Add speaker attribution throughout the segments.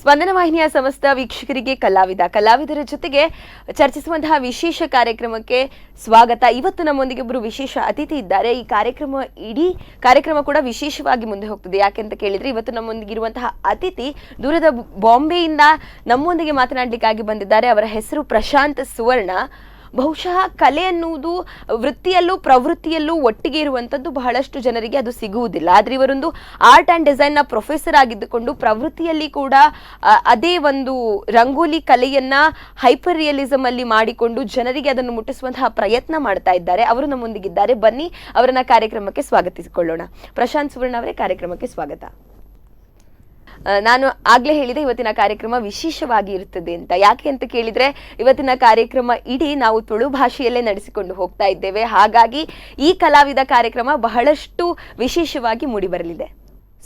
Speaker 1: ಸ್ಪಂದನ ವಾಹಿನಿಯ ಸಮಸ್ತ ವೀಕ್ಷಕರಿಗೆ ಕಲಾವಿದರ ಜೊತೆಗೆ ಚರ್ಚಿಸುವಂತಹ ವಿಶೇಷ ಕಾರ್ಯಕ್ರಮಕ್ಕೆ ಸ್ವಾಗತ. ಇವತ್ತು ನಮ್ಮೊಂದಿಗೆ ಒಬ್ಬರು ವಿಶೇಷ ಅತಿಥಿ ಇದ್ದಾರೆ. ಈ ಇಡೀ ಕಾರ್ಯಕ್ರಮ ಕೂಡ ವಿಶೇಷವಾಗಿ ಮುಂದೆ ಹೋಗ್ತದೆ. ಯಾಕೆಂತ ಕೇಳಿದ್ರೆ ಇವತ್ತು ನಮ್ಮೊಂದಿಗೆ ಇರುವಂತಹ ಅತಿಥಿ ದೂರದ ಬಾಂಬೆಯಿಂದ ನಮ್ಮೊಂದಿಗೆ ಮಾತನಾಡಲಿಕ್ಕಾಗಿ ಬಂದಿದ್ದಾರೆ. ಅವರ ಹೆಸರು ಪ್ರಶಾಂತ್ ಸುವರ್ಣ. ಬಹುಶಃ ಕಲೆ ಅನ್ನುವುದು ವೃತ್ತಿಯಲ್ಲೂ ಪ್ರವೃತ್ತಿಯಲ್ಲೂ ಒಟ್ಟಿಗೆ ಇರುವಂಥದ್ದು ಬಹಳಷ್ಟು ಜನರಿಗೆ ಅದು ಸಿಗುವುದಿಲ್ಲ. ಆದರೆ ಇವರೊಂದು ಆರ್ಟ್ ಆ್ಯಂಡ್ ಡಿಸೈನ್ನ ಪ್ರೊಫೆಸರ್ ಆಗಿದ್ದುಕೊಂಡು ಪ್ರವೃತ್ತಿಯಲ್ಲಿ ಕೂಡ ಅದೇ ಒಂದು ರಂಗೋಲಿ ಕಲೆಯನ್ನ ಹೈಪರ್ ರಿಯಲಿಸಮ್ ಅಲ್ಲಿ ಮಾಡಿಕೊಂಡು ಜನರಿಗೆ ಅದನ್ನು ಮುಟ್ಟಿಸುವಂತಹ ಪ್ರಯತ್ನ ಮಾಡ್ತಾ ಇದ್ದಾರೆ. ಅವರು ನಮ್ಮೊಂದಿಗಿದ್ದಾರೆ. ಬನ್ನಿ ಅವರನ್ನ ಕಾರ್ಯಕ್ರಮಕ್ಕೆ ಸ್ವಾಗತಿಸಿಕೊಳ್ಳೋಣ. ಪ್ರಶಾಂತ್ ಸುವರ್ಣ ಅವರೇ, ಕಾರ್ಯಕ್ರಮಕ್ಕೆ ಸ್ವಾಗತ. ನಾನು ಆಗ್ಲೇ ಹೇಳಿದೆ ಇವತ್ತಿನ ಕಾರ್ಯಕ್ರಮ ವಿಶೇಷವಾಗಿ ಇರುತ್ತದೆ ಅಂತ. ಯಾಕೆ ಅಂತ ಕೇಳಿದ್ರೆ ಇವತ್ತಿನ ಕಾರ್ಯಕ್ರಮ ಇಡೀ ನಾವು ತುಳು ಭಾಷೆಯಲ್ಲೇ ನಡೆಸಿಕೊಂಡು ಹೋಗ್ತಾ ಇದ್ದೇವೆ. ಹಾಗಾಗಿ ಈ ಕಲಾವಿದ ಕಾರ್ಯಕ್ರಮ ಬಹಳಷ್ಟು ವಿಶೇಷವಾಗಿ ಮೂಡಿ ಬರಲಿದೆ.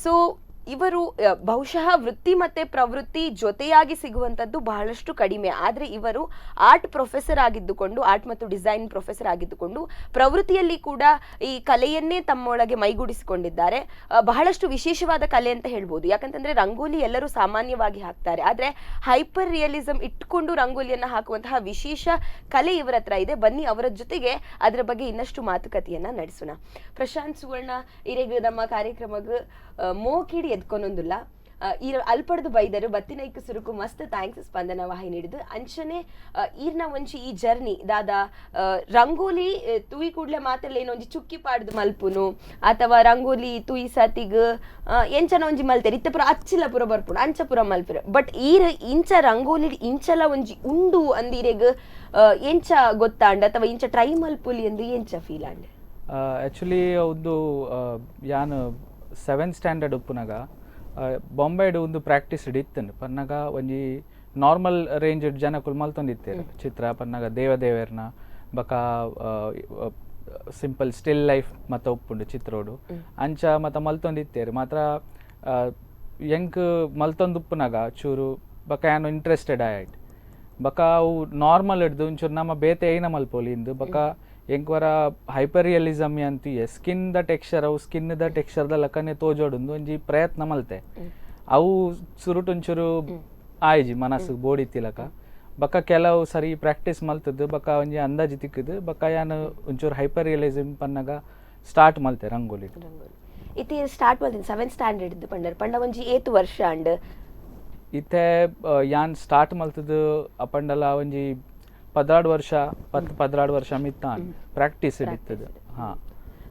Speaker 1: ಸೊ ಇವರು ಬಹುಶಃ ವೃತ್ತಿ ಮತ್ತೆ ಪ್ರವೃತ್ತಿ ಜೊತೆಯಾಗಿ ಸಿಗುವಂಥದ್ದು ಬಹಳಷ್ಟು ಕಡಿಮೆ. ಆದರೆ ಇವರು ಆರ್ಟ್ ಪ್ರೊಫೆಸರ್ ಆಗಿದ್ದುಕೊಂಡು, ಆರ್ಟ್ ಮತ್ತು ಡಿಸೈನ್ ಪ್ರೊಫೆಸರ್ ಆಗಿದ್ದುಕೊಂಡು ಪ್ರವೃತ್ತಿಯಲ್ಲಿ ಕೂಡ ಈ ಕಲೆಯನ್ನೇ ತಮ್ಮೊಳಗೆ ಮೈಗೂಡಿಸಿಕೊಂಡಿದ್ದಾರೆ. ಬಹಳಷ್ಟು ವಿಶೇಷವಾದ ಕಲೆ ಅಂತ ಹೇಳ್ಬೋದು. ಯಾಕಂತಂದ್ರೆ ರಂಗೋಲಿ ಎಲ್ಲರೂ ಸಾಮಾನ್ಯವಾಗಿ ಹಾಕ್ತಾರೆ, ಆದರೆ ಹೈಪರ್ ರಿಯಲಿಸಮ್ ಇಟ್ಕೊಂಡು ರಂಗೋಲಿಯನ್ನು ಹಾಕುವಂತಹ ವಿಶೇಷ ಕಲೆ ಇವರ ಹತ್ರ ಇದೆ. ಬನ್ನಿ ಅವರ ಜೊತೆಗೆ ಅದರ ಬಗ್ಗೆ ಇನ್ನಷ್ಟು ಮಾತುಕತೆಯನ್ನ ನಡೆಸೋಣ. ಪ್ರಶಾಂತ್ ಸುವರ್ಣ ಇರೇಗ ನಮ್ಮ ಕಾರ್ಯಕ್ರಮಕ್ಕೆ ಮೋಕಿಡಿ ಎದ್ಕೊನೊಂದುಲ್ಲ ಈ ಅಲ್ಪಡ್ದು ಬೈದರು ಬತ್ತಿನೈಕ್ ಸುರುಕು ಮಸ್ತ್ ಥ್ಯಾಂಕ್ಸ್ ಸ್ಪಂದನ ವಾಹಿನಿ ಹಿಡಿದು ಅಂಚನೆ ಈರ್ನ ಒಂಜಿ ಈ ಜರ್ನಿ ದಾದ ರಂಗೋಲಿ ತೂಯಿ ಕೂಡ್ಲೆ ಮಾತೆಲ್ಲ ಏನೊಂಜಿ ಚುಕ್ಕಿ ಪಾಡ್ದು ಮಲ್ಪುನು ಅಥವಾ ರಂಗೋಲಿ ತೂಯಿ ಸತಿಗ್ ಎಂಚನ ಒಂಜಿ ಮಲ್ತೇರಿ ಇತ್ತ ಪುರ ಅಚ್ಚಿಲ ಪುರ ಬರ್ಪುನು ಅಂಚ ಪುರ ಮಲ್ಪುರ. ಬಟ್ ಈರ್ ಇಂಚ ರಂಗೋಲಿ ಇಂಚಲ ಒಂಜಿ ಉಂಡು ಅಂದಿರೆಗ್ ಎಂಚ ಗೊತ್ತಾಂಡ್ ಅಥವಾ ಇಂಚ ಟ್ರೈ ಮಲ್ಪುಲಿ ಅಂದು ಎಂಚ ಫೀಲ್ ಆಂಡ್?
Speaker 2: ಆ್ಯಕ್ಚುಲಿ ಒಂದು ಯಾನ್ 7th ಸ್ಟ್ಯಾಂಡರ್ಡ್ ಉಪ್ಪುನಾಗ ಬೊಂಬೈಡ್ ಒಂದು ಪ್ರಾಕ್ಟೀಸ್ ಹಿಡಿತ್ತೇನೆ ಪನ್ನಾಗ ಒಂಜಿ ನಾರ್ಮಲ್ ರೇಂಜ್ ಜನಕ್ಕೂ ಮಲ್ತೊಂದಿತ್ತೇರು ಚಿತ್ರ ಪನ್ನಾಗ ದೇವದೇವರ್ನ ಬಕ ಸಿಂಪಲ್ ಸ್ಟಿಲ್ ಲೈಫ್ ಮತ್ತು ಉಪ್ಪುಂಡು ಚಿತ್ರೋಡು ಅಂಚ ಮತ್ತು ಮಲ್ತೊಂದಿತ್ತೇರು ಮಾತ್ರ ಎಂಕ್ ಮಲ್ತೊಂದುಪ್ಪುನಾಗ ಚೂರು ಬಕ ಏನು ಇಂಟ್ರೆಸ್ಟೆಡ್ ಆಯ್ತು ಬಕ ಅವು ನಾರ್ಮಲ್ ಹಿಡ್ದು ಒಂಚೂರು ನಮ್ಮ ಬೇತೆ ಏನ ಮಲ್ಪೋಲಿಂದು ಬಕ ಎಂಕ್ವರ ಹೈಪರ್ ರಿಯಲಿಸಮ್ ಅಂತೀಯ ಸ್ಕಿನ್ ದ ಟೆಕ್ಸ್ಚರ್ ಅವು ಸ್ಕಿನ್ ದ ಟೆಕ್ಸ್ಚರ್ ದ ಲಕ್ಕನೆ ತೋಜೋಡೊಂದು ಒಂಜಿ ಪ್ರಯತ್ನ ಮಲ್ತೆ ಅವು ಸುರುಟೊಂಚೂರು ಆಯ್ಜಿ ಮನಸ್ಸು ಬೋಡಿತ್ತಿಲಕ ಬಕ್ಕ ಕೆಲವು ಸರಿ ಪ್ರಾಕ್ಟೀಸ್ ಮಲ್ತದ್ದು ಬಕ್ಕ ಒಂಜಿ ಅಂದಾಜಿ ತಿಕ್ಕದು ಬಕ್ಕ ಯಾನು ಒಂಚೂರು ಹೈಪರ್ ರಿಯಲಿಸಮ್ ಪನ್ನಾಗ ಸ್ಟಾರ್ಟ್ ಮಲ್ತೆ ರಂಗೋಲಿ
Speaker 1: ಇತ್ತೆ ಸ್ಟಾರ್ಟ್ ಮಲ್ತೀನಿ 7th ಸ್ಟ್ಯಾಂಡರ್ಡ್ ಇದ್ದು ಪಂಡ ಒಂಜಿ 8 ವರ್ಷ ಅಂಡ್
Speaker 2: ಇತ್ತೆ ಯಾನ್ ಸ್ಟಾರ್ಟ್ ಮಲ್ತದ್ದು ಅಪಂಡಲ ಒಂಜಿ 16 ವರ್ಷ ಮಿತ್ತ ಪ್ರಾಕ್ಟೀಸ್ ಹಿಡಿತದೆ.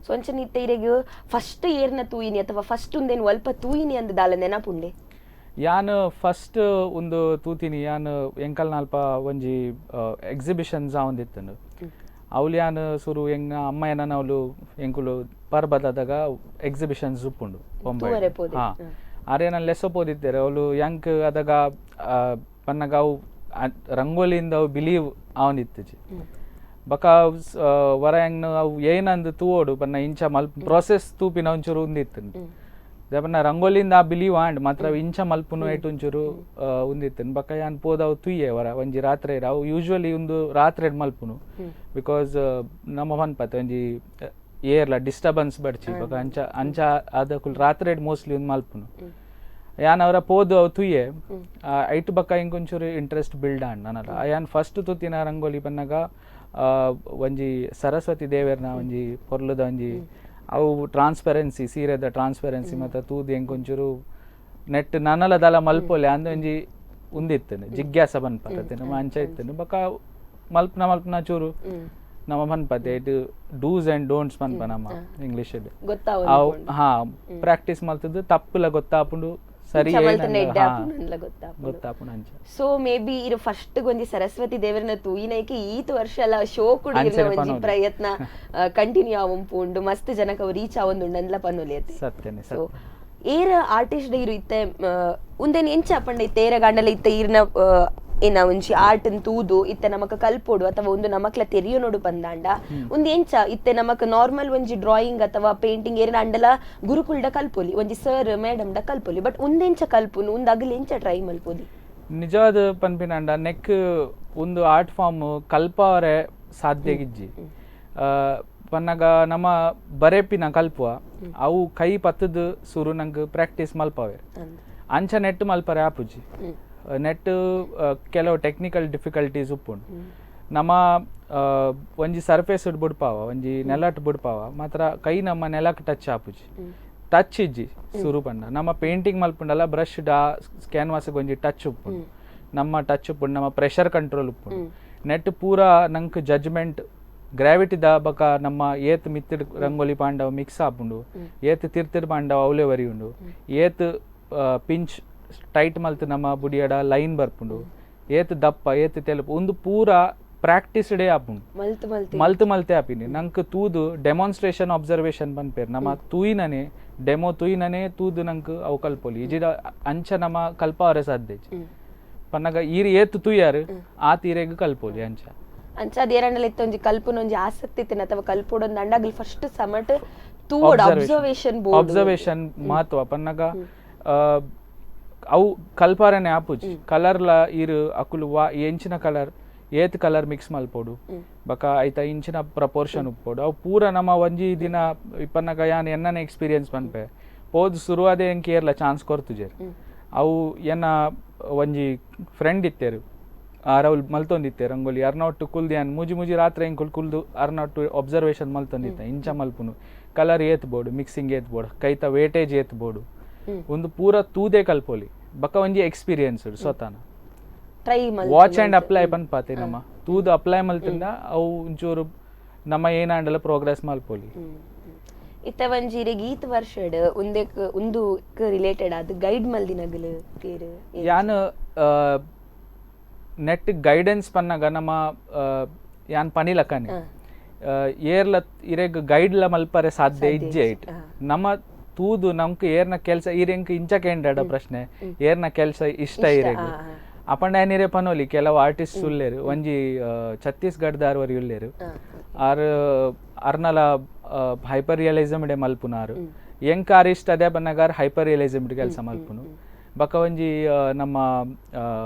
Speaker 1: ಸೊ ಅಂಚನೆ ಇತ್ತೆ ಇರೆಗ್ ಫಸ್ಟ್ ಏರ್ನ ತೂಯಿನಿ ಅಥವಾ ಫಸ್ಟ್ ಒಂದೇನು ಅಲ್ಪ ತೂಯಿನಿ ಅಂದದಾಲ ನೆನಪುಂಡೆ?
Speaker 2: ಯಾನ್ ಫಸ್ಟ್ ಒಂದು ತೂತಿನಿ ಯಾನ್ ಎಂಕಲ್ ನಾಲ್ಪ ಒಂಜಿ ಎಕ್ಸಿಬಿಷನ್ಸ್ ಆವೊಂದಿತ್ತನು ಅವ್ಲು ಯಾನ್ ಸುರು ಎಂಗ ಅಮ್ಮ ಏನನ ಅವಳು ಎಂಕುಲು ಪರ್ಬದಾದಾಗ ಎಕ್ಸಿಬಿಷನ್ಸ್ ಉಪ್ಪುಂಡು ಬೊಂಬೈ. ಆರೆ ನಾನು ಲೆಸ್ಸೊ ಪೋದಿತ್ತೇರೆ ಅವಳು ಎಂಕ್ ಅದಾಗ ಪನ್ನಗ ಅವು ರಂಗೋಲಿಯಿಂದ ಅವು ಬಿಲೀವ್ ಆವೊಂದಿತ್ತಜಿ ಬಕ ವರ ಹೆಂಗ್ ಅವು ಏನಂದು ತೂವೋಡು ಪನ್ನ ಇಂಚ ಪ್ರೊಸೆಸ್ ತೂಪಿನ ಒಂಚೂರು ಉಂದಿತ್ತು ಪನ್ನ ರಂಗೋಲಿಯಿಂದ ಆ ಬಿಲೀವ್ ಆಂಡ್ ಮಾತ್ರ ಇಂಚ ಮಲ್ಪುನು ಏಟು ಒಂಚೂರು ಉಂದಿತ್ತು ಬಕ ಯಾನ್ ಪೋದವು ತುಯ್ಯೆ ವರ ಒಂಜಿ ರಾತ್ರಿ ಅವು ಯೂಶ್ವಲಿ ಒಂದು ರಾತ್ರಿ ಮಲ್ಪುನು ಬಿಕಾಸ್ ನಮ್ಮ ಪನ್ಪತ್ತೆ ಒಂಜಿ ಏರ್ಲ ಡಿಸ್ಟರ್ಬೆನ್ಸ್ ಬಡ್ಚಿ ಬಕ ಅಂಚ ಅದಕ್ಕೂ ರಾತ್ರಿ ಮೋಸ್ಟ್ಲಿ ಒಂದು ಮಲ್ಪುನು ಯಾನ್ ಅವರ ಪೋದು ಅವು ತುಯ್ಯೆ ಐಟ್ ಬಕ್ಕ ಇಂಕೊಂಚೂರು ಇಂಟ್ರೆಸ್ಟ್ ಬಿಲ್ಡ್ ಆಂಡ್ ನನಲ್ಲ ಯಾನ್ ಫಸ್ಟ್ ತುತ್ತಿನ ರಂಗೋಲಿ ಪನ್ನಾಗ ಒಂಜಿ ಸರಸ್ವತಿ ದೇವರ್ನ ಒಂಜಿ ಪೊರ್ಲುದ ಒಂಜಿ ಅವು ಟ್ರಾನ್ಸ್ಪರೆನ್ಸಿ ಸೀರೆದ ಟ್ರಾನ್ಸ್ಪರೆನ್ಸಿ ಮತ್ತು ತೂದು ಎಂಕೊಂಚೂರು ನೆಟ್ ನನಲದಲ ಮಲ್ಪೊಲೆ ಅಂದ ಒಂಜಿ ಉಂದಿತ್ತೇನೆ ಜಿಜ್ಞಾಸ ಬನ್ಪತ್ತೆ ನಮ್ಮ ಅಂಚ ಇತ್ತೇನೆ ಬಕ್ಕ ಮಲ್ಪನ ಚೂರು ನಮ್ಮ ಪನ್ಪತ್ತೆ ಇಟ್ ಡೂಸ್ ಅಂಡ್ ಡೋಂಟ್ಸ್ ಪನ್ಪ ನಮ್ಮ ಇಂಗ್ಲಿಷ್ ಅವು ಪ್ರಾಕ್ಟೀಸ್ ಮಲ್ತದ್ದು ತಪ್ಪುಲ ಗೊತ್ತಾಪುಂಡು ಸರಿ ಗೊತ್ತಾಪುಂಡು ಅಂಚ. ಸೊ
Speaker 1: ಮೇ ಬಿ ಇರು ಫಸ್ಟ್ ಒಂಜಿ ಸರಸ್ವತಿ ದೇವರನ್ನ ತೂಯಿನೈಕೆ ಈತ್ ವರ್ಷ ಅಲ್ಲ ಶೋ ಕೂಡ ಒಂಜಿ ಪ್ರಯತ್ನ ಕಂಟಿನ್ಯೂ ಆವಂಪುಂಡು ಮಸ್ತ್ ಜನಕ್ಕೆ ಅವು ರೀಚ್ ಆವೊಂದುಂಡು ಅಂದ್ಲ ಪನ್ನುಲೇತಿ
Speaker 2: ಸತ್ಯನೆ.
Speaker 1: ಸೊ ಏರ ಆರ್ಟಿಸ್ಟ್ ಇರು ಇತ್ತೆ ಉಂದೇನ್ ಎಂಚ ಅಪ್ಪಂಡ ಇತ್ತೆ ಏರ ಗಂಡಲ ಇತ್ತೆ ಈರ್ನ ಏನ ಒಂಜಿ ಆರ್ಟ್ ತೂದು ಇತ್ತೆ ನಮಕ್ ಕಲ್ಪೋಡು ಅಥವಾ ಒಂದು ನಮಕ್ಲ ತೆರಿಯೋ ನೋಡು ಬಂದಾಂಡ ಒಂದು ಎಂಚ ಇತ್ತೆ ನಮಕ್ ನಾರ್ಮಲ್ ಒಂಜಿ ಡ್ರಾಯಿಂಗ್ ಅಥವಾ ಪೇಂಟಿಂಗ್ ಏರಿನ ಅಂಡಲ ಗುರುಕುಲ್ಡ ಕಲ್ಪೊಲಿ ಒಂಜಿ ಸರ್ ಮೇಡಮ್ ಡ ಕಲ್ಪೊಲಿ ಬಟ್ ಒಂದೆಂಚ ಕಲ್ಪುನು ಒಂದು ಅಗಲ್ ಎಂಚ ಟ್ರೈ ಮಲ್ಪೋದಿ
Speaker 2: ನಿಜವಾದ ಪನ್ಪಿನಂಡ ನೆಕ್ ಒಂದು ಆರ್ಟ್ ಫಾರ್ಮ್ ಕಲ್ಪವರೆ ಸಾಧ್ಯಗಿಜ್ಜಿ ಪನ್ನಗ ನಮ್ಮ ಬರೆಪಿನ ಕಲ್ಪುವ ಅವು ಕೈ ಪತ್ತದ ಸುರು ನಂಗೆ ಪ್ರಾಕ್ಟೀಸ್ ಮಲ್ಪವೆ ಅಂಚ ನೆಟ್ ಮಲ್ಪರೆ ಆಪುಜಿ ನೆಟ್ ಕೆಲವು ಟೆಕ್ನಿಕಲ್ ಡಿಫಿಕಲ್ಟೀಸ್ ಉಪ್ಪುಂಡು ನಮ್ಮ ಒಂಜಿ ಸರ್ಫೇಸ್ ಬಿಡ್ಪಾವ ಒಂಜಿ ನೆಲಟ್ ಬಿಡ್ಪಾವ ಮಾತ್ರ ಕೈ ನಮ್ಮ ನೆಲಕ್ಕೆ ಟಚ್ ಆಪುಜಿ ಟಚ್ ಇಜ್ಜಿ ಸುರು ಪಂಡ ನಮ್ಮ ಪೇಂಟಿಂಗ್ ಮಲ್ಪುಂಡಲ್ಲ ಬ್ರಷ್ ಕ್ಯಾನ್ವಾಸ್ಗೆ ಒಂಜಿ ಟಚ್ ಉಪ್ಪುಂಡು ನಮ್ಮ ಟಚ್ ಉಪ್ಪುಂಡು ನಮ್ಮ ಪ್ರೆಷರ್ ಕಂಟ್ರೋಲ್ ಉಪ್ಪುಂಡು ನೆಟ್ ಪೂರ ನಂಗೆ ಜಡ್ಜ್ಮೆಂಟ್ ಗ್ರಾವಿಟಿದ ಬಕ ನಮ್ಮ ಏತ್ ಮಿತ್ತಿಡ್ ರಂಗೋಲಿ ಪಾಂಡವ ಮಿಕ್ಸ್ ಆಪುಂಡು ಏತ್ ತಿರ್ತಿರ್ ಪಾಂಡವ ಅವಲೆ ವರಿ ಉಂಡು ಏತ್ ಪಿಂಚ್ ಟೈಟ್ ಮಲ್ತು ನಮ್ಮ ಬುಡಿಯಡ ಲೈನ್ ಬರ್ಪುಂಡು ಏತ್ ದಪ್ಪ ಏತ್ ತೆಲುಪು ಒಂದು ಪೂರ ಪ್ರಾಕ್ಟೀಸ್ಡೇ ಆಪುಂಡು ಮಲ್ತು ಮಲ್ತೆ ಆಪಿನಿ ನಂಗೆ ತೂದು ಡೆಮಾನ್ಸ್ಟ್ರೇಷನ್ ಅಬ್ಸರ್ವೇಷನ್ ಪನ್ಪೇರು ನಮ್ಮ ತೂಯಿನನೆ ಡೆಮೋ ತೂಯಿನನೆ ತೂದು ನಂಗೆ ಅವು ಕಲ್ಪೊಲಿ ಇಜಿಡ ಅಂಚ ನಮ್ಮ ಕಲ್ಪವರೆ ಸಾಧ್ಯ ಪನ್ನಗ ಈರ್ ಏತ್ ತೂಯಾರು ಆ ತೀರೆಗ್ ಕಲ್ಪೊಲಿ ಅಂಚ
Speaker 1: ಅಂಚಾದ ಏರಂಡಲ ಇತ್ತೊಂಜಿ ಕಲ್ಪುನ ಒಂಜಿ ಆಸಕ್ತಿ ತಿನ್ನ ಅಥವಾ ಕಲ್ಪೊಡೊಂದು ಅಂಡಾಗಲಿ ಫಸ್ಟ್ ಸಮಟ್ ತೂವೋಡು
Speaker 2: ಅಬ್ಸರ್ವೇಷನ್ ಮಹತ್ವ ಪನ್ನಗ ಅವು ಕಲ್ಪಾರನೆ ಆಪುಜಿ ಕಲರ್ಲ ಈರು ಅಕುಲು ಎಂಚಿನ ಕಲರ್ ಏತ್ ಕಲರ್ ಮಿಕ್ಸ್ ಮಲ್ಪೋಡು ಬಕ ಐತ ಇಂಚಿನ ಪ್ರಪೋರ್ಷನ್ ಉಪ್ಪೋಡು ಅವು ಪೂರ ನಮ್ಮ ಒಂಜಿ ದಿನ ಇಪ್ಪನ್ನಗ ಯಾನ್ ಎನ್ನನೆ ಎಕ್ಸ್ಪೀರಿಯನ್ಸ್ ಪನ್ಪೆ ಪೋದು ಶುರುವಾದೆ ಎಂಕ್ ಏರ್ಲ ಚಾನ್ಸ್ ಕೊರ್ತುಜೇರು ಅವು ಎನ್ನ ಒಂಜಿ ಫ್ರೆಂಡ್ ಇತ್ತೇರು ಆರವ್ಲು ಮಲ್ತೊಂದಿತ್ತೆ ರಂಗೋಲಿ ಅರ್ನೊಟ್ಟು ಕುಲ್ದು ಯಾನ್ ಮುಜಿ ರಾತ್ರಿ ಹೆಂಗ್ ಕುಲ್ದು ಅರ್ನೊಟ್ಟು ಅಬ್ಸರ್ವೇಷನ್ ಮಲ್ತೊಂದಿತ್ತೆ ಇಂಚ ಮಲ್ಪುನು ಕಲರ್ ಏತ್ ಬೋಡು ಮಿಕ್ಸಿಂಗ್ ಏತ್ ಬೋಡು ಕೈತ ವೇಟೇಜ್ ಏತ್ ಬೋಡು ಒಂದು ಪೂರ ತೂದೆ ಕಲ್ಪೋಲಿ ಬಕ ಒಂಜಿ ಎಕ್ಸ್ಪೀರಿಯನ್ಸ್ ಸ್ವತಃ ವಾಚ್ ಅಂಡ್ ಅಪ್ಲೈ ಪನ್ಪಾತೆ ನಮ್ಮ ತೂದು ಅಪ್ಲೈ ಮಲ್ತಿಂದ ಅವು ಒಂಚೂರು ನಮ್ಮ ಏನಾಂಡಲ ಪ್ರೋಗ್ರೆಸ್ ಮಲ್ಪೋಲಿ
Speaker 1: ಇತ್ತ ಒಂಜಿ ಗೀತ್ ವರ್ಷಡ್ ಒಂದು ರಿಲೇಟೆಡ್ ಆದ ಗೈಡ್ ಮಲ್ದಿನಗಲು ತೇರು
Speaker 2: ಯಾನ್ ನೆಟ್ ಗೈಡೆನ್ಸ್ ಪನ್ನಗ ನಮ್ಮ ಯಾನ್ ಪನಿಲಕನೆ ಏರ್ಲ ಇರೆಗ್ ಗೈಡ್ಲ ಮಲ್ಪರೆ ಸಾಧ್ಯ ಇಜ್ಜೆ ಇಟ್ ನಮ್ಮ ತೂದು ನಮ್ಕ್ ಏರ್ನ ಕೆಲ್ಸ ಇರೆಂಕ್ ಇಂಚ ಕೇಂಡ ಪ್ರಶ್ನೆ ಏರ್ನ ಕೆಲ್ಸ ಇಷ್ಟ ಇರೆಗ್ ಅಪಂಡ ಏನಿರೆ ಪನೋಲಿ ಕೆಲವು ಆರ್ಟಿಸ್ಟ್ ಉಲ್ಲೇರು ಒಂಜಿ ಛತ್ತೀಸ್ಗಢದವರಿ ಉಲ್ಲೇರು ಅರ್ನಲ ಹೈಪರ್ ರಿಯಲಿಸಮ್ ಡೆ ಮಲ್ಪುನಾರು ಎಂಕ್ ಆರಿಸ್ಟ್ ಅದೇ ಬನ್ನಗಾರ್ ಹೈಪರ್ ರಿಯಲಿಸಮ್ ಕೆಲಸ ಮಲ್ಪುನು ಬಕ ಒಂಜಿ ನಮ್ಮ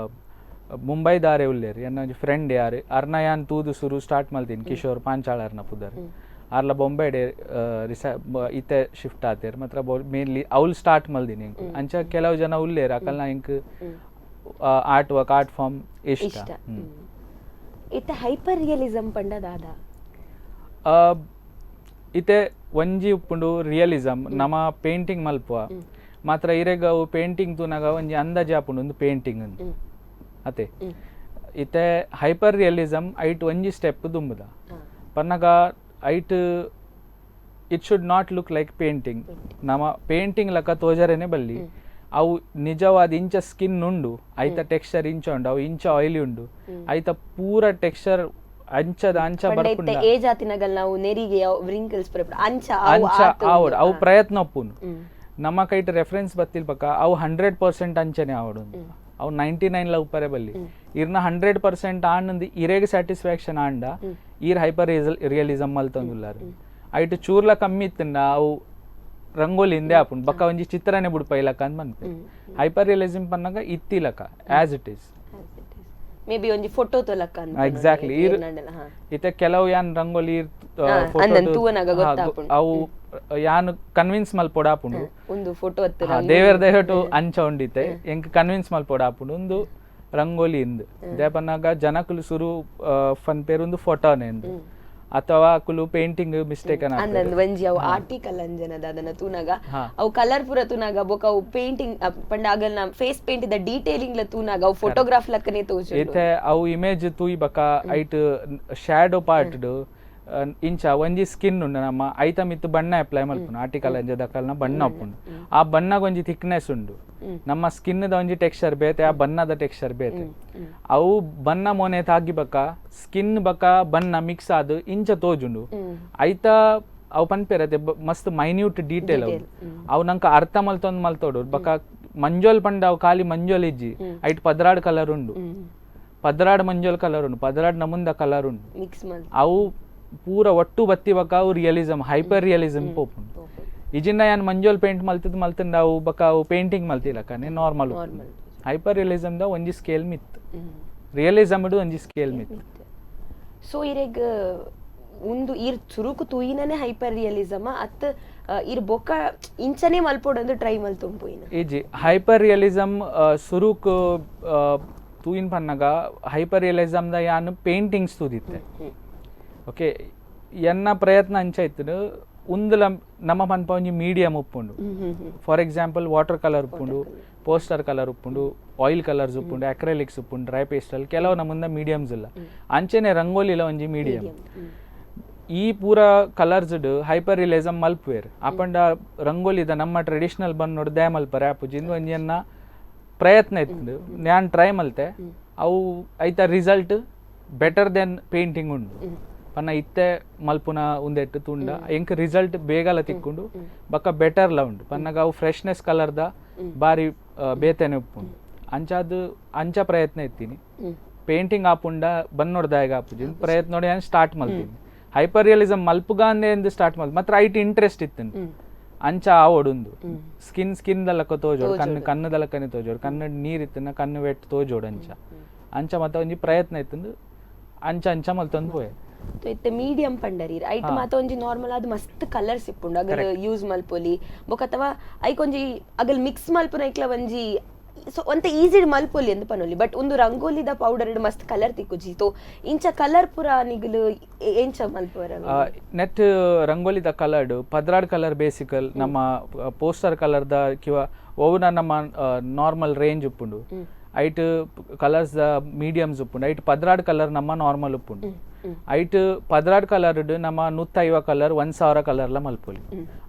Speaker 2: ಮುಂಬೈ ದಾರೆ ಉಲ್ಲೇರು ಎನ್ನ ಒಂಜಿ ಫ್ರೆಂಡ್ ಯಾರು ಅರ್ನ ಯಾನ್ ತೂದು ಸುರು ಸ್ಟಾರ್ಟ್ ಮಲ್ತೀನಿ ಕಿಶೋರ್ ಪಾಂಚಾಳ ಅರ್ನ ಪುದರ್ ಅರ್ಲ ಬೊಂಬೈಡೆ ಇತ್ತೆ ಶಿಫ್ಟ್ ಆತೇರು ಮಾತ್ರ ಮೇನ್ಲಿ ಅವ್ಲು ಸ್ಟಾರ್ಟ್ ಮಲ್ದಿನಿ ಅಂಚ ಕೆಲವು ಜನ ಉಲ್ಲೇರು ಅಕಲ್ನ ink art work art form ಇಷ್ಟ
Speaker 1: ಇತ್ತೆ ಹೈಪರ್ ರಿಯಲಿಸಮ್ ಪಂಡ ದಾದ
Speaker 2: ಇತ್ತೆ ಒಂಜಿ ಉಪ್ಪುಂಡು ರಿಯಲಿಸಮ್ ನಮ್ಮ ಪೇಂಟಿಂಗ್ ಮಲ್ಪುವ ಮಾತ್ರ ಇರೆಗ ಅವು ಪೇಂಟಿಂಗ್ ತೂನಾಗ ಒಂಜಿ ಅಂದಾಜಿ ಆಪುಂಡು ಒಂದು ಪೇಂಟಿಂಗ್ ಅಂತ ಅತೆ ಇತ್ತೆ ಹೈಪರ್ ರಿಯಲಿಸಮ್ ಐಟ್ ಒಂಜಿ ಸ್ಟೆಪ್ ದುಂಬುದ ಪನ್ನಗ it it should not look like painting ನಮ್ಮ ಪೇಂಟಿಂಗ್ ಲಕ ತೋಜರೇನೆ ಬಲ್ಲಿ ಅವು ನಿಜವಾದ ಇಂಚ ಸ್ಕಿನ್ ಉಂಡು ಐತ ಟೆಕ್ಸ್ಚರ್ ಇಂಚ ಉಂಡು ಅವು ಇಂಚ ಆಯಿಲಿ ಉಂಡು ಐತ ಪೂರ ಟೆಕ್ಸ್ಚರ್ ಅಂಚದ ಅಂಚ ಬರ್ಪುಂಡ
Speaker 1: ಏಜ್ ಆತಿನಗಲ್ ನಾವು ನೆರಿಗೆ ವ್ರಿಂಕಲ್ಸ್ ಅಂಚ
Speaker 2: ಅವು ಪ್ರಯತ್ನ ಒಪ್ಪುನು ನಮ್ಮ ಕೈಟ್ ರೆಫರೆನ್ಸ್ ಬತ್ತಿಲ್ ಪಕ್ಕ ಅವು 100% ಅಂಚನೆ ಆವಡು ಅವು 99 ಲ ಉಪ್ಪರೆ ಬಲ್ಲಿ ಇರ್ನ 100% ಆನಂದ್ ಇರೆಗೆ ಸ್ಯಾಟಿಸ್ಫ್ಯಾಕ್ಷನ್ ಆಂಡ ಈರ್ ಹೈಪರ್ ರಿಯಲಿಸಮ್ ಮಲ್ತಂದುಲ್ಲಾರು ಐಟ್ ಚೂರ್ಲ ಕಮ್ಮಿ ಇತ್ತಂಡ ಅವು ರಂಗೋಲಿ ಹಿಂದೆ ಆಪುಂಡು ಬಕ್ಕ ಒಂಜಿ ಚಿತ್ರನೆ ಬುಡ್ಪೈಲಕ ಅಂತ ಮನ್ಪೆ ಹೈಪರ್ ರಿಯಲಿಸಮ್ ಪನ್ನಗ ಇತ್ತಿಲಕ as it is
Speaker 1: maybe ಒಂಜಿ ಫೋಟೋ ತೊಲಕ
Speaker 2: ಎಕ್ಸಾಕ್ಟ್ಲಿ ಇತ್ತೆ ಕೆಲವು ಯಾನ್ ರಂಗೋಲಿ ಅವು ಯಾನ್ ಕನ್ವಿನ್ಸ್ ಮಲ್ಪೋಡ ಆಪುಂಡು
Speaker 1: ಒಂದು ಫೋಟೋ
Speaker 2: ದೇವರದೇಹಟು ಅಂಚ ಉಂಡಿತ್ತೆ ಎಂಕ್ ಕನ್ವಿನ್ಸ್ ಮಲ್ಪೋಡ ಆಪುಂಡು ಒಂದು ರಂಗೋಲಿ ಇಂದು ದೇಪನ್ನಾಗ ಜನಕುಲು ಸುರು ಫನ್ ಪೇರು ಒಂದು ಫೋಟೋನೆ ಇಂದು ಅಥವಾ ಅಕುಲು ಪೇಂಟಿಂಗ್ ಮಿಸ್ಟೇಕ್
Speaker 1: ಒಂಜಿ ಅವು ಆರ್ಟಿಕಲ್ ಅಂಜನದ ಅದನ್ನ ತೂನಾಗ ಅವು ಕಲರ್ ಪೂರ ತೂನಾಗ ಬೊಕ ಅವು ಪೇಂಟಿಂಗ್ ಪಂಡ ಆಗಲ್ನ ಫೇಸ್ ಪೇಂಟ್ ದ ಡೀಟೇಲಿಂಗ್ ಲ ತೂನಾಗ ಅವು ಫೋಟೋಗ್ರಾಫ್ ಲಕ್ಕನೆ ತೋಜು
Speaker 2: ಇತ್ತೆ ಅವು ಇಮೇಜ್ ತೂಯಿ ಬಕ ಐಟ್ ಶ್ಯಾಡೋ ಪಾರ್ಟ್ ಇಂಚ ಒಂಜಿ ಸ್ಕಿನ್ ಉಂಡು ನಮ್ಮ ಐತ ಮಿತ್ತು ಬಣ್ಣ ಅಪ್ಲೈ ಮಲ್ಪುನು ಆರ್ಟಿಕಲ್ ಅಂಜದಕಲ್ನ ಬಣ್ಣ ಉಪ್ಪುಂಡು ಆ ಬಣ್ಣಗ ಒಂಜಿ ಥಿಕ್ನೆಸ್ ಉಂಡು ನಮ್ಮ ಸ್ಕಿನ್ ದ ಒಂಜಿ ಟೆಕ್ಸ್ಚರ್ ಬೇತೆ ಆ ಬಣ್ಣದ ಟೆಕ್ಸ್ಚರ್ ಬೇತೆ ಅವು ಬಣ್ಣ ಮೊನೆ ತಾಗಿ ಬಕ ಸ್ಕಿನ್ ಬಕ ಬಣ್ಣ ಮಿಕ್ಸ್ ಆದ್ ಇಂಚ ತೋಜುಂಡು ಐತ ಅವು ಪನ್ಪೇರತೆ ಮಸ್ತ್ ಮೈನ್ಯೂಟ್ ಡೀಟೇಲ್ ಅವು ನಂಕ ಅರ್ಥ ಮಲ್ತೋಡು ಬಕ ಮಂಜೋಲ್ ಪಂಡ ಅವು ಖಾಲಿ ಮಂಜೋಲ್ ಇಜ್ಜಿ ಐಟ್ ಪದ್ರಾಡ್ ಕಲರ್ ಉಂಡು ಪದ್ರಾಡ್ ಮಂಜೋಲ್ ಕಲರ್ ಉಂಡು ಪದ್ರಾಡ್ ನಮುಂದ ಕಲರ್ ಉಂಡು ಅವು ಪೂರ ಒಟ್ಟು ಬತ್ತಿ ಬಕ ಅವು ರಿಯಲಿಸಮ್ ಹೈಪರ್ ರಿಯಲಿಸಮ್ ಪೋಪುಂಡು ಇಜಿಂದ ಯಾನ್ ಮಂಜೋಲ್ ಪೇಂಟ್ ಮಲ್ತಂಡ ಅವು ಬಕ ಅವು ಪೇಂಟಿಂಗ್ ಮಲ್ತಿಲಕನೆ ನಾರ್ಮಲ್ ಹೈಪರ್ ರಿಯಲಿಸಮ್ ದ ಒಂಜಿ ಸ್ಕೇಲ್ ಮಿತ್ ರಿಯಲಿಸಮ್ ಇಡು ಒಂಜಿ ಸ್ಕೇಲ್ ಮಿತ್
Speaker 1: ಸೊ ಇರೆಗ್ ಒಂದು ಇರ್ ಚುರುಕು ತೂಯಿನೇ ಹೈಪರ್ ರಿಯಲಿಸಮ್ ಅತ್ ಇರ್ ಬೊಕ್ಕ ಇಂಚನೆ ಮಲ್ಪೋಡೊಂದು try ಮಲ್ತೊಂಪುಯಿನ
Speaker 2: easy hyper realism ಸುರುಕ್ ತೂಯಿನ್ Pannaga hyper realism the ಯಾನ್ ಪೇಂಟಿಂಗ್ಸ್ ತೂದಿತ್ತೆ ಓಕೆ ಎನ್ನ ಪ್ರಯತ್ನ ಅಂಚ ಇತ್ತು ಉಂದುಲ ನಮ್ಮ ಪನ್ಪ ಒಂಜಿ ಮೀಡಿಯಮ್ ಉಪ್ಪುಂಡು ಫಾರ್ ಎಕ್ಸಾಂಪಲ್ ವಾಟರ್ ಕಲರ್ ಉಪ್ಪುಂಡು ಪೋಸ್ಟರ್ ಕಲರ್ ಉಪ್ಪುಂಡು ಆಯಿಲ್ ಕಲರ್ಸ್ ಉಪ್ಪುಂಡು ಅಕ್ರೆಲಿಕ್ಸ್ ಉಪ್ಪುಂಡು ಡ್ರೈ ಪೇಸ್ಟಲ್ ಕೆಲವು ನಮ್ಮಂದ ಮೀಡಿಯಮ್ಸ್ ಇಲ್ಲ ಅಂಚೆನೆ ರಂಗೋಲಿಲ ಒಂಜಿ ಮೀಡಿಯಮ್ ಈ ಪೂರ ಕಲರ್ಸ್ಡ್ ಹೈಪರ್ ರಿಯಲಿಸಮ್ ಮಲ್ಪುವೆರ್ ಅಪಂಡ ರಂಗೋಲಿದ ನಮ್ಮ ಟ್ರೆಡಿಷನಲ್ ಬನ್ನೋಡು ದೇ ಮಲ್ಪರೆ ಆಪುಜಿ ಇಂದು ಒಂಜಿಯನ್ನ ಪ್ರಯತ್ನ ಇತ್ತು ನಾನು ಟ್ರೈ ಮಲ್ತೆ ಅವು ಐತ ರಿಸಲ್ಟ್ ಬೆಟರ್ ದೆನ್ ಪೇಂಟಿಂಗ್ ಉಂಡು ಪನ್ನ ಇತ್ತೆ ಮಲ್ಪುನ ಉಂದೆಟ್ಟು ತುಂಡ ಎಂಕ್ ರಿಸಲ್ಟ್ ಬೇಗಲ ತಿಕ್ಕೊಂಡು ಬಕ್ಕ ಬೆಟರ್ಲ ಉಂಡು ಪನ್ನಗ ಅವು ಫ್ರೆಶ್ನೆಸ್ ಕಲರ್ದ ಬಾರಿ ಬೇತೆನೆ ಉಪ್ಪುಂಡು ಅಂಚಾದು ಅಂಚ ಪ್ರಯತ್ನ ಇತ್ತೀನಿ ಪೇಂಟಿಂಗ್ ಆಪುಂಡ ಬನ್ನೋಡ್ದಾಯಗ ಆಪುಜಿ ಪ್ರಯತ್ನ ನೋಡಿ ನಾನು ಸ್ಟಾರ್ಟ್ ಮಲ್ತೀನಿ ಹೈಪರ್ ರಿಯಲಿಸಮ್ ಮಲ್ಪುಗ ಅಂದೆ ಸ್ಟಾರ್ಟ್ ಮಲ್ ಮಾತ್ರ ಐಟಿ ಇಂಟ್ರೆಸ್ಟ್ ಇತ್ತು ಅಂಚ ಆವೊಡುಂದು ಸ್ಕಿನ್ ದಲಕ ತೋಜೋಡು ಕಣ್ಣು ದಲಕನೆ ತೋಜೋಡು ಕಣ್ಣು ನೀರಿತ್ತನ ಕಣ್ಣು ವೆಟ್ ತೋಜೋಡು ಅಂಚ ಮತ್ತ ಒಂಜಿ ಪ್ರಯತ್ನ ಇತ್ತು ಅಂಚ ಮಲ್ತೊಂದು ಪೋಯೆ
Speaker 1: ಇತ್ತೆ ಮೀಡಿಯಂ ಪಂಡರಿ ಐಟ್ ಮಾತ ಒಂಜಿ ನಾರ್ಮಲ್ ಆದ್ ಮಸ್ತ್ ಕಲರ್ಸ್ ಇಪ್ಪುಂಡು ಅಗಲ್ ಯೂಸ್ ಮಲ್ಪೊಲಿ ಬೊಕ ಅಥವಾ ಐಕೊಂಜಿ ಅಗಲ್ ಮಿಕ್ಸ್ ಮಲ್ಪುನ ಐಕ್ಲ ಒಂಜಿ ಸೊ ಒಂತ ಈಸಿ ಮಲ್ಪೊಲಿ ಅಂತ ಪನೊಲಿ ಬಟ್ ಒಂದು ರಂಗೋಲಿದ ಪೌಡರ್ ಮಸ್ತ್ ಕಲರ್ ತಿಕ್ಕುಜಿ ತೋ ಇಂಚ ಕಲರ್ ಪುರ ನಿಗಲು ಎಂಚ ಮಲ್ಪುವರ
Speaker 2: ನೆಟ್ ರಂಗೋಲಿದ ಕಲರ್ಡ್ ಪದ್ರಾಡ್ ಕಲರ್ ಬೇಸಿಕಲ್ ನಮ್ಮ ಪೋಸ್ಟರ್ ಕಲರ್ದ ಕಿವ ಓವನ ನಮ್ಮ ನಾರ್ಮಲ್ ರೇಂಜ್ ಉಪ್ಪುಂಡು ಐಟ್ ಕಲರ್ಸ್ ದ ಮೀಡಿಯಮ್ಸ್ ಉಪ್ಪುಂಡು ಐಟ್ ಪದ್ರಾಡ್ ಕಲರ್ ನಮ್ಮ ನಾರ್ಮಲ್ ಉಪ್ಪುಂಡು ಐಟ್ ಪದ್ರಾಡ್ ಕಲರ್ಡ್ ನಮ್ಮ 150 ಕಲರ್ 1000 ಕಲರ್ಲ ಮಲ್ಪೊಲಿ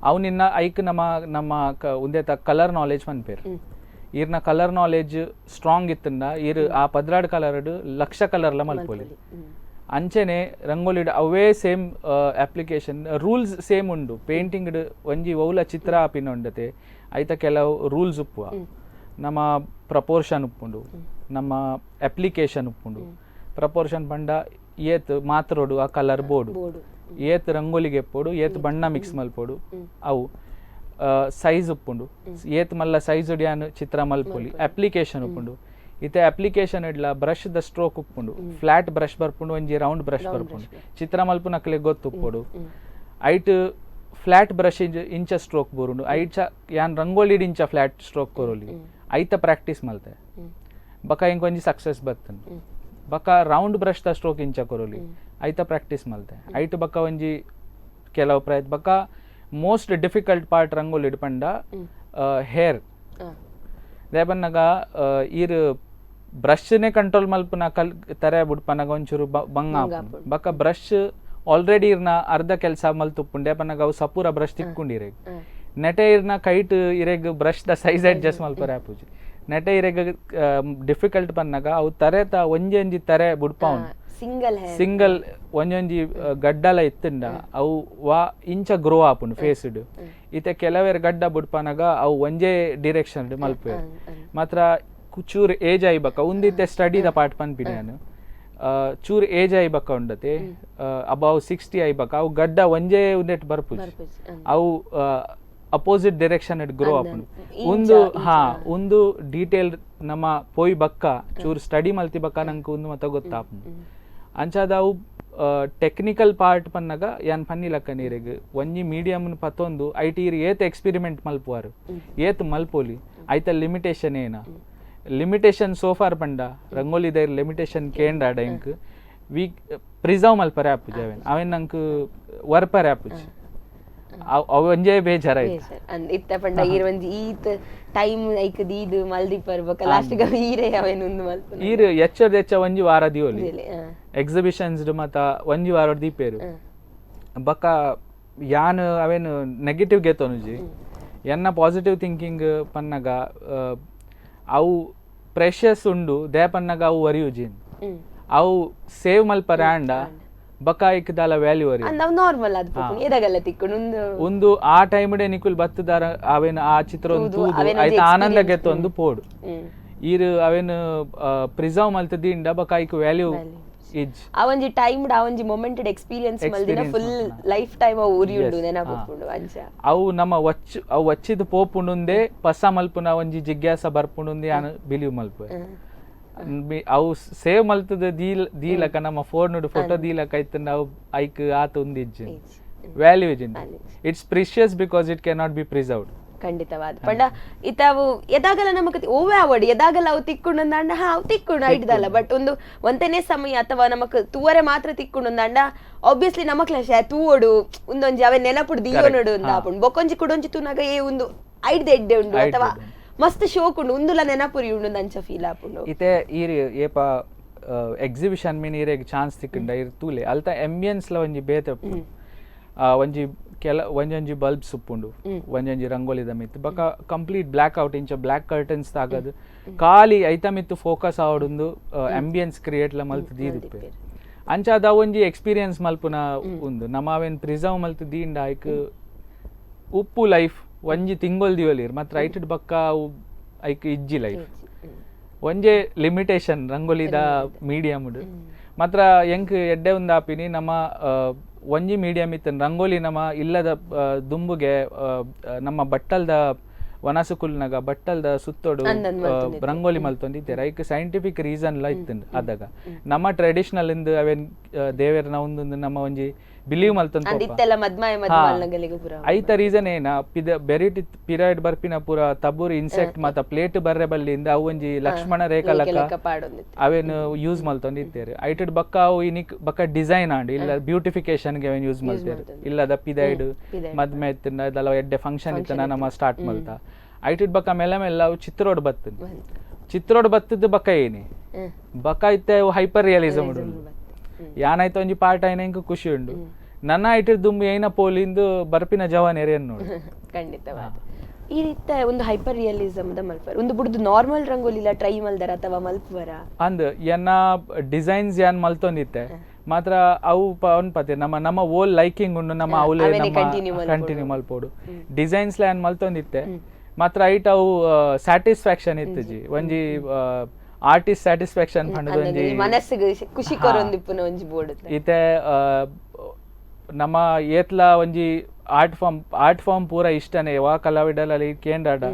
Speaker 2: ಅವು ನಿನ್ನ ಐಕ್ ನಮ್ಮ ಉಂದೆತ ಕಲರ್ ನಾಲೆಜ್ ಮನ್ಪೇರ್ ಈರ್ನ ಕಲರ್ ನಾಲೆಜ್ ಸ್ಟ್ರಾಂಗ್ ಇತ್ತಂದ ಈರ್ ಆ ಪದ್ರಾಡ್ ಕಲರ್ಡ್ ಲಕ್ಷ ಕಲರ್ಲ ಮಲ್ಪೊಲಿ ಅಂಚೆನೆ ರಂಗೋಲಿಡ್ ಅವೇ ಸೇಮ್ ಅಪ್ಲಿಕೇಶನ್ ರೂಲ್ಸ್ ಸೇಮ್ ಉಂಡು ಪೇಂಟಿಂಗ್ ಒಂಜಿ ಒವ್ಲ ಚಿತ್ರ ಆಪಿನ ಉಂಡತೆ ಐತ ಕೆಲವು ರೂಲ್ಸ್ ಉಪ್ಪುವ ನಮ್ಮ ಪ್ರಪೋರ್ಷನ್ ಉಪ್ಪುಂಡು ನಮ್ಮ ಅಪ್ಲಿಕೇಶನ್ ಉಪ್ಪುಂಡು ಪ್ರಪೋರ್ಷನ್ ಪಂಡ ಏತ್ ಮಾತ್ರೋಡು ಆ ಕಲರ್ ಬೋರ್ಡು ಏತ್ ರಂಗೋಲಿಗೆ ಎಪ್ಪೋಡು ಏತ್ ಬಣ್ಣ ಮಿಕ್ಸ್ ಮಲ್ಪೋಡು ಅವು ಸೈಜ್ ಉಪ್ಪುಂಡು ಏತ್ ಮಲ್ಲ ಸೈಜ್ ಉಡಿಯಾನು ಚಿತ್ರ ಮಲ್ಪೊಲಿ ಅಪ್ಲಿಕೇಶನ್ ಉಪ್ಪುಂಡು ಇತ್ತೆ application idli brush the stroke ಉಪ್ಪುಂಡು ಫ್ಲಾಟ್ ಬ್ರಷ್ ಬರ್ಪುಂಡು ಒಂಜಿ ರೌಂಡ್ ಬ್ರಷ್ ಬರ್ಪುಂಡು ಚಿತ್ರ ಮಲ್ಪುನಕ್ಲೆ ಗೊತ್ತುಪ್ಪೋಡು ಐಟ್ ಫ್ಲಾಟ್ ಬ್ರಷ್ ಇಂಚ ಸ್ಟ್ರೋಕ್ ಬರುಂಡು ಐಚ ಯಾನ್ ರಂಗೋಲಿಡ್ ಇಂಚ ಫ್ಲಾಟ್ ಸ್ಟ್ರೋಕ್ ಕೊರೋಲಿ ಐತ ಪ್ರಾಕ್ಟೀಸ್ ಮಲ್ತೆ ಬಕ ಇಂಕೊಂಜಿ ಸಕ್ಸಸ್ ಬರ್ತನ್ ಬಕ ರೌಂಡ್ ಬ್ರಷ್ ದ ಸ್ಟ್ರೋಕ್ ಇಂಚ ಕೊರೋಲಿ ಐತ ಪ್ರಾಕ್ಟೀಸ್ ಮಲ್ತೆ ಐಟ್ ಬಕ ಒಂಜಿ ಕೆಲವು ಪ್ರಯತ್ನ ಬಕ ಮೋಸ್ಟ್ ಡಿಫಿಕಲ್ಟ್ ಪಾರ್ಟ್ ರಂಗೋಲಿ ಪಂಡ ಹೇರ್ ದೇಬನ್ನಗ ಈರ್ ಬ್ರಷ್ನೇ ಕಂಟ್ರೋಲ್ ಮಲ್ಪುನ ಕಲ್ ತರ ಬುಡ್ಪನಗ ಒಂಚೂರು ಬಂಗ ಬಕ ಬ್ರಷ್ ಆಲ್ರೆಡಿ ಇರ್ನ ಅರ್ಧ ಕೆಲಸ ಮಲ್ತುಪ್ಪುಂಡೆ ಪನ್ನಗ ಅವು ಸಪೂರ ಬ್ರಷ್ ತಿಕ್ಕೊಂಡಿರೆಗ್ ನೆಟೆ ಇರ್ನ ಕೈಟ್ ಇರೆಗ್ ಬ್ರಷ್ ದ ಸೈಜ್ ಅಡ್ಜಸ್ಟ್ ಮಲ್ಪರೆ ಆಪುಜಿ ನೆಟೆ ಇರೆಗ್ ಡಿಫಿಕಲ್ಟ್ ಪನ್ನಗ ಅವು ತರೆತ ಒಂಜಿ ತರೆ ಬುಡ್ಪೌನ್ ಸಿಂಗಲ್ ಒಂಜೊಂಜಿ ಗಡ್ಡಲ ಇತ್ತಂಡ ಅವು ವಾ ಇಂಚ ಗ್ರೋ ಆಪುಂಡು ಫೇಸ್ಡ್ ಇತ್ತೆ ಕೆಲವೇರ್ ಗಡ್ಡ ಬುಡ್ಪನಗ ಅವು ಒಂಜೇ ಡಿರೆಕ್ಷನ್ ಮಲ್ಪೆ ಮಾತ್ರ ಚೂರ್ ಏಜ್ ಆಯ್ಬಕ ಉಂದಿತ್ತೆ ಸ್ಟಡಿದ ಪಾರ್ಟ್ ಪನ್ಪಿನಿ ನಾನು ಚೂರ್ ಏಜ್ ಆಯ್ಬಕ ಉಂಡತೆ ಅಬೌವ್ 60 ಆಯ್ಬಕ ಅವು ಗಡ್ಡ ಒಂಜೇ ಉಂದೆಟ್ ಬರ್ಪುಜಿ ಅವು ಅಪೋಸಿಟ್ ಡೈರೆಕ್ಷನ್ ಇಟ್ ಗ್ರೋ ಆಪುಂಡು ಒಂದು ಡೀಟೇಲ್ ನಮ್ಮ ಪೋಯ್ ಬಕ್ಕ ಚೂರ್ ಸ್ಟಡಿ ಮಲ್ತಿ ಬಕ್ಕ ನಂಗೆ ಒಂದು ಮತ ಗೊತ್ತಾಪುಂಡು ಅಂಚಾದ ಅವು ಟೆಕ್ನಿಕಲ್ ಪಾರ್ಟ್ ಪನ್ನಗ ಯಾನ್ ಪನ್ನಿಲಕ್ಕ ನೀರಿಗೆ ಒಂಜಿ ಮೀಡಿಯಮ್ ಪತ್ತೊಂದು ಐಟಿ ಏತ್ ಎಕ್ಸ್ಪೆರಿಮೆಂಟ್ ಮಲ್ಪುವಾರು ಏತ್ ಮಲ್ಪೋಲಿ ಐತ ಲಿಮಿಟೇಷನ್ ಏನ ಲಿಮಿಟೇಷನ್ ಸೋಫಾರ್ ಪಂಡ ರಂಗೋಲಿ ದೈರ್ ಲಿಮಿಟೇಷನ್ ಕೇಂಡ ಡೈಂಕ್ ವಿ ಪ್ರಿಸರ್ವ್ ಮಲ್ಪರೆ ಆಪುಜಿ ಅವೇನ್ ನಂಗೆ ವರ್ಪರೆ ಆಪುಜಿ ಅವೊಂಜೇ ಬೇಜಾರ
Speaker 1: ಇತ್ತ ಪಂಡ ಈರ್ ಒಂಜಿ ಈತ್ ಟೈಮ್ ಐಕ್ ದೀದು ಮಲ್ದಿ ಪರ್ಬಕ ಲಾಸ್ಟ್ ಗ ಈರೆ ಅವೇನ್ ಉಂದು ಮಲ್ಪು
Speaker 2: ಈರ್ ಎಚ್ಚ ಒಂಜಿ ವಾರ ದಿಯೋಲಿ ಎಕ್ಸಿಬಿಷನ್ಸ್ ಮತ್ತ ಒಂಜಿ ವಾರ ದೀಪೇರು ಬಕ ಯಾನ್ ಅವೇನು ನೆಗೆಟಿವ್ ಗೆತೊನುಜಿ ಎನ್ನ ಪಾಸಿಟಿವ್ ಥಿಂಕಿಂಗ್ ಪನ್ನಗ ಅವು ಪ್ರೆಷಸ್ ಉಂಡು ದೇ ಪನ್ನಗ ಅವು ವರಿಯುಜಿನ್ ಅವು ಸೇವ್ ಮಲ್ಪರೆ ಆಂಡ ಬಕ ಇಕ್ದಾಲ ವ್ಯಾಲ್ಯೂ ವರಿ
Speaker 1: ನಾರ್ಮಲ್ ಆದ ಎದಗಲ್ಲ ತಿಕ್ಕೊಂಡು
Speaker 2: ಒಂದು ಆ ಟೈಮ್ಡೆ ನಿಕುಲ್ ಬತ್ತದಾರ ಅವೇನು ಆ ಚಿತ್ರ ಒಂದು ತೂದು ಐತ ಆನಂದ ಗೆತ್ತು ಒಂದು ಪೋಡು ಈರ್ ಅವೇನು ಪ್ರಿಸರ್ವ್ ಮಲ್ತದಿಂದ ಬಕ ಐಕ್ ವ್ಯಾಲ್ಯೂ ಇಜ್
Speaker 1: ಅವೊಂಜಿ ಟೈಮ್ ಅವೊಂಜಿ ಮೊಮೆಂಟೆಡ್ ಎಕ್ಸ್ಪೀರಿಯನ್ಸ್ ಮಲ್ದಿನ ಫುಲ್ ಲೈಫ್ ಟೈಮ್ ಅವು ಉರಿಯುಂಡು ನೆನಪುಂಡು ಅಂಚ
Speaker 2: ಅವು ನಮ್ಮ ಅವು ವಚ್ಚಿದ ಪೋಪುಂಡುಂದೆ ಪಸ ಮಲ್ಪುನ ಒಂಜಿ ಜಿಜ್ಞಾಸ ಬರ್ಪುಂಡುಂದೆ ಯಾನು ಬಿಲೀವ್ ಮಲ್ಪೆ ಅವು ಸೇವ್ ಮಲ್ತದ ದೀಲಕ ನಮ್ಮ ಫೋನ್ ಫೋಟೋ ದೀಲಕ ಐತ ನಾವು ಐಕ್ ಆತ ಒಂದಿಜ್ಜಿ ವ್ಯಾಲ್ಯೂ ಇಜಿಂದ it's precious because it can not be preserved
Speaker 1: ಖಂಡಿತವಾದ ಪಂಡ ಇತಾವು ಎದಾಗಲ ನಮಕ್ ಓವೇ ಆವಡ್ ಎದಾಗಲ ಅವು ತಿಕ್ಕೊಂಡು ಅಂಡ ಅವು ತಿಕ್ಕೊಂಡು ಐಟ್ದಲ್ಲ ಬಟ್ ಒಂದು ಒಂದನೇ ಸಮಯ ಅಥವಾ ನಮಕ್ ತೂವರೆ ಮಾತ್ರ ತಿಕ್ಕೊಂಡು ಅಂಡ ಆಬ್ವಿಯಸ್ಲಿ ನಮಕ್ ತೂವಡು ಒಂದೊಂಜಿ ಅವೇ ನೆನಪುಡು ದಿಯೋನಡು ಅಂತ ಆಪುಂಡು ಬೊಕೊಂಜಿ ಕುಡೊಂಜಿ ತೂನಾಗ ಏ ಒಂದು ಐಡ್ದೆ ಎಡ್ಡೆ ಉಂಡು ಅಥವಾ ಮಸ್ತ್ ಶೋಕ್ ಉಂಡು ಉಂದುಲ ನೆನಪುರಿ ಉಂಡು ಅಂಚ ಫೀಲ್ ಆಪುಂಡು
Speaker 2: ಇತೆ ಈರ್ ಏಪ ಎಕ್ಸಿಬಿಷನ್ ಮೀನ್ ಈರೆಗ್ ಚಾನ್ಸ್ ತಿಕ್ಕಂಡ ಇರ್ ತೂಲೆ ಅಲ್ತ ಎಂಬಿಯನ್ಸ್ ಲ ಒಂಜಿ ಬೇತೆ ಒಂಜಿ ಒಂಜೊಂಜಿ ಬಲ್ಬ್ಸ್ ಉಪ್ಪುಂಡು ಒಂಜೊಂಜಿ ರಂಗೋಲಿದ ಮಿತ್ತು ಬೊಕ ಕಂಪ್ಲೀಟ್ ಬ್ಲ್ಯಾಕ್ ಔಟ್ ಇಂಚ ಬ್ಲ್ಯಾಕ್ ಕರ್ಟನ್ಸ್ ತಾಗದು ಖಾಲಿ ಐತ ಮಿತ್ತು ಫೋಕಸ್ ಆವಡುಂದು ಆಂಬಿಯನ್ಸ್ ಕ್ರಿಯೇಟ್ ಲ ಮಲ್ತು ದೀದಿಪ್ಪೆ ಅಂಚ ಅದ ಒಂಜಿ ಎಕ್ಸ್ಪೀರಿಯನ್ಸ್ ಮಲ್ಪುನ ಉಂದು ನಮ ಅವೆನ್ ಪ್ರಿಸರ್ವ್ ಮಲ್ತು ದೀಂಡ ಐಕ್ ಉಪ್ಪು ಲೈಫ್ ಒಂಜಿ ತಿಂಗೊಲ್ ದಿವಲಿರ್ ಮಾತ್ರ ಐಟ್ ಬಕ್ಕ ಐಕ್ ಇಜ್ಜಿ ಲೈಫ್ ಒಂಜೆ ಲಿಮಿಟೇಷನ್ ರಂಗೋಲಿದ ಮೀಡಿಯಮ್ ಮಾತ್ರ ಎಂಕ್ ಎಡ್ಡೆ ಉಂದಾಪಿನಿ ನಮ್ಮ ಒಂಜಿ ಮೀಡಿಯಮ್ ಇತ್ತನ್ ರಂಗೋಲಿ ನಮ್ಮ ಇಲ್ಲದ ದುಂಬುಗೆ ನಮ್ಮ ಬಟ್ಟಲ್ದ ವನಸುಕುಲ್ನಾಗ ಬಟ್ಟಲ್ದ ಸುತ್ತೋಡು ರಂಗೋಲಿ ಮಲ್ತೊಂದಿತ್ತೇರ ಐಕ್ ಸೈಂಟಿಫಿಕ್ ರೀಸನ್ ಲ ಇತ್ತಂಡ್ ಅದಾಗ ನಮ್ಮ ಟ್ರೆಡಿಷನಲ್ ಇಂದು ಅವೇನ್ ದೇವರನ ಒಂದೊಂದು ನಮ್ಮ ಒಂಜಿ ಬಿಲೀವ್ ಮಲ್ತೊಂದು ಐತ ರೀಸನ್ ಏನ ಬೆರಿಟಿ ಪಿರಿಯಡ್ ಬರ್ಪಿನ ಪೂರ ತಬೂರಿ ಇನ್ಸೆಕ್ಟ್ ಮತ್ತ ಪ್ಲೇಟ್ ಬರ್ರೆ ಬಲ್ಲಿಂದ ಅವು ಒಂಜಿ ಲಕ್ಷ್ಮಣ ರೇಖಲಕ ಅವೇನು ಯೂಸ್ ಮಲ್ತೊಂದಿತ್ತೇರು ಐಟಡ್ ಬಕ್ಕ ಅವು ಇನಿಕ್ ಬಕ್ಕ ಡಿಸೈನ್ ಆಂಡ್ ಇಲ್ಲ ಬ್ಯೂಟಿಫಿಕೇಶನ್ ಗೆ ಅವೇನ್ ಯೂಸ್ ಮಲ್ತೇರು ಇಲ್ಲದ ಪಿದೈಡ್ ಮದ್ಮೆ ಇತ್ತಿನ ಅದೆಲ್ಲ ಎಡ್ಡೆ ಫಂಕ್ಷನ್ ಇತ್ತನ ನಮ್ಮ ಸ್ಟಾರ್ಟ್ ಮಲ್ತ ಐಟಡ್ ಬಕ್ಕ ಮೆಲ್ಲ ಮೆಲ್ಲ ಅವು ಚಿತ್ರೋಡ್ ಬತ್ತನ್ ಚಿತ್ರೋಡ್ ಬತ್ತದ ಬಕ್ಕ ಏನಿ ಬಕ್ಕ ಇತ್ತೆ ಹೈಪರ್ ರಿಯಲಿಸಮ್ ಉಂಡು ಯಾನಾಯ್ತು ಒಂಜಿ ಪಾರ್ಟ್ ಆಯ್ನ ಇಂಕ ಖುಷಿ ಉಂಡು ನನ್ನ ಐಟರ್ ದುಂಬು ಏನ ಪೋಲಿಂದು ಬರ್ಪಿನ ಜವಾನ್ ಎರೆಯನ್ ನೋಡು
Speaker 1: ಖಂಡಿತವಾದ ಈ ರೀತಿ ಒಂದು ಹೈಪರ್ ರಿಯಲಿಸಮ್ ದ ಮಲ್ಪರ್ ಒಂದು ಬುಡ್ದು ನಾರ್ಮಲ್ ರಂಗೋಲಿಲ ಟ್ರೈ ಮಲ್ದರ ಅಥವಾ ಮಲ್ಪುವರ
Speaker 2: ಅಂದ್ ಎನ್ನ ಡಿಸೈನ್ಸ್ ಯಾನ್ ಮಲ್ತೊಂದಿತ್ತೆ ಮಾತ್ರ ಅವು ಪವನ್ ಪತೆ ನಮ್ಮ ಓಲ್ ಲೈಕಿಂಗ್ ಉಂಡು ನಮ್ಮ ಅವಲೇ ನಮ್ಮ ಕಂಟಿನ್ಯೂ ಮಲ್ಪೋಡು ಡಿಸೈನ್ಸ್ ಯಾನ್ ಮಲ್ತೊಂದಿತ್ತೆ ಮಾತ್ರ ಐಟ್ ಅವು ಸ್ಯಾಟಿಸ್ಫ್ಯಾಕ್ಷನ್ ಇತ್ತಜಿ ಒಂಜಿ ಆರ್ಟಿಸ್ಟ್ ಸ್ಯಾಟಿಸ್ಫ್ಯಾಕ್ಷನ್ ಪಂಡದು ಒಂಜಿ
Speaker 1: ಮನಸ್ಸಿಗೆ ಖುಷಿ ಕೊರೊಂದಿಪ್ಪುನ ಒಂಜಿ ಬೋರ್ಡ್
Speaker 2: ಇತ್ತೆ ನಮ್ಮ ಏತ್ಲ ಒಂಜಿ ಆರ್ಟ್ ಫಾರ್ಮ್ ಪೂರ ಇಷ್ಟನೇ ವಾ ಕಲಾವಿಡಲಲ್ಲಿ ಕೇಂದ್ರಾಡ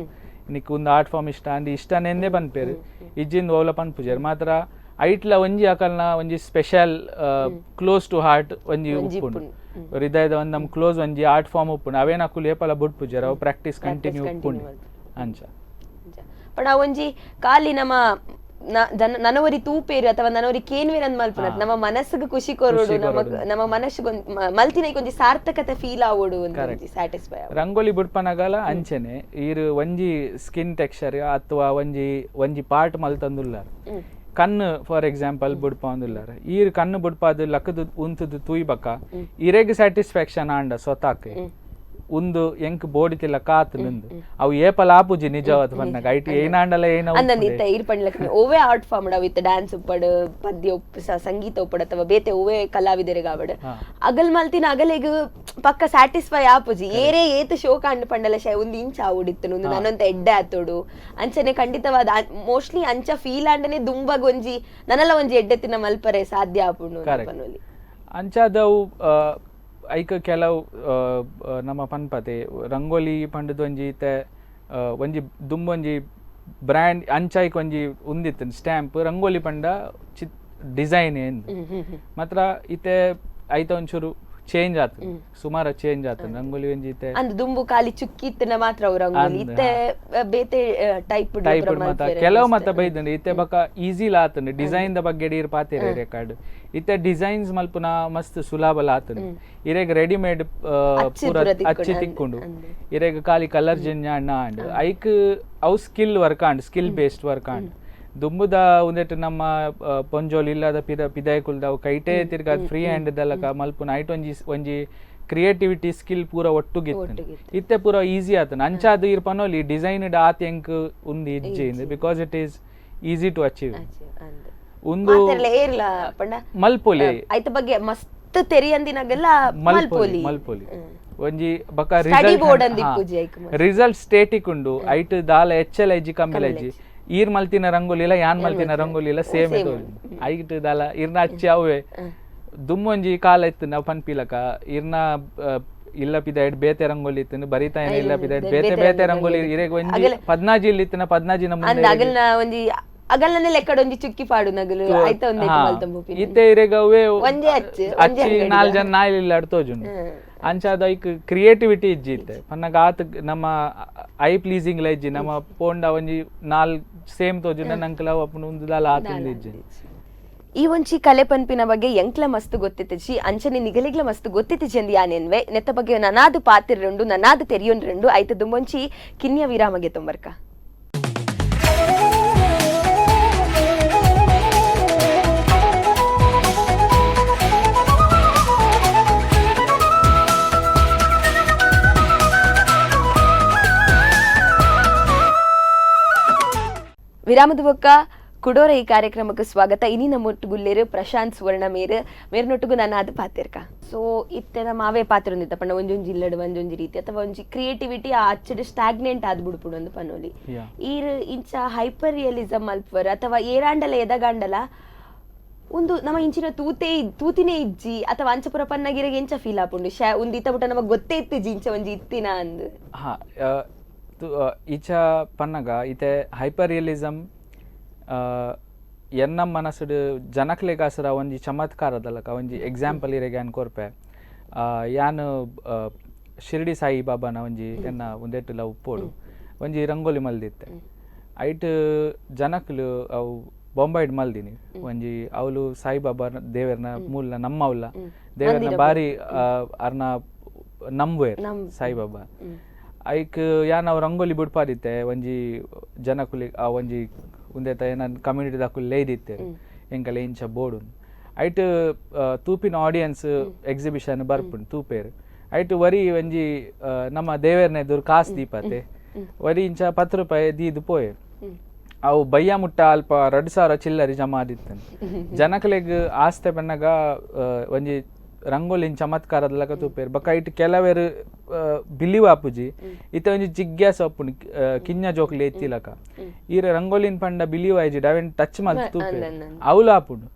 Speaker 2: ನಿಕ್ ಒಂದು ಆರ್ಟ್ ಫಾರ್ಮ್ ಇಷ್ಟ ಅಂದ್ ಇಷ್ಟನೆಂದೇ ಪನ್ಪೇರು ಇಜ್ಜಿಂದ ಓಲ ಪನ್ಪುಜರ್ ಮಾತ್ರ ಐಟ್ಲ ಒಂಜಿ ಅಕಲ್ನ ಒಂಜಿ ಸ್ಪೆಷಲ್ ಕ್ಲೋಸ್ ಟು ಹಾರ್ಟ್ ಒಂಜಿ ಉಪ್ಪುಂಡು ಹೃದಯದ ಒಂದ್ ನಮ್ ಕ್ಲೋಸ್ ಒಂಜಿ ಆರ್ಟ್ ಫಾರ್ಮ್ ಉಪ್ಪುಂಡು ಅವೇನ ಅಕುಲು ಏಪಲ ಬುಡ್ ಪುಜರ್ ಅವು ಪ್ರಾಕ್ಟೀಸ್ ಕಂಟಿನ್ಯೂ ಉಪ್ಪುಂಡು ಅಂಚ
Speaker 1: ಪಂಡ ಒಂಜಿ ಕಾಲಿ ನಮ್ಮ ನನವರಿ ತೂಪೇರು ಅಥವಾ ನನವರಿ ಕೇನ್ವೇರ್ ಅಂದ್ ಮಲ್ಪನ ನಮ್ಮ ಮನಸ್ಸಿಗೆ ಖುಷಿ ಕೊರೋಡು ನಮ್ಮ ಮನಸ್ಸಿಗೆ ಮಲ್ತಿನ ಒಂಜಿ ಸಾರ್ಥಕತೆ ಫೀಲ್ ಆವೋಡು ಒಂಜಿ ಸ್ಯಾಟಿಸ್ಫೈ
Speaker 2: ರಂಗೋಲಿ ಬುಡ್ಪನಗಲ ಅಂಚನೆ ಈರು ಒಂಜಿ ಸ್ಕಿನ್ ಟೆಕ್ಸ್ಚರ್ ಅಥವಾ ಒಂಜಿ ಪಾರ್ಟ್ ಮಲ್ತಂದುಲ್ಲಾರ ಕಣ್ಣು ಫಾರ್ ಎಕ್ಸಾಂಪಲ್ ಬುಡ್ಪಂದುಲ್ಲಾರ ಈರ್ ಕಣ್ಣು ಬುಡ್ಪಾದು ಲಕ್ಕದು ಉಂತದು ತೂಯ್ಬಕ ಇರೆಗ್ ಸ್ಯಾಟಿಸ್ಫ್ಯಾಕ್ಷನ್ ಆಂಡ ಸ್ವತಾಕೆ ಒಂದು ಎಂಕ್ ಬೋಡಿತಿಲ್ಲ ಕಾತ್ ನಿಂದು ಅವು ಏಪಲ ಆಪುಜಿ ನಿಜವಾದ ಬನ್ನಗ ಐಟಿ ಏನಾಂಡಲ ಏನ
Speaker 1: ಅಂದಂದಿತ್ತ ಈರ್ ಪಂಡ್ಲಕ ಓವೇ ಆರ್ಟ್ ಫಾರ್ಮ್ ಅವ ಇತ್ತ ಡ್ಯಾನ್ಸ್ ಉಪ್ಪಡ್ ಪದ್ಯ ಉಪ್ಪ ಸಂಗೀತ ಉಪ್ಪಡ್ ಅಥವಾ ಬೇತೆ ಓವೇ ಕಲಾವಿದರಿಗೆ ಆವಡ್ ಅಗಲ್ ಮಲ್ತಿನ ಅಗಲೆಗ್ ಪಕ್ಕ ಸ್ಯಾಟಿಸ್ಫೈ ಆಪುಜಿ ಏರೇ ಏತ ಶೋ ಕಾಂಡ್ ಪಂಡಲ ಶೈ ಒಂದು ಇಂಚ ಆವಡಿತ್ತು ಒಂದು ನನ್ನಂತ ಎಡ್ಡೆ ಆತೋಡು ಅಂಚನೆ ಖಂಡಿತವಾದ ಮೋಸ್ಟ್ಲಿ ಅಂಚ ಫೀಲ್ ಆಂಡನೆ ದುಂಬಗ್ ಒಂಜಿ ನನಲ ಒಂಜಿ ಎಡ್ಡೆತಿನ ಮಲ್ಪರೆ ಸಾಧ್ಯ ಆಪುಂಡು ಪನ್ನೊಲಿ
Speaker 2: ಅಂಚಾದವು ಐಕ ಕೆಲವು ನಮ್ಮ ಪನ್ಪತೆ ರಂಗೋಲಿ ಪಂಡದ ಒಂಜಿ ಒಂಜಿ ದುಂಬೊಂಜಿ ಬ್ರ್ಯಾಂಡ್ ಅಂಚೈಕ್ ಒಂಜಿ ಉಂದಿತ್ತು ಸ್ಟ್ಯಾಂಪ್ ರಂಗೋಲಿ ಪಂಡ ಡಿಸೈನ್ ಎಂದು ಮಾತ್ರ ಇತ್ತೆ ಐತ ಒಂಚೂರು ಚೇಂಜ್ ಆತ ಸುಮಾರು ಚೇಂಜ್ ಆತ ರಂಗೋಲಿ ಒಂಜಿ ಇತ್ತೆ
Speaker 1: ಅಂದ್ ದುಂಬು ಖಾಲಿ ಚುಕ್ಕಿತ್ತನ ಮಾತ್ರ ಅವು ರಂಗೋಲಿ ಇತ್ತೆ ಬೇತೆ ಟೈಪ್
Speaker 2: ಮತ್ತ ಕೆಲವು ಮತ್ತ ಬೈದಂಡ ಇತ್ತೆ ಬಕ ಈಸಿ ಲಾತಂಡ ಡಿಸೈನ್ ದ ಬಗ್ಗೆ ಡೀರ್ ಪಾತಿರ ರೆಕಾರ್ಡ್ ಇತ್ತೆ ಡಿಸೈನ್ಸ್ ಮಲ್ಪುನ ಮಸ್ತ್ ಸುಲಭ ಲಾತಂಡ ಇರೆಗ್ ರೆಡಿಮೇಡ್ ಪೂರ ಅಚ್ಚಿ ತಿಕ್ಕೊಂಡು ಇರೆಗ್ ಖಾಲಿ ಕಲರ್ ಜಿಂಜ ಅಣ್ಣ ಅಂಡ್ ಐಕ್ ಅವು skill work and skill based work and ದುಂಬುದ ಒಂದೆಟ್ಟು ನಮ್ಮ ಪೊಂಜೋಲ್ ಇಲ್ಲದ ಪಿದಾಯ್ಕುಲ್ದ ಅವು ಕೈಟೇ ತಿರ್ಗಾದ ಫ್ರೀ ಹ್ಯಾಂಡ್ ದಲ್ಲಕ ಮಲ್ಪುನ ಐಟ್ ಒಂಜಿ ಕ್ರಿಯೇಟಿವಿಟಿ ಸ್ಕಿಲ್ ಪೂರ ಒಟ್ಟುಗಿತ್ತು ಇತ್ತೆ ಪೂರ ಈಸಿ ಆತನ ಅಂಚಾದ ಇರ್ ಪನೋಲಿ ಡಿಸೈನ್ಡ್ ಆತ ಎಂಕ್ ಉಂದು ಇಜ್ಜೆ because it is easy to achieve ಒಂದು ಮಲ್ಪೊಲಿ
Speaker 1: ಐತ ಬಗ್ಗೆ ಮಸ್ತ್ ತೆರಿಯಂದಿನಾಗೆಲ್ಲ ಮಲ್ಪೊಲಿ
Speaker 2: ಒಂಜಿ ಬಕ ರಿಸಲ್ಟ್ ಸ್ಟೇಟಿಕ್ ಉಂಡು ಐಟ್ ದಾಲ ಹೆಚ್ಚಲ ಎಜ್ಜಿ ಕಮ್ಮಿಲ ಎಜ್ಜಿ ಈರ್ ಮಲ್ತಿನ ರಂಗೋಲಿ ಇಲ್ಲ ಯಾನ್ ಮಲ್ತಿನ ರಂಗೋಲಿ ಇಲ್ಲ ಸೇಮ್ ಐಟ್ ದಾಲ ಇರ್ನ ಹಚ್ಚಿ ಅವೇ ದುಮ್ಮೊಂಜಿ ಕಾಲ ಇತ್ತು ನಾವು ಪನ್ಪಿಲಕ ಇರ್ನ ಇಲ್ಲ ಪಿದಾಯ್ಡ್ ಬೇತೆ ರಂಗೋಲಿ ಇತ್ತು ಬರಿತಾ ಏನ ಇಲ್ಲ ಪಿದಾಯ್ಡ್ ಬೇತೆ ರಂಗೋಲಿ ಇರೆಗ್ ಒಂಜಿ 14 ಇಲ್ಲಿ ಇತ್ತು 14 ನಮ್ಮ
Speaker 1: ಅಗಲ್ನ ಒಂಜಿ ಅಗಲ್ನೇ ಲೆಕ್ಕಡೊಂಜಿ ಚುಕ್ಕಿ ಪಾಡು ನಗಲು ಐತ ಒಂದೇ ಮಲ್ತಂಬುಪಿ
Speaker 2: ಇತ್ತೆ ಇರೆಗವೇ
Speaker 1: ಒಂಜೇ
Speaker 2: ಅಚ್ಚಿ 4 ಜನ ನಾಯಿಲ್ಲ ತೋಜುಂಡು ಅಂಚಾದ ಐಕ್ ಕ್ರಿಯೇಟಿವಿಟಿ ಇಜ್ಜಿತ್ತೆ ಪನ್ನಗ ಆತ ನಮ್ಮ ಐ ಪ್ಲೀಸಿಂಗ್ ಲ ಇಜ್ಜಿ ನಮ್ಮ ಪೋಂಡ ಒಂಜಿ 4 ಸೇಮ್ ತೋಜುಂಡ ನಂಕಲ ಅಪ್ಪನ ಉಂದುದಾಲ ಆತಂದ ಇಜ್ಜಿ
Speaker 1: ಈ ಒಂಚಿ ಕಲೆ ಪನ್ಪಿನ ಬಗ್ಗೆ ಎಂಕ್ಲ ಮಸ್ತ್ ಗೊತ್ತಿತ್ತಿಜಿ ಅಂಚನೆ ನಿಗಲಿಗ್ಲ ಮಸ್ತ್ ಗೊತ್ತಿತ್ತಿಜಿ ಅಂದ್ ಯಾನೆನ್ವೆ ನೆತ್ತ ಬಗ್ಗೆ ನನಾದು ಪಾತಿರ್ರೆಂಡು ನನಾದು ತೆರಿಯೊಂಡ್ರೆಂಡು ಐತ ದುಂಬೊಂಚಿ ಕಿನ್ಯ ವಿರಾಮಗೆ ತೊಂಬರ್ಕ. ವಿರಾಮದ ಬೊಕ್ಕ ಕುಡೋರ ಈ ಕಾರ್ಯಕ್ರಮಕ್ಕೆ ಸ್ವಾಗತ. ಇನಿ ನಮ್ಮೊಟ್ಟುಗುಲ್ಲೇರು ಪ್ರಶಾಂತ್ ಸುವರ್ಣ ಮೇರ್ನೊಟ್ಟುಗು ನಾನು ಅದು ಪಾತಿರ್ಕ. ಸೊ ಇತ್ತೆದ ಮಾವೇ ಪಾತ್ರ ಹೊಂದಿತ್ತ ಪಂಡ ಒಂಜೊಂಜಿ ಇಲ್ಲಡು ಒಂಜೊಂಜಿ ರೀತಿ ಅಥವಾ ಒಂಜಿ ಕ್ರಿಯೇಟಿವಿಟಿ ಅಚ್ಚಡು ಸ್ಟಾಗ್ನೆಂಟ್ ಆದ್ ಬಿಡ್ಪುಡು ಒಂದು ಪನೋಲಿ ಈರ್ ಇಂಚ ಹೈಪರ್ ರಿಯಲಿಸಮ್ ಅಲ್ಪರ್ ಅಥವಾ ಏರಾಂಡಲ ಎದಗಾಂಡಲ ಒಂದು ನಮ್ಮ ಇಂಚಿನ ತೂತಿನೇ ಇಜ್ಜಿ ಅಥವಾ ಅಂಚಪುರ ಪನ್ನಗಿರಿಗೆ ಎಂಚ ಫೀಲ್ ಆಪುಂಡು ಒಂದು ಇತ್ತ ಬಿಟ್ಟ ನಮಗೆ ಗೊತ್ತೇ ಇತ್ತಿಜ್ಜಿ ಇಂಚ ಒಂಜಿ ಇತ್ತಿನ ಅಂದ್
Speaker 2: ಈಚ ಪನ್ನಗ ಇತ್ತೆ ಹೈಪರ್ ರಿಯಲಿಸಮ್ ಎನ್ನ ಮನಸ್ಸುಡು ಜನಕ್ಲೆಗಾಸರ ಒಂಜಿ ಚಮತ್ಕಾರದಲ್ಲಕ ಒಂಜಿ ಎಕ್ಸಾಂಪಲ್ ಇರೆಗೆ ಅನ್ಕೊರ್ಪೆ ಯಾನು ಶಿರ್ಡಿ ಸಾಯಿ ಬಾಬಾನ ಒಂಜಿ ಎನ್ನ ಒಂದೆಟ್ಟುಲ ಉಪ್ಪೋಡು ಒಂಜಿ ರಂಗೋಲಿ ಮಲ್ದಿತ್ತೆ ಐಟ್ ಜನಕ್ಲು ಅವು ಬೊಂಬೈಡ್ ಮಲ್ದಿನಿ ಒಂಜಿ ಅವಳು ಸಾಯಿಬಾಬಾ ದೇವರನ ಮೂಲ ನಮ್ಮವ್ಲ ದೇವರನ ಬಾರಿ ಅರ್ನ ನಂಬುವೇರ್ ಸಾಯಿಬಾಬಾ ಐಕ್ ಯಾನ್ ಅವ್ ರಂಗೋಲಿ ಬಿಡ್ಪಾದಿತ್ತೆ ಒಂಜಿ ಜನಕುಲಿ ಆ ಒಂಜಿ ಉಂದೆತ ಏನ ಕಮ್ಯುನಿಟಿ ದಾಕುಲ್ ಲೇದಿತ್ತೆ ಎಂಕಲೆ ಇಂಚ ಬೋಡು ಐಟ್ ತೂಪಿನ ಆಡಿಯನ್ಸ್ ಎಕ್ಸಿಬಿಷನ್ ಬರ್ಪುಂಡು ತೂಪೇರು ಐಟ್ ವರಿ ಒಂಜಿ ನಮ್ಮ ದೇವರನ ಎದುರು ಕಾಸ್ ದೀಪತೆ ವರಿ ಇಂಚ 10 ರೂಪಾಯಿ ದೀದು ಪೋಯೆರ್ ಅವು ಬಯ್ಯ ಮುಟ್ಟ ಅಲ್ಪ 2,000 ಚಿಲ್ಲರಿ ಜಮಾ ಆದಿತ್ತೇನೆ ಜನಕಲೆಗ್ ಆಸ್ತೆ ಬನ್ನಗ ಒಂಜಿ ರಂಗೋಲಿನ್ ಚಮತ್ಕಾರದಲಕ ತೂಪೇರು ಬೊಕ ಇಟ್ ಕೆಲವೇರು ಬಿಲಿವ್ ಆಪುಜಿ ಇತ್ತ ಒಂಜಿ ಜಿಗ್ಯಾಸ ಅಪ್ಪುಂಡು ಕಿಂಜ ಜೋಕ್ಲಿ ಎತ್ತಿಲಕ ಈರ ರಂಗೋಲಿನ್ ಪಂಡ ಬಿಲಿವ್ ಆಯ್ಜಿಡ್ ಅವೆನ್ ಟಚ್ ಮಲ್ತು ತೂಪೇರು ಅವ್ಲು ಆಪುಂಡು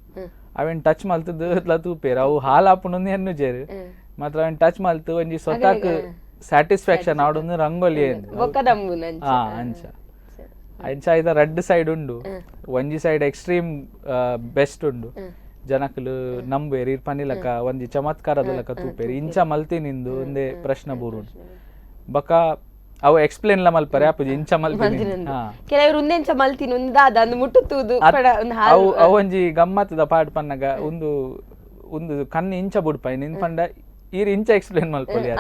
Speaker 2: ಅವೆನ್ ಟಚ್ ಮಲ್ತದ ತೂಪೇರು ಅವು ಹಾಲ್ ಆಪುಂಡು ಎನ್ನು ಜೇರು ಮಾತ್ರ ಅವೆನ್ ಟಚ್ ಮಲ್ತು ಒಂಜಿ ಸ್ವತಃ ಸ್ಯಾಟಿಸ್ಫ್ಯಾಕ್ಷನ್ ಆಡೊಂದು ರಂಗೋಲಿ ಅಂಚ ಅಂಚ ಇದ 2 ಸೈಡ್ ಉಂಡು ಒಂಜಿ ಸೈಡ್ ಎಕ್ಸ್ಟ್ರೀಮ್ ಬೆಸ್ಟ್ ಉಂಡು ಜನಕಲು ನಂಬೇರಿ ಪನಿಲಕ ಒಂಜಿ ಚಮತ್ಕಾರದಲಕ ತೂಪೇರಿ ಇಂಚ ಮಲ್ತಿನಿಂದು ಒಂದೇ ಪ್ರಶ್ನೆ ಬೂರುಂಡು ಬಕ ಅವು ಎಕ್ಸ್ಪ್ಲೇನ್ ಲ ಮಲ್ಪರೆ ಆಪುಜಿ ಇಂಚ ಮಲ್ತಿನಿ
Speaker 1: ಕೆಲವರು ಉಂದೆಂಚ ಮಲ್ತಿನಿ ಉಂದಾದ ಅಂದು ಮುಟ್ಟುತ್ತುದು
Speaker 2: ಅವು ಒಂಜಿ ಗಮ್ಮತ್ತದ ಪಾಡ್ ಪನ್ನಗ ಒಂದು ಕಣ್ಣು ಇಂಚ ಬುಡ್ಪಾಯಿ ನಿನ್ ಪಂಡ ಈರ್ ಇಂಚ ಎಕ್ಸ್ಪ್ಲೇನ್ ಮಲ್ಪೊಲಿ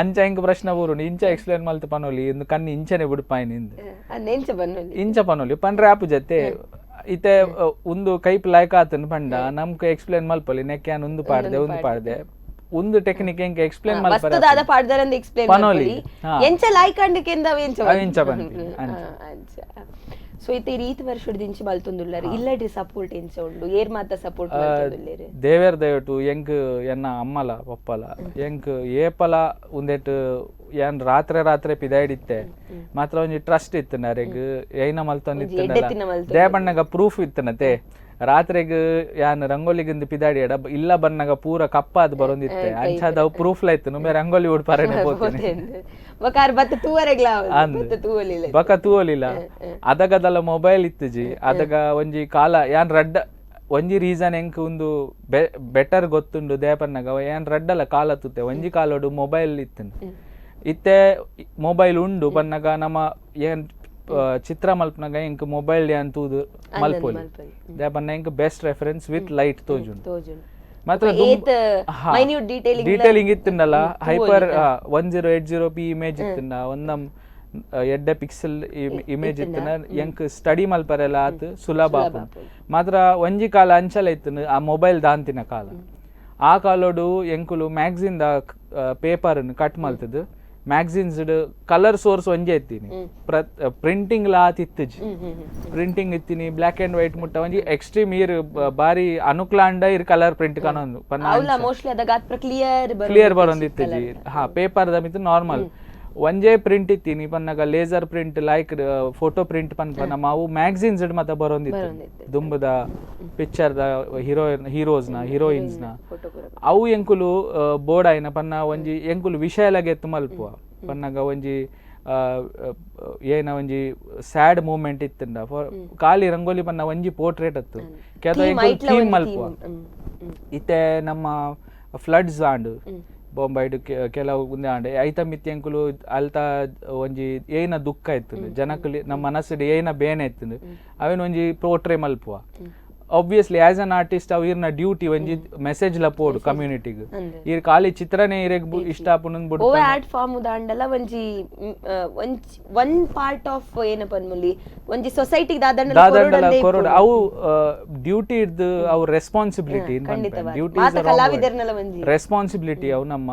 Speaker 2: ಅಂಚ ಇಂಕ ಪ್ರಶ್ನೆ ಬೂರುಂಡು ಇಂಚ ಎಕ್ಸ್ಪ್ಲೇನ್ ಮಲ್ತು ಪನೋಲಿ ಇಂದು ಕಣ್ಣು ಇಂಚನೆ ಬುಡ್ಪಾಯಿ ನಿಂದು ಇಂಚ ಪನೋಲಿ ಪಂಡ್ರೆ ಆಪು ಜತೆ ಇತ್ತೆ ಒಂದು ಕೈಪ್ ಲಾಯ್ಕ ಆತನ್ ಪಂಡ ನಮ್ಗೆ ಎಕ್ಸ್ಪ್ಲೇನ್ ಮಲ್ಪೊಲಿ ನೆಕ್ಯಾನ್ ಒಂದು ಪಾಡ್ದೆ ಒಂದು ಟೆಕ್ನಿಕ್ ಎಂಕ ಎಕ್ಸ್ಪ್ಲೇನ್ ಮಲ್ಪರೆ ಪನೋಲಿ
Speaker 1: ಎಂಚ ಲಾಯ್ಕಂಡಕೆಂದ
Speaker 2: ಇಂಚ ಪನ್ಪಿ
Speaker 1: ಸೊ ಇತ್ತೆ ರೀತಿ ವರ್ಷದಿಂಚಿ ಮಲ್ತೊಂದುಲ್ಲಾರು ಇಲ್ಲಡ್ರಿ ಸಪೋರ್ಟ್ ಎಂಚ ಉಂಡು ಏರ್ ಮಾತ ಸಪೋರ್ಟ್ ಮಲ್ತೊಂದುಲ್ಲೆರ್
Speaker 2: ದೇವೇರ್ ದಯಟು ಎಂಕ್ ಎನ್ನ ಅಮ್ಮಲ ಪಪ್ಪಲ ಎಂಕ್ ಏಪಲ ಉಂದೆಟ್ ಏನ್ ರಾತ್ರೆ ಪಿದಾಯ್ಡಿತ್ತೆ ಮಾತ್ರ ಒಂಜಿ ಟ್ರಸ್ಟ್ ಇತ್ತು ನರೆಗ್ ಏನ ಮಲ್ತೊಂದಿತ್ತನಲ್ಲ ದೇ ಬಣ್ಣಗ ಪ್ರೂಫ್ ಇತ್ತನತೆ ರಾತ್ರಿಗ್ ಯಾನ್ ರಂಗೋಲಿಗಿಂದು ಪಿದಾಡಿಯಡ ಇಲ್ಲ ಬನ್ನಗ ಪೂರ ಕಪ್ಪಾದ್ ಬರೋಂದಿತ್ತೆ ಅಂಚಾದ ಪ್ರೂಫ್ ಲ ಇತ್ತು ನುಮ್ಮೆ ರಂಗೋಲಿ ಉಡ್ಪಾರೇನೆ ಹೋಗ್ತೀನಿ ಬಕ ತೂವಲಿಲ್ಲ ಅದಗದಲ್ಲ ಮೊಬೈಲ್ ಇತ್ತುಜಿ ಅದಗ ಒಂಜಿ ಕಾಲ ಯಾನ್ ರಡ್ಡ ಒಂಜಿ ರೀಸನ್ ಎಂಕ್ ಒಂದು ಬೆಟರ್ ಗೊತ್ತುಂಡು ದೇಪನ್ನಗ ಏನ್ ರಡ್ಡಲ ಕಾಲ ತುತ್ತೆ ಒಂಜಿ ಕಾಲೋಡು ಮೊಬೈಲ್ ಇತ್ತನ್ ಇತ್ತೆ ಮೊಬೈಲ್ ಉಂಡು ಪನ್ನಗ ನಮ್ಮ ಏನ್ ಚಿತ್ರ ಮಲ್ಪನಾಗ ಎಂಕ್ ಮೊಬೈಲ್ ಏನ್ ತೂದು ಮಲ್ಪೊಲಿ ದೇಪನ್ನ ಎಂಕ್ ಬೆಸ್ಟ್ ರೆಫರೆನ್ಸ್ ವಿತ್ ಲೈಟ್ ತೋಜುಂಡು ಮಾತ್ರ ಡೀಟೇಲಿಂಗ್ ಇತ್ತಂಡಲ್ಲ ಹೈಪರ್ 1080p ಇಮೇಜ್ ಇತ್ತಂಡ ಒಂದಂ ಎಡ್ಡೆ ಪಿಕ್ಸೆಲ್ ಇಮೇಜ್ ಇತ್ತನ ಎಂಕ್ ಸ್ಟಡಿ ಮಲ್ಪರೆಲ್ಲ ಆತ್ ಸುಲಭ ಮಾತ್ರ ಒಂಜಿ ಕಾಲ ಅಂಚಲ ಇತ್ತನ ಆ ಮೊಬೈಲ್ ದಾಂತಿನ ಕಾಲ ಆ ಕಾಲೋಡು ಎಂಕುಲು ಮ್ಯಾಗ್ಝಿನ್ ದ ಪೇಪರ್ ಕಟ್ ಮಲ್ತದ ಮ್ಯಾಗ್ಝಿನ್ಸ್ ಕಲರ್ ಸೋರ್ಸ್ ಒಂಜೆ ಇತ್ತೀನಿ ಪ್ರಿಂಟಿಂಗ್ ಲ ಆತಿತ್ತುಜಿ ಪ್ರಿಂಟಿಂಗ್ ಇತ್ತೀನಿ ಬ್ಲಾಕ್ ಅಂಡ್ ವೈಟ್ ಮುಟ್ಟ ಒಂಜಿ ಎಕ್ಸ್ಟ್ರೀಮ್ ಈರ್ ಬಾರಿ ಅನುಕ್ಲಾಂಡ ಇರ್ ಕಲರ್ ಪ್ರಿಂಟ್ ಕನೊಂದು ಕ್ಲಿಯರ್ ಬರೋಂದಿತ್ತುಜಿ ಪೇಪರ್ ದ ಮಿತ್ ನಾರ್ಮಲ್ ಒಂಜೇ ಪ್ರಿಂಟ್ ಇತ್ತೀನಿ ಪನ್ನಗ laser print like photo print ಪನ್ಪನ ಮಾವು ಮ್ಯಾಗ್ಝಿನ್ಸ್ ಮತ್ತ ಬರೋಂದಿತ್ತು ದುಂಬದ ಪಿಕ್ಚರ್ ದ ಹೀರೋಸ್ ನ ಹೀರೋಯಿನ್ಸ್ ನ ಅವು ಎಂಕುಲು ಬೋರ್ಡ್ ಆಯ್ನ ಪನ್ನ ಒಂಜಿ ಎಂಕುಲು ವಿಷಯ ಲಗೆತ್ತು ಮಲ್ಪುವ ಪನ್ನಗ ಒಂಜಿ ಏನ ಒಂಜಿ ಸ್ಯಾಡ್ ಮೂಮೆಂಟ್ ಇತ್ತಂಡ ಖಾಲಿ ರಂಗೋಲಿ ಪನ್ನ ಒಂಜಿ ಪೋರ್ಟ್ರೇಟ್ ಅತ್ತು ಕೆಲವು ಥೀಮ್ ಮಲ್ಪುವ ಇತ್ತೆ ನಮ್ಮ ಫ್ಲಡ್ಸ್ ಆಂಡ್ ಬೊಂಬೈಡ್ ಕೆಲವು ಉಂದೆ ಆಂಡೆ ಐತ ಮಿತ್ಯಂಕುಲು ಅಲ್ತ ಒಂಜಿ ಏನ ದುಃಖ ಇತ್ತು ಜನಕ್ಕಲಿ ನಮ್ಮ ಮನಸ್ಸಿಡ್ ಏನ ಬೇನೆ ಇತ್ತು ಅವೇನು ಒಂಜಿ ಪೋರ್ಟ್ರೇ ಮಲ್ಪುವ ಆಬ್ವಿಯಸ್ಲಿ ಆಸ್ ಅನ್ ಆರ್ಟಿಸ್ಟ್ ಅವ್ ಇರ್ನ ಡ್ಯೂಟಿ ಒಂಜಿ ಮೆಸೇಜ್ ಲ ಪೋಡು ಕಮ್ಯುನಿಟಿಗ್ ಇರ್ ಖಾಲಿ ಚಿತ್ರನೇ ಇರೆಗ್ ಇಷ್ಟ ಆಪುಂಡು ಬಿಡು
Speaker 1: ಓ ಆಡ್ ಫಾರ್ಮ್ ದಾಂಡಲ ಒಂಜಿ ಒನ್ ಪಾರ್ಟ್ ಆಫ್ ಏನಪ್ಪ ಅನ್ಮುಲಿ ಒಂಜಿ ಸೊಸೈಟಿಗ್ ದಾದಂಡಲ
Speaker 2: ಕೊರೋಡ ಅವು ಡ್ಯೂಟಿ ಇರ್ದು ಅವು ರೆಸ್ಪಾನ್ಸಿಬಿಲಿಟಿ ಡ್ಯೂಟಿ ರೆಸ್ಪಾನ್ಸಿಬಿಲಿಟಿ ಅವು ನಮ್ಮ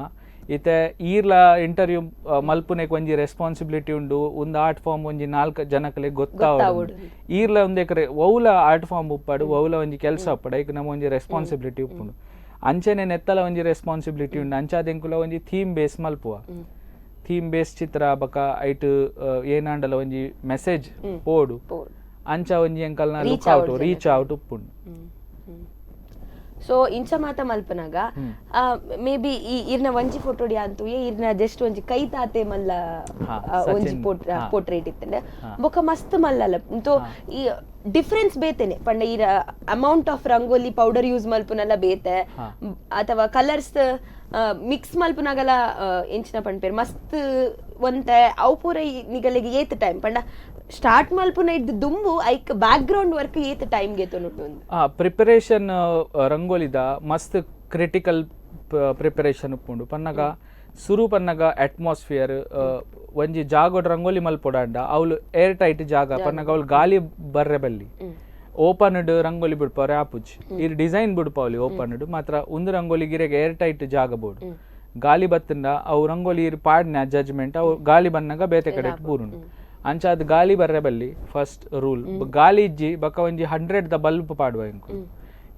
Speaker 2: ಇತ್ತೆ ಈರ್ಲ ಇಂಟರ್ವ್ಯೂ ಮಲ್ಪುನೆಕ್ ಒಂಜಿ ರೆಸ್ಪಾನ್ಸಿಬಿಲಿಟಿ ಉಂಡು ಒಂದು ಆರ್ಟ್ ಫಾರ್ಮ್ ಒಂಜಿ 4 ಜನಕ್ಕಲೆ ಗೊತ್ತಾವಡು ಈರ್ಲ ಒಂದೆಕರೆ ಒವ್ಲ ಆರ್ಟ್ ಫಾರ್ಮ್ ಉಪ್ಪಡು ಒವ್ಲ ಒಂಜಿ ಕೆಲಸ ಉಪ್ಪಡು ಐಕ್ ನಮ್ಮ ಒಂಜಿ ರೆಸ್ಪಾನ್ಸಿಬಿಲಿಟಿ ಉಪ್ಪುಂಡು ಅಂಚೆನೆ ನೆತ್ತಲ ಒಂಜಿ ರೆಸ್ಪಾನ್ಸಿಬಿಲಿಟಿ ಉಂಡು ಅಂಚಾದೆಂಕುಲ ಒಂಜಿ ಥೀಮ್ ಬೇಸ್ ಮಲ್ಪುವ ಥೀಮ್ ಬೇಸ್ ಚಿತ್ರ ಬಕ ಐಟ್ ಏನಾಂಡಲ ಒಂಜಿ ಮೆಸೇಜ್ ಪೋಡು ಅಂಚ ಒಂಜಿ ಎಂಕಲ್ನ ಲುಕ್ ಔಟ್ ರೀಚ್ ಔಟ್ ಉಪ್ಪುಂಡು
Speaker 1: ಸೊ ಇಂಚ ಮಾತ ಮಲ್ಪನಾಗ ಮೇ ಬಿ ಇರ್ನ ಒಂಜಿ ಫೋಟೋಡಿ ಅಂತೂ ಇರ್ನ ಜಸ್ಟ್ ಒಂಜಿ ಕೈ ತಾತೆ ಮಲ್ಲ ಒಂಜಿ ಪೋರ್ಟ್ರೇಟ್ ಇತ್ತಂಡೆ ಬೊಕ ಮಸ್ತ್ ಮಲ್ಲಲ ತೋ ಈ ಡಿಫ್ರೆನ್ಸ್ ಬೇತೆನೆ ಪಂಡ ಈ amount of rangoli powder use ಮಲ್ಪುನಲ್ಲ ಬೇತೆ ಅಥವಾ ಕಲರ್ಸ್ ಮಿಕ್ಸ್ ಮಲ್ಪುನಾಗಲ ಎಂಚಿನ ಪಂಡ್ಪೇರ್ ಮಸ್ತ್ ಒಂತೆ ಅವು ಪೂರ ನಿಗಲಿಗೆ ಏತ್ ಟೈಮ್ ಪಂಡ ಸ್ಟಾರ್ಟ್ ಮಲ್ಪುನ ಇದ್ದ ದುಂಬು ಐಕ್ ಬ್ಯಾಕ್ ಗ್ರೌಂಡ್ ವರ್ಕ್ ಏತ್ ಟೈಮ್ ಗೆ ತೊನುಂಡು
Speaker 2: ಪ್ರಿಪರೇಷನ್ ರಂಗೋಲಿದ ಮಸ್ತ್ ಕ್ರಿಟಿಕಲ್ ಪ್ರಿಪರೇಷನ್ ಉಪ್ಪುಂಡು ಪನ್ನಗ ಸುರು ಪನ್ನಗ ಅಟ್ಮಾಸ್ಫಿಯರ್ ಒಂಜಿ ಜಾಗೋಡ್ ರಂಗೋಲಿ ಮಲ್ಪೊಡಾಂಡ ಅವ್ಲು ಏರ್ ಟೈಟ್ ಜಾಗ ಪನ್ನಗ ಅವ್ಲು ಗಾಳಿ ಬರ್ರೆ ಬಲ್ಲಿ ಓಪನ್ಡ್ ರಂಗೋಲಿ ಬಿಡ್ಪವ್ರೆ ಆಪುಜ್ ಇರ್ ಡಿಸೈನ್ ಬಿಡ್ಪವ್ಲಿ ಓಪನ್ಡ್ ಮಾತ್ರ ಒಂದು ರಂಗೋಲಿ ಗಿರೆಗೆ ಏರ್ ಟೈಟ್ ಜಾಗ ಬೋಡು ಗಾಳಿ ಬತ್ತಂಡ ಅವು ರಂಗೋಲಿ ಇರ್ ಪಾಡ್ನ ಜಜ್ಮೆಂಟ್ ಅವು ಗಾಳಿ ಬನ್ನಗ ಬೇತೆ ಕಡೆ ಪೂರುಂಡು ಅಂಚ ಅದು ಗಾಳಿ ಬರ್ರೆ ಬಲ್ಲಿ ಫಸ್ಟ್ ರೂಲ್ ಗಾಳಿ ಇಜ್ಜಿ ಬಕ್ಕ ಒಂಜಿ 100 ದ ಬಲ್ಬ್ ಪಾಡುವ ಇಂಕು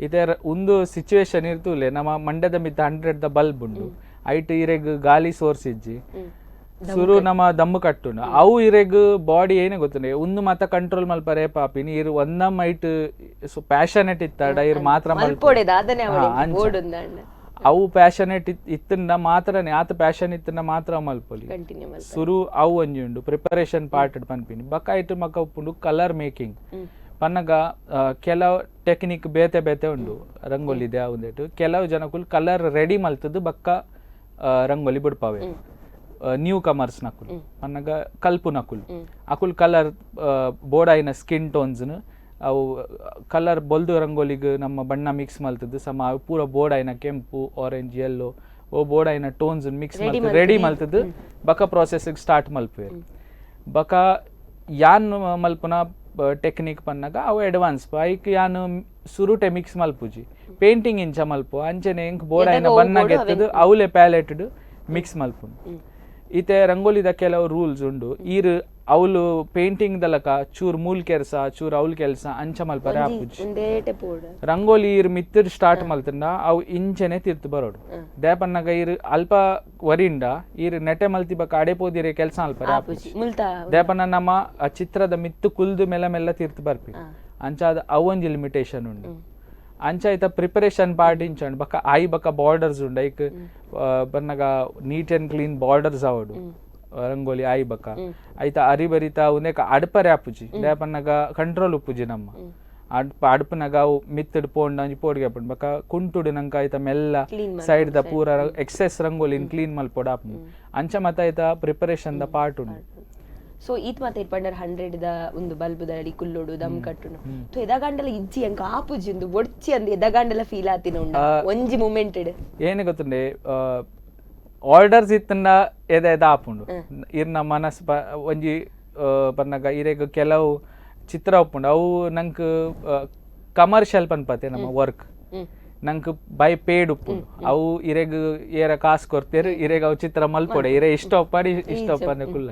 Speaker 2: ಇದೇ ಒಂದು ಸಿಚುವೇಶನ್ ಇರ್ತೂಲೆ ನಮ್ಮ ಮಂಡ್ಯದ ಮಿತ್ತ 100 ದ ಬಲ್ಬ್ ಉಂಡು ಐಟ್ ಇರೆಗ್ ಗಾಳಿ ಸೋರ್ಸ್ ಇಜ್ಜಿ ಸುರು ನಮ್ಮ ದಮ್ಮು ಕಟ್ಟುಂಡು ಅವು ಇರೆಗ್ ಬಾಡಿ ಏನೇ ಗೊತ್ತುಂಡೆ ಒಂದು ಮಾತ ಕಂಟ್ರೋಲ್ ಮಲ್ಪರೆ ಪಾಪಿನಿ ಇರು ಒಂದಮ್ಮ ಐಟ್ ಪ್ಯಾಷನೆಟ್ ಇತ್ತಾಡ ಇರು ಮಾತ್ರ ಅವು ಪ್ಯಾಷನೆಟ್ ಇತ್ತಂಡ ಮಾತ್ರನೇ ಆತ ಪ್ಯಾಷನ್ ಇತ್ತಂಡ ಮಾತ್ರ ಮಲ್ಪೊಲಿ ಸುರು ಅವು ಒಂಜಿ ಉಂಡು ಪ್ರಿಪರೇಷನ್ ಪಾರ್ಟ್ ಪನ್ಪಿನಿ ಬಕ್ಕ ಐಟ್ ಮಕ್ಕ ಉಪ್ಪುಂಡು ಕಲರ್ ಮೇಕಿಂಗ್ ಪನ್ನಗ ಕೆಲವು ಟೆಕ್ನಿಕ್ ಬೇತೆ ಬೇತೆ ಉಂಡು ರಂಗೋಲಿದೆ ಅವಂದೇಟು ಕೆಲವು ಜನಕ್ಕುಲು ಕಲರ್ ರೆಡಿ ಮಲ್ತದ್ದು ಬಕ್ಕ ರಂಗೋಲಿ ಬಿಡ್ಪಾವೆ ನ್ಯೂ ಕಮರ್ಸ್ ನಕುಲು ಪನ್ನಗ ಕಲ್ಪು ನಕುಲು ಅಕುಲ್ ಕಲರ್ ಬೋಡಾಯಿನ ಸ್ಕಿನ್ ಟೋನ್ಸ್ನು ಅವು ಕಲರ್ ಬೊಲ್ದು ರಂಗೋಲಿಗೆ ನಮ್ಮ ಬಣ್ಣ ಮಿಕ್ಸ್ ಮಲ್ತದ್ದು ಸಮ ಅವು ಪೂರ ಬೋಡಾಯಿನ ಕೆಂಪು ಆರೆಂಜ್ ಯೆಲ್ಲೋ ಓ ಬೋಡಾಯಿನ ಟೋನ್ಸ್ ಮಿಕ್ಸ್ ಮಲ್ತದ್ದು ರೆಡಿ ಮಲ್ತದ್ದು ಬಕ ಪ್ರಾಸೆಸ್ಗೆ ಸ್ಟಾರ್ಟ್ ಮಲ್ಪುವೆರು ಬಕ ಯಾನ್ ಮಲ್ಪುನ ಟೆಕ್ನಿಕ್ ಪನ್ನಗ ಅವು ಅಡ್ವಾನ್ಸ್ ಐಕ್ ಯಾನ್ ಸುರುಟೆ ಮಿಕ್ಸ್ ಮಲ್ಪುಜಿ ಪೇಂಟಿಂಗ್ ಇಂಚ ಮಲ್ಪು ಅಂಚನೆ ಇಂಕ್ ಬೋಡಾಯಿನ ಬಣ್ಣ ಗೆತ್ತದು ಅವಲೆ ಪ್ಯಾಲೆಟ್ಡ್ ಮಿಕ್ಸ್ ಮಲ್ಪುನು ಈತೆ ರಂಗೋಲಿದ ಕೆಲವು ರೂಲ್ಸ್ ಉಂಡು ಈರ್ ಅವಳು ಪೇಂಟಿಂಗ್ ದಲಕ ಚೂರ್ ಮೂಲ್ ಕೆಲ್ಸ ಚೂರ್ ಅವ್ಲ್ ಕೆಲ್ಸ ಅಂಚ ಮಲ್ಪರೆ ಆಪುಜಿ ರಂಗೋಲಿ ಇರ್ ಮಿತ್ತಡ್ ಸ್ಟಾರ್ಟ್ ಮಲ್ತಂಡ ಅವು ಇಂಚನೆ ತಿರ್ತು ಬರೋಡು ದೇಪನ್ನಗ ಇರ್ ಅಲ್ಪ ವರಿಂಡ ಇರ್ ನೆಟೆ ಮಲ್ತಿ ಬಕ್ಕ ಅಡೆ ಪೋದಿರೆ ಕೆಲ್ಸ ಮಲ್ಪರೆ ಆಪುಜಿ ದೇಪನ್ನ ನಮ್ಮ ಆ ಚಿತ್ರದ ಮಿತ್ತು ಕುಲ್ದು ಮೆಲ್ಲ ಮೆಲ್ಲ ತಿರ್ತು ಬರ್ಪಿ ಅಂಚ ಅದ ಅವೊಂಜಿ ಲಿಮಿಟೇಷನ್ ಉಂಡು ಅಂಚ ಐತ ಪ್ರಿಪರೇಷನ್ ಪಾರ್ಟ್ ಇಂಚಂಡ್ ಬಕ್ಕ ಐ ಬಕ್ಕ ಬಾರ್ಡರ್ಸ್ ಉಂಡು ಐಕ್ ಬನ್ನಗ ನೀಟ್ ಅಂಡ್ ಕ್ಲೀನ್ ಬಾರ್ಡರ್ಸ್ ಅವಡು ರಂಗೋಲಿ ಐ ಬಕ್ಕ ಐತ ಅರಿ ಬರಿತ ಉನೇಕ ಅಡ್ಪರೆ ಆಪುಜಿ ದೇಪನ್ನಗ ಕಂಟ್ರೋಲ್ ಉಪ್ಪುಜಿ ನಮ್ಮ ಅಡ್ಪನಾಗ ಅವು ಮಿತ್ತಡ್ ಪೋಂಡ್ ಅಂಜಿ ಪೋಡ್ಗೆ ಪುಂಡು ಬಕ್ಕ ಕುಂಟುಡು ನಂಕ ಐತ ಮೆಲ್ಲ ಸೈಡ್ ದ ಪೂರ ಎಕ್ಸೆಸ್ ರಂಗೋಲಿನ್ ಕ್ಲೀನ್ ಮಲ್ಪೋಡ್ ಆಪುಂಡು ಅಂಚ ಮತ್ತ ಐತ ಪ್ರಿಪರೇಷನ್ ದ ಪಾರ್ಟ್ ಉಂಡು
Speaker 1: ಸೊ ಈತ್ ಮಾತ ಇಟ್ಪಂಡರ್ 100 ದ ಒಂದು ಬಲ್ಬ್ ದಡಿ ಕುಲ್ಲೋಡು ದಮ್ ಕಟ್ಟುನು ತೋ ಎದಗಾಂಡಲ ಇಜ್ಜಿ ಅಂಕ ಆಪುಜಿ ಒಂದು ಒಡ್ಚಿ ಅಂದ ಎದಗಾಂಡಲ ಫೀಲ್ ಆತಿನ ಉಂಡ ಒಂಜಿ ಮೂಮೆಂಟೆಡ್
Speaker 2: ಏನೇ ಗೊತ್ತುಂಡೆ ಆರ್ಡರ್ಸ್ ಇತ್ತಂಡ ಎದ ಆಪುಂಡು ಇರ್ನ ಮನಸ್ ಒಂಜಿ ಪನ್ನಗ ಇರೆಗ್ ಕೆಲವು ಚಿತ್ರ ಉಪ್ಪುಂಡು ಅವು ನಂಕ್ ಕಮರ್ಷಿಯಲ್ ಪನ್ಪತೆ ನಮ್ಮ ವರ್ಕ್ ನಂಕ್ ಬೈ ಪೇಡ್ ಉಪ್ಪುಂಡು ಅವು ಇರೆಗ್ ಏರ ಕಾಸು ಕೊಡ್ತೇರು ಇರೆಗ್ ಅವು ಚಿತ್ರ ಮಲ್ಪೊಡೆ ಇರೆ ಇಷ್ಟ ಒಪ್ಪಡಿ ಇಷ್ಟ ಒಪ್ಪಂದೆ ಕುಲ್ಲ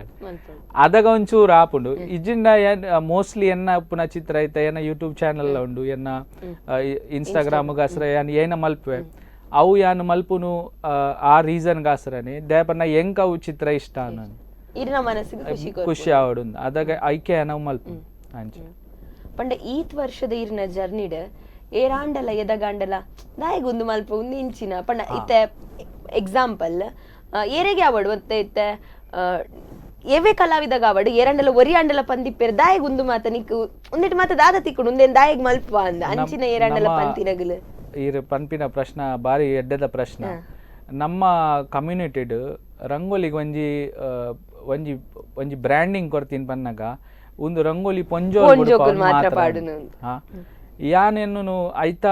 Speaker 2: ಅದಾಗ ಒಂಚೂರು ಆಪುಂಡು ಇಜಿಂಡ ಮೋಸ್ಟ್ಲಿ ಎನ್ನ ಉಪ್ಪುನ ಚಿತ್ರ ಐತ ಏನ ಯೂಟ್ಯೂಬ್ ಚಾನಲ್ ಉಂಡು ಎನ್ನ ಇನ್ಸ್ಟಾಗ್ರಾಮ್ ಗಾಸ್ರ ಏನ ಮಲ್ಪುವೆ ಅವು ಯಾನು ಮಲ್ಪುನು ಆ ರೀಸನ್ ಗಾಸ್ರನೆ ದೇಪನ್ನ ಎಂಕ್ ಅವು ಚಿತ್ರ ಇಷ್ಟ ನಾನು
Speaker 1: ಇರ್ನ ಮನಸ್ಸಿಗೆ
Speaker 2: ಖುಷಿ ಆವಡು ಅದಾಗ ಐಕೆ ನಾವು ಮಲ್ಪು ಅಂಚೆ
Speaker 1: ಪಂಡ ಈತ್ ವರ್ಷದ ಇರ್ನ ಜರ್ನಿಡ್ ಏರಾಂಡಲ ಎದಗಾಂಡಲ ದಾಯಿಗೊಂದು ಮಲ್ಪ ಒಂದು ಇಂಚಿನ ಪಂಡ ಇತ್ತೆ ಎಕ್ಸಾಂಪಲ್ ಏರೆಗೆ ಆವಡು ಮತ್ತೆ ಇತ್ತೆ ఏవే కళావిద కాబట్టి ఏరండల ఒరి అండల పందిప్పేరు దాయగ్ ఉందు మాత నీకు ఉందిటి మాత దాద తిక్కుడు ఉందేం దాయగ్ మల్ప అంద అంచిన ఏరండల పంతినగులు
Speaker 2: ಈರು ಪನ್ಪಿನ ಪ್ರಶ್ನ ಬಾರಿ ಎಡ್ಡೆದ ಪ್ರಶ್ನ ನಮ್ಮ ಕಮ್ಯುನಿಟಿಡ್ ರಂಗೋಲಿಗೆ ಒಂಜಿ ಒಂಜಿ ಒಂಜಿ ಬ್ರ್ಯಾಂಡಿಂಗ್ ಕೊರ್ತೀನಿ ಪನ್ನಗ ಒಂದು ರಂಗೋಲಿ ಪೊಂಜೋಲ್ ಮಾತ್ರ ಯಾನೆನ್ನು ಐತ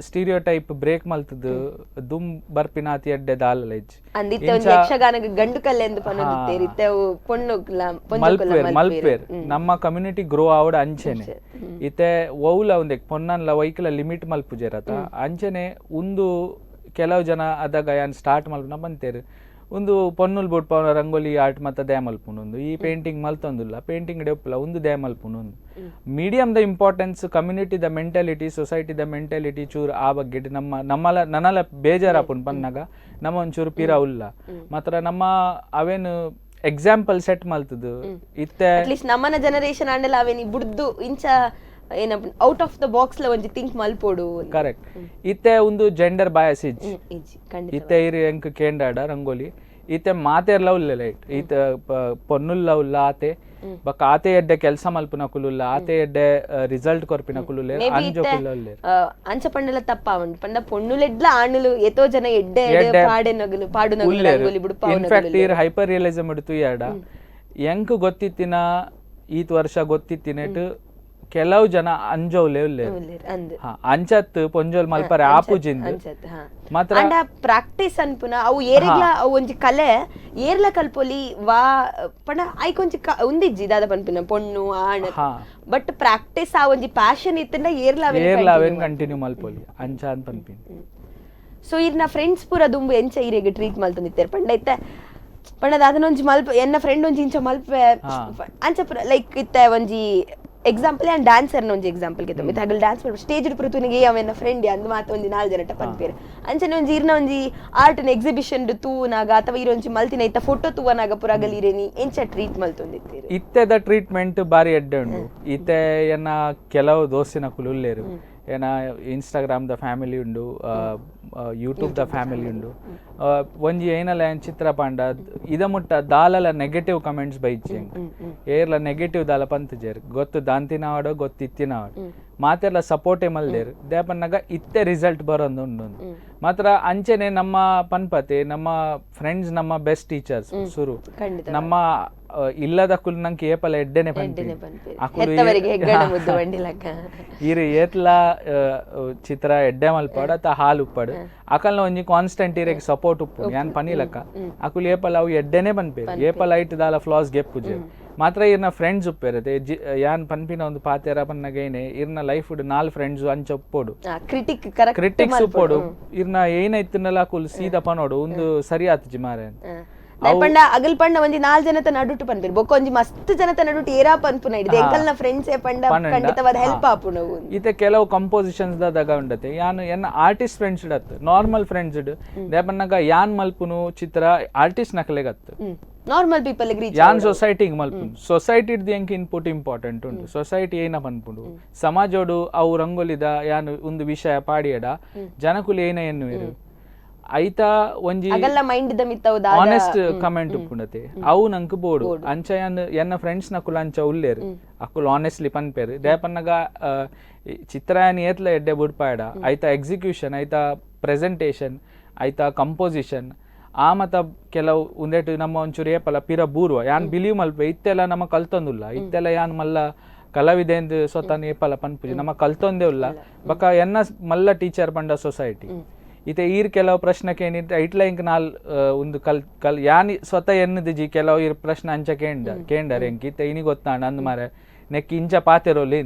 Speaker 2: ಸ್ಟೀರಿಯೋ ಟೈಪ್ ಬ್ರೇಕ್ ಮಲ್ತದು ದುಮ್ ಬರ್ಪಿನಾತಿ ಎಡ್ಡೆ ದಾಲಲೆಜ್
Speaker 1: ಅಂದಿತ್ತೆ ಒಂಜಿ ಯಕ್ಷಗಾನಗ ಗಂಡು ಕಲ್ಲೆಂದು ಪನ್ನೋದಿತ್ತೆ ಇತ್ತೆ
Speaker 2: ಮಲ್ಪೇರ್ ನಮ್ಮ ಕಮ್ಯುನಿಟಿ ಗ್ರೋ ಆವಡ ಅಂಚೆನೆ ಇತ್ತೆ ಒವ್ಲ ಒಂದೆ ಪೊನ್ನನ್ಲ ವೈಕಲ ಲಿಮಿಟ್ ಮಲ್ಪುಜೆರತ ಅಂಚೆನೆ ಒಂದು ಕೆಲವು ಜನ ಅದಾಗ ಯಾನ್ ಸ್ಟಾರ್ಟ್ ಮಲ್ಪನ ಬಂತೇರು ಒಂದು ಪೊನ್ನುಲ್ ಬುಡ್ಪವನ ರಂಗೋಲಿ ಆರ್ಟ್ ಮತ್ತ ದೇ ಮಲ್ಪುನೊಂದು ಈ ಪೇಂಟಿಂಗ್ ಮಲ್ತೊಂದುಲ್ಲ ಪೇಂಟಿಂಗ್ ಡೆಪ್ಪಲ ಒಂದು ದೇ ಮಲ್ಪುನೊಂದು ಮೀಡಿಯಂ ದ ಇಂಪಾರ್ಟೆನ್ಸ್ ಕಮ್ಯುನಿಟಿ ದ ಮೆಂಟಾಲಿಟಿ ಸೊಸೈಟಿ ದ ಮೆಂಟಾಲಿಟಿ ಚೂರು ಆ ಬಗ್ಗೆ ನನ್ನಲ ಬೇಜಾರಾಪುನ್ ಪನ್ನಾಗ ನಮ್ಮ ಒಂಚೂರು ಪಿರ ಉಲ್ಲ ಮಾತ್ರ ನಮ್ಮ ಅವೇನು ಎಕ್ಸಾಂಪಲ್ ಸೆಟ್ ಮಲ್ತದು ಇತ್ತೆ
Speaker 1: ಅಟ್ಲೀಸ್ಟ್ ನಮ್ಮನ ಜನರೇಷನ್ ಆಂಡಲ ಅವೇನಿ ಬುಡ್ದು ಇಂಚ ಏನಪ್ಪ ಔಟ್ ಆಫ್ ದ ಬಾಕ್ಸ್ ಲ ಒಂಜಿ ಥಿಂಕ್ ಮಲ್ಪೋಡು
Speaker 2: ಕರೆಕ್ಟ್ ಇತ್ತೆ ಒಂದು ಜೆಂಡರ್ ಬಯಾಸ್ ಇತ್ತೆ ಇರಿ ಎಂಕ್ ಕೇಂಡಾಡ ರಂಗೋಲಿ ಈತೆ ಮಾತೆರ್ಲ ಉಲ್ಲ ಲೈಟ್ ಈತ ಪೊನ್ನುಲ್ಲ ಉಲ್ಲ ಆತೆ ಬಕ್ಕ ಆತೆ ಎಡ್ಡೆ ಕೆಲಸ ಮಲ್ಪುನ ಕುಲುಲ್ಲ ಆತೆ ಎಡ್ಡೆ ರಿಸಲ್ಟ್ ಕೊರ್ಪಿನ ಕುಲುಲ್ಲ ಅಂಜೋಕುಲ್ಲ
Speaker 1: ಅಂಚ ಪಂಡಲ ತಪ್ಪ ಉಂಟು ಪಂಡ ಪೊನ್ನುಲೆಡ್ಲ ಆಣುಲು ಎತೋ ಜನ ಎಡ್ಡೆ ಪಾಡೆ ನಗಲು ಪಾಡು ನಗಲು ರಂಗೋಲಿ ಬುಡ್ಪ
Speaker 2: ಇನ್ಫ್ಯಾಕ್ಟ್ ಇರ್ ಹೈಪರ್ ರಿಯಲಿಸಮ್ ಇಡ್ತು ಯಾಡ ಎಂಕ್ ಗೊತ್ತಿತ್ತಿನ ಈತ್ ವರ್ಷ ಗೊತ್ತಿತ್ತಿನೆಟ್ ಕೆಲವು ಜನ ಅಂಜೋಲೆ ಅಂಚತ್ ಪೊಂಜೋಲ್ ಮಲ್ಪರೆ ಆಪುಜಿಂದು
Speaker 1: ಮಾತ್ರ ಅಂಡ ಪ್ರಾಕ್ಟೀಸ್ ಅನ್ಪುನ ಅವು ಏರೆಗ್ಲ ಅವು ಒಂಜಿ ಕಲೆ ಏರ್ಲ ಕಲ್ಪೊಲಿ ವಾ ಪಂಡ ಐಕೊಂಜಿ ಉಂದಿಜ್ಜಿ ದಾದ ಪನ್ಪಿನ ಪೊಣ್ಣು ಆಣ ಬಟ್ ಪ್ರಾಕ್ಟೀಸ್ ಆ ಒಂಜಿ ಪ್ಯಾಷನ್ ಇತ್ತಂಡ
Speaker 2: ಏರ್ಲಾವೆನ್ ಕಂಟಿನ್ಯೂ ಮಲ್ಪೊಲಿ ಅಂಚ ಅಂತ ಪನ್ಪಿನ
Speaker 1: ಸೊ ಇರ್ನ ಫ್ರೆಂಡ್ಸ್ ಪೂರ ದುಂಬು ಎಂಚ ಇರೆಗೆ ಟ್ರೀಟ್ ಮಲ್ತೊಂದಿತ್ತೇರ್ ಪಂಡ ಇತ್ತೆ ಪಂಡ ಅದನ್ನೊಂಜಿ ಮಲ್ಪ ಎನ್ನ ಫ್ರೆಂಡ್ ಒಂಜಿ ಇಂಚ ಮಲ್ಪೆ ಅಂಚ ಪೂರ ಲೈಕ್ ಇತ್ತೆ ಒಂಜಿ ಎಕ್ಸಾಂಪಲ್ ಯಾನ್ ಡ್ಯಾನ್ಸರ್ ಒಂಜಿ ಎಕ್ಸಾಂಪಲ್ ಗೆ ತೊಂಬಿತ್ತೆ ಹಾಗಲ್ ಡ್ಯಾನ್ಸ್ ಮಾಡಿ ಸ್ಟೇಜ್ ಪುರತುನಿಗೆ ಅವನ ಫ್ರೆಂಡ್ ಅಂದ್ ಮಾತ ಒಂಜಿ 4 ಜನಟ ಪನ್ಪೇರು ಅಂಚನೆ ಒಂಜಿ ಇರ್ನ ಒಂಜಿ ಆರ್ಟ್ ಎಕ್ಸಿಬಿಷನ್ ತೂನಾಗ ಅಥವಾ ಇರೊಂಜಿ ಮಲ್ತಿನ ಇತ್ತ ಫೋಟೋ ತೂವನಾಗ ಪುರಾಗಲ್ ಇರೇನಿ ಎಂಚ ಟ್ರೀಟ್ ಮಲ್ತೊಂದಿತ್ತೀರಿ
Speaker 2: ಇತ್ತೆದ ಟ್ರೀಟ್ಮೆಂಟ್ ಬಾರಿ ಎಡ್ಡೆ ಉಂಡು ಇತ್ತೆ ಎನ್ನ ಕೆಲವು ದೋಸ್ತಿನ ಕುಲುಲ್ಲೇರು ಏನ ಇನ್ಸ್ಟಾಗ್ರಾಮ್ ದ ಫ್ಯಾಮಿಲಿ ಉಂಡು ಯೂಟ್ಯೂಬ್ ದ ಫ್ಯಾಮಿಲಿ ಉಂಡು ಒಂಜಿ ಏನಲ್ಲ ಏನ್ ಚಿತ್ರ ಪಾಂಡ ಇದ ಮುಟ್ಟ ದಾಲಲ ನೆಗೆಟಿವ್ ಕಮೆಂಟ್ಸ್ ಬೈಚಿ ಏರ್ಲ ನೆಗೆಟಿವ್ ದಾಲ ಪಂತಜೇರ್ ಗೊತ್ತು ದಾಂತಿನವಾಡೋ ಗೊತ್ತಿತ್ತಿನವಾಡು ಮಾತೆಲ್ಲ ಸಪೋರ್ಟೇ ಮಲ್ದೇರು ದೇಪನ್ನಾಗ ಇತ್ತೆ ರಿಸಲ್ಟ್ ಬರೋದು ಉಂಡು ಮಾತ್ರ ಅಂಚೆನೆ ನಮ್ಮ ಪನ್ಪತೆ ನಮ್ಮ ಫ್ರೆಂಡ್ಸ್ ನಮ್ಮ ಬೆಸ್ಟ್ ಟೀಚರ್ಸ್ ಸುರು ನಮ್ಮ ಇಲ್ಲದ ಕುಲ್ ನಂಗೆ ಏಪಲ ಎಡ್ಡೆನೆ ಇರು ಏತ್ಲ ಚಿತ್ರ ಎಡ್ಡೆ ಮಲ್ಪಾಡ ತ ಹಾಲು ಉಪ್ಪಾಡು ಅಕಲ್ನ ಒಂಜಿ ಕಾನ್ಸ್ಟೆಂಟ್ ಇರೆಗ್ ಸಪೋರ್ಟ್ ಉಪ್ಪು ಯಾನ್ ಪನಿಲಕ್ಕ ಅಕುಲ್ ಏಪಲ ಅವು ಎಡ್ಡೆನೆ ಪನ್ಪೇರು ಏಪಲ ಐಟ್ ದಾಲ ಫ್ಲಾಸ್ ಗೆಪ್ಪುಜೆ ಮಾತ್ರ ಇರ್ನ ಫ್ರೆಂಡ್ಸ್ ಉಪ್ಪೇರತೆ ಯಾನ್ ಪನ್ಪಿನ ಒಂದು ಪಾತೆರ ಪನ್ನಗೇನೆ ಇರ್ನ ಲೈಫ್ 4 ಫ್ರೆಂಡ್ಸ್ ಅಂಚ ಉಪ್ಪೋಡು ಕ್ರಿಟಿಕ್ಸ್ ಉಪ್ಪೋಡು ಇರ್ನ ಏನೈತಿನಲ್ಲ ಕುಲ್ ಸೀದಾ ಪನೋಡು ಒಂದು ಸರಿ ಆತಜಿ ಮಾರೆ
Speaker 1: ಪಂಡ ಅಗಲ್ ಪಂಡ ಒಂಜಿ 4 ಜನತ ನಡುಟು ಪನ್ಪೇರು ಬೊಕ್ಕ ಒಂಜಿ ಮಸ್ತ್ ಜನತ ನಡುಟು ಏರಾ ಪನ್ಪುನ ಹಿಡಿದು ಎಂಕಲ್ನ ಫ್ರೆಂಡ್ಸ್ ಏ ಪಂಡ ಖಂಡಿತವಾದ ಹೆಲ್ಪ್ ಆಪುನ
Speaker 2: ಇತ್ತೆ ಕೆಲವು ಕಂಪೋಸಿಷನ್ಸ್ ದಾಗ ಉಂಡತೆ ಯಾನ್ ಎನ್ನ ಆರ್ಟಿಸ್ಟ್ ಫ್ರೆಂಡ್ಸ್ ಇಡತ್ ನಾರ್ಮಲ್ ಫ್ರೆಂಡ್ಸ್ ಇಡ್ ದೇಪನ್ನಗ ಯಾನ್ ಮಲ್ಪುನು ಚಿತ್ರ ಆರ್ಟಿಸ್ಟ್ ನಕಲೆಗತ್
Speaker 1: ನಾರ್ಮಲ್ ಪೀಪಲ್
Speaker 2: ಯಾನ್ ಸೊಸೈಟಿಗೆ ಮಲ್ಪುನು ಸೊಸೈಟಿ ಇಡ್ದು ಎಂಕ್ ಇನ್ಪುಟ್ ಇಂಪಾರ್ಟೆಂಟ್ ಉಂಟು ಸೊಸೈಟಿ ಏನ ಪನ್ಪುಂಡು ಸಮಾಜೋಡು ಅವು ರಂಗೋಲಿದ ಯಾನ್ ಒಂದು ವಿಷಯ ಪಾಡಿಯಡ ಜನಕುಲು ಏನ ಎನ್ನುವೆರು ಐತ ಒಂಜಿ ಆನೆಸ್ಟ್ ಕಮೆಂಟ್ ಉಪ್ಪುಂಡತೆ ಅವು ನಂಕ್ ಬೋಡು ಅಂಚ ಎನ್ನ ಫ್ರೆಂಡ್ಸ್ ನಕುಲು ಅಂಚ ಉಲ್ಲೇರು ಅಕುಲು ಆನೆಸ್ಟ್ಲಿ ಪನ್ಪೇರು ದೇಪನ್ನಗ ಚಿತ್ರಯಾನ್ ಏತ್ಲ ಎಡ್ಡೆ ಬುಡ್ಪಾಯಡ ಐತ ಎಕ್ಸಿಕ್ಯೂಷನ್ ಐತ ಪ್ರೆಸೆಂಟೇಷನ್ ಐತ ಕಂಪೋಸಿಷನ್ ಆ ಮತ ಕೆಲವು ಉಂದೆಟ್ ನಮ್ಮ ಒಂಚೂರು ಏಪಲ ಪಿರ ಬೂರ್ವ ಯಾನ್ ಬಿಲೀವ್ ಮಲ್ಪೆ ಇತ್ತೆಲ್ಲ ನಮ್ಮ ಕಲ್ತೊಂದುಲ್ಲ ಇತ್ತೆಲ್ಲ ಯಾನ್ ಮಲ್ಲ ಕಲಾವಿದೆ ಎಂದು ಸ್ವತಃ ಏಪಲ ಪನ್ಪುಜಿ ನಮ್ಮ ಕಲ್ತೊಂದೇ ಉಲ್ಲ ಬಕ ಎನ್ನ ಮಲ್ಲ ಟೀಚರ್ ಪಂಡ ಸೊಸೈಟಿ ಇತ್ತೆ ಈರ್ ಕೆಲವು ಪ್ರಶ್ನೆಗೆ ಏನಿತ್ತು ಐಟ್ಲ ಇಂಕ್ ನಾಲ್ ಒಂದು ಕಲ್ ಯಾನ್ ಸ್ವತಃ ಎನ್ನದಿಜಿ ಕೆಲವು ಇರ್ ಪ್ರಶ್ನೆ ಅಂಚ ಕೇಂಡರ್ ಎಂಕ್ ಇತ್ತೆ ಇನಿ ಗೊತ್ತಾಂಡ ಅಂದ್ ಮಾರೆ ನೆಕ್ ಇಂಚ ಪಾತೆರೋಲಿ